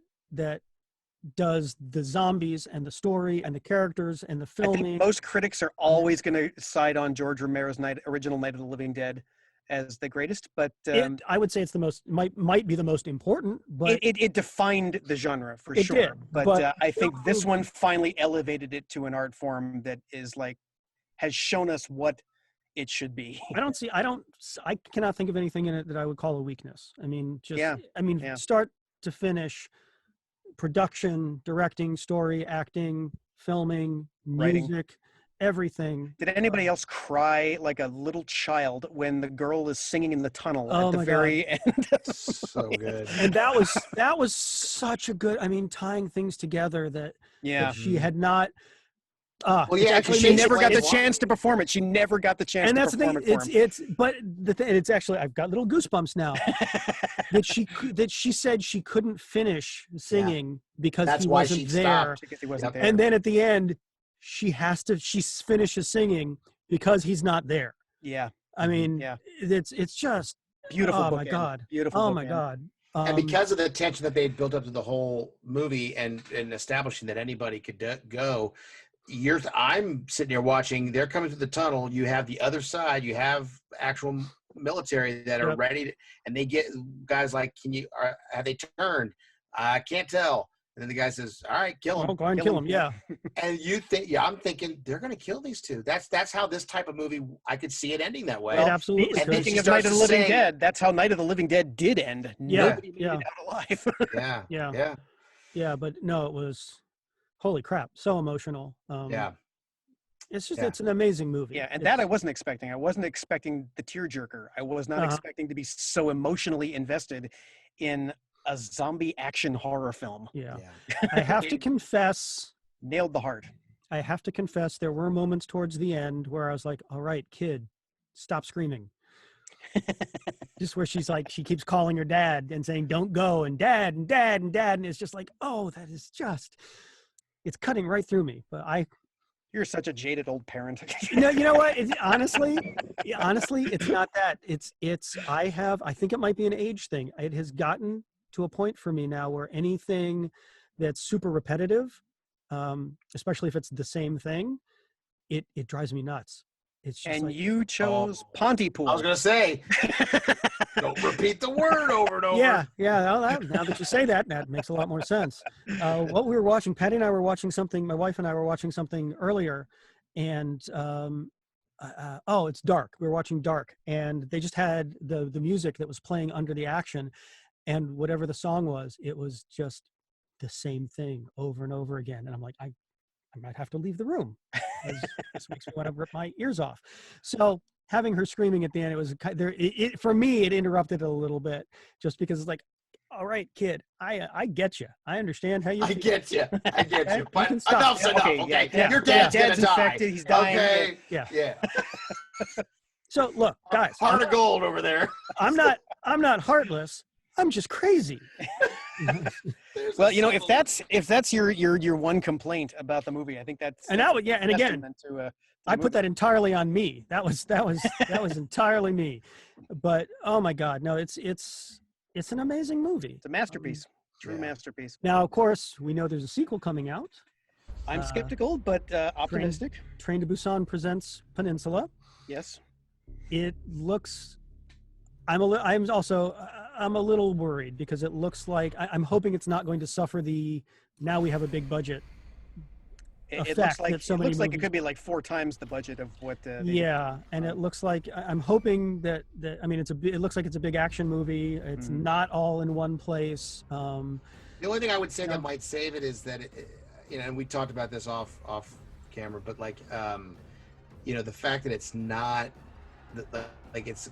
does the zombies and the story and the characters and the I think filming. most critics are always going to side on George Romero's original Night of the Living Dead as the greatest, but I would say it's the most might be the most important, but it defined the genre for It sure. did, but I think this one finally elevated it to an art form that is has shown us what it should be. I cannot think of anything in it that I would call a weakness. I mean, Yeah. start to finish, production, directing, story, acting, filming, Writing. music, everything. Did anybody else cry like a little child when the girl is singing in the tunnel Oh at the my very end? So good. And that was such a good, tying things together that Yeah. she had not. Well, yeah, Actually, because she never got the explains chance to perform it. She never got the chance And to that's the thing. perform it for him. But it's actually, I've got little goosebumps now. that she said she couldn't finish singing because That's he why wasn't she there. stopped. Because he wasn't Yep. there. And then at the end, she finishes singing because he's not there. Yeah. I mean, Yeah. it's just Beautiful Oh my bookend. God. Beautiful oh my bookend. God. And because of the tension that they had built up to the whole movie and establishing that anybody could go, I'm sitting here watching. They're coming through the tunnel. You have the other side. You have actual military that are Yep. ready to, and they get guys like, have they turned? I can't tell. And then the guy says, "All right, kill him." Go ahead and kill him. Yeah. And you think, I'm thinking they're going to kill these two. That's how this type of movie, I could see it ending that way. It absolutely and could. then Speaking she of Night of the starts Living to sing. Dead, that's how Night of the Living Dead did end. Yeah, Nobody made yeah. it out alive. Yeah. Yeah. Yeah. Yeah, but no, it was holy crap, so emotional. Yeah. it's an amazing movie. Yeah, and that I wasn't expecting. I wasn't expecting the tearjerker. I was not expecting to be so emotionally invested in a zombie action horror film. Yeah. I have to confess, nailed the heart. I have to confess, there were moments towards the end where I was like, all right, kid, stop screaming. Just where she's like, she keeps calling her dad and saying, don't go, and dad, and dad, and dad. And it's just like, oh, that is just, it's cutting right through me. But You're such a jaded old parent. you know what? Honestly, it's not that. I think it might be an age thing. It has gotten to a point for me now where anything that's super repetitive, especially if it's the same thing, it drives me nuts. It's just and like, you chose Pontypool. I was going to say, don't repeat the word over and over. Yeah. Well, now that you say that, that makes a lot more sense. What we were watching, Patty and I were watching something, my wife and I were watching something earlier, and it's Dark. We were watching Dark, and they just had the music that was playing under the action, and whatever the song was, it was just the same thing over and over again. And I'm like, I might have to leave the room. This makes me want to rip my ears off. So having her screaming at the end, it was there. For me, it interrupted a little bit, just because it's like, all right, kid, I get you. I understand how you feel. I get you. But can stop. enough's enough. Okay, Okay, yeah. Your dad's infected. He's dying. Okay. Yeah. So look, guys, Heart of gold over there. I'm not heartless. I'm just crazy. Well, if that's your one complaint about the movie, I think that's And that would, yeah, and again, to I put that entirely on me. That was entirely me. But oh my God, no, it's an amazing movie. It's a masterpiece, true masterpiece. Now, of course, we know there's a sequel coming out. I'm skeptical, but optimistic. Train to Busan presents Peninsula. Yes. It looks. I'm a little worried because it looks like I'm hoping it's not going to suffer the now we have a big budget. It looks like it could be like 4 times the budget of what. And it looks like I'm hoping that I mean it looks like it's a big action movie. It's not all in one place. The only thing I would say that might save it is that and we talked about this off camera, but like the fact that it's not like it's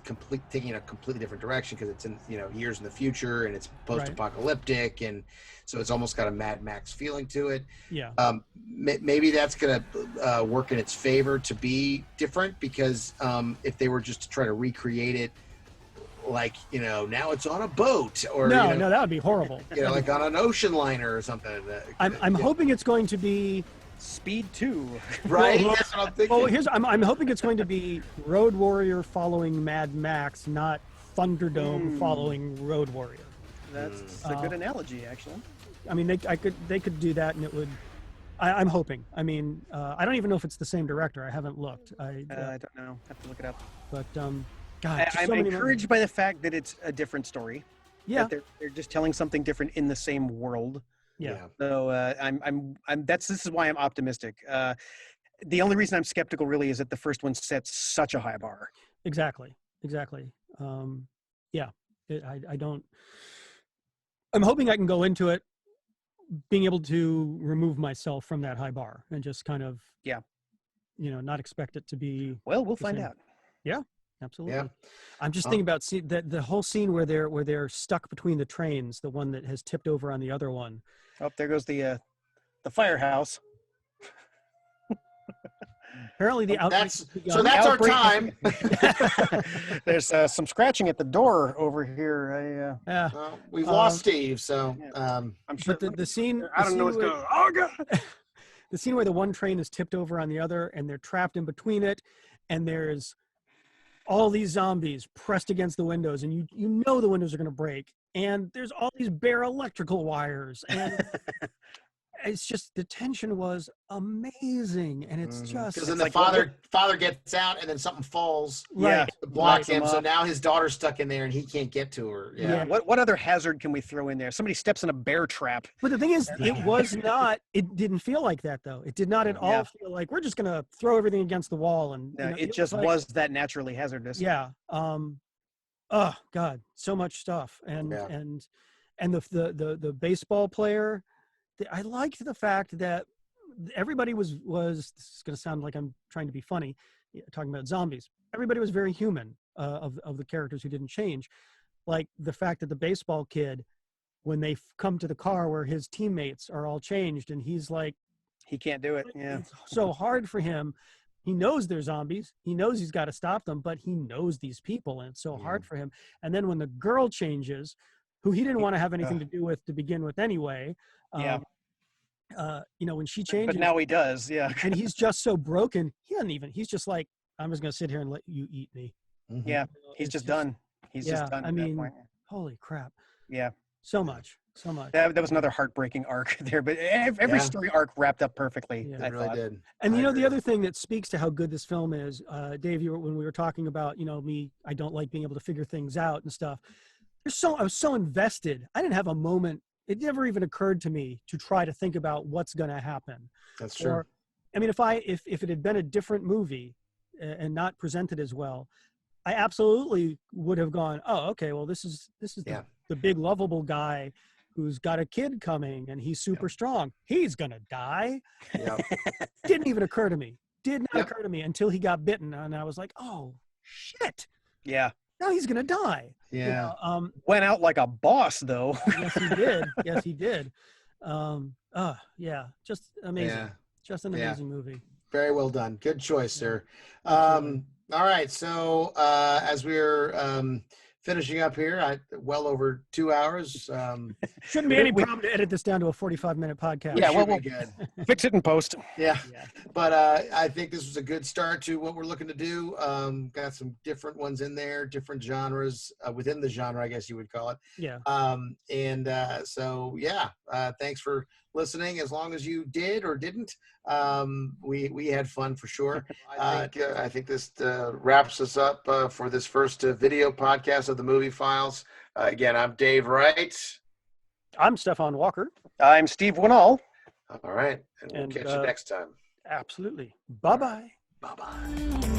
taking a completely different direction because it's in years in the future and it's post-apocalyptic, and so it's almost got a Mad Max feeling to it. Maybe that's gonna work in its favor to be different, because if they were just to try to recreate it like now it's on a boat, or no, that would be horrible. Like on an ocean liner or something. I'm hoping it's going to be Speed 2, right? That's what I'm thinking. Well, I'm hoping it's going to be Road Warrior following Mad Max, not Thunderdome following Road Warrior. That's a good analogy, actually. I mean, they could do that, and it would. I'm hoping. I mean, I don't even know if it's the same director. I haven't looked. I don't know. I have to look it up. But God, I'm encouraged by the fact that it's a different story. Yeah, that they're just telling something different in the same world. Yeah. So this is why I'm optimistic. The only reason I'm skeptical really is that the first one sets such a high bar. Exactly. I don't. I'm hoping I can go into it being able to remove myself from that high bar and just kind of not expect it to be. Well, we'll find out. Yeah. Absolutely. Yeah. I'm just thinking about the whole scene where they're stuck between the trains, the one that has tipped over on the other one. Oh, there goes the firehouse. Apparently the outbreak. That's our time. There's some scratching at the door over here. We've lost Steve, so I'm sure. But the scene. I don't know what's going on. Oh God. The scene where the one train is tipped over on the other, and they're trapped in between it, and there's all these zombies pressed against the windows, and you know the windows are going to break, and there's all these bare electrical wires, and it's just, the tension was amazing, and it's just because then the father gets out, and then something falls, right, to block him. So now his daughter's stuck in there, and he can't get to her. Yeah. What other hazard can we throw in there? Somebody steps in a bear trap. But the thing is, it didn't feel like that, though. It did not at all feel like we're just going to throw everything against the wall. And it just was that naturally hazardous. Yeah. Oh God, so much stuff. And the baseball player, I liked the fact that everybody was, this is going to sound like I'm trying to be funny, talking about zombies. Everybody was very human, of the characters who didn't change. Like the fact that the baseball kid, when they come to the car where his teammates are all changed and he's like, he can't do it. Yeah. It's so hard for him. He knows they're zombies. He knows he's got to stop them, but he knows these people, and it's so hard for him. And then when the girl changes, who he didn't want to have anything to do with to begin with anyway, when she changes. But now he does, yeah. And he's just so broken. He's just like, I'm just going to sit here and let you eat me. Mm-hmm. Yeah, he's just done. He's just done. I mean, holy crap. Yeah. So much. That was another heartbreaking arc there, but every story arc wrapped up perfectly. Yeah, it really did. And the other thing that speaks to how good this film is, Dave, when we were talking about, I don't like being able to figure things out and stuff. I was so invested. I didn't have a moment. It never even occurred to me to try to think about what's going to happen. That's true. Or, I mean, if it had been a different movie and not presented as well, I absolutely would have gone, oh, okay, well, this is the big lovable guy who's got a kid coming and he's super strong. He's going to die. Yep. Didn't even occur to me. Did not occur to me until he got bitten. And I was like, oh, shit. Yeah. Now he's going to die. Yeah. Went out like a boss, though. Yes, he did. Yes, he did. Yeah. Just amazing. Yeah. Just an amazing movie. Very well done. Good choice, sir. All right. So as we're finishing up here, well over 2 hours. Shouldn't be any problem to edit this down to a 45-minute podcast. Yeah, we'll fix it in post. Yeah. But I think this was a good start to what we're looking to do. Got some different ones in there, different genres within the genre, I guess you would call it. Yeah. Thanks for listening. As long as you did or didn't, we had fun for sure. I think this wraps us up for this first video podcast of the Movie Files. Again, I'm Dave Wright. I'm Stephon Walker. I'm Steve Winall. All right, and we'll catch you next time. Absolutely. Bye-bye. Bye-bye.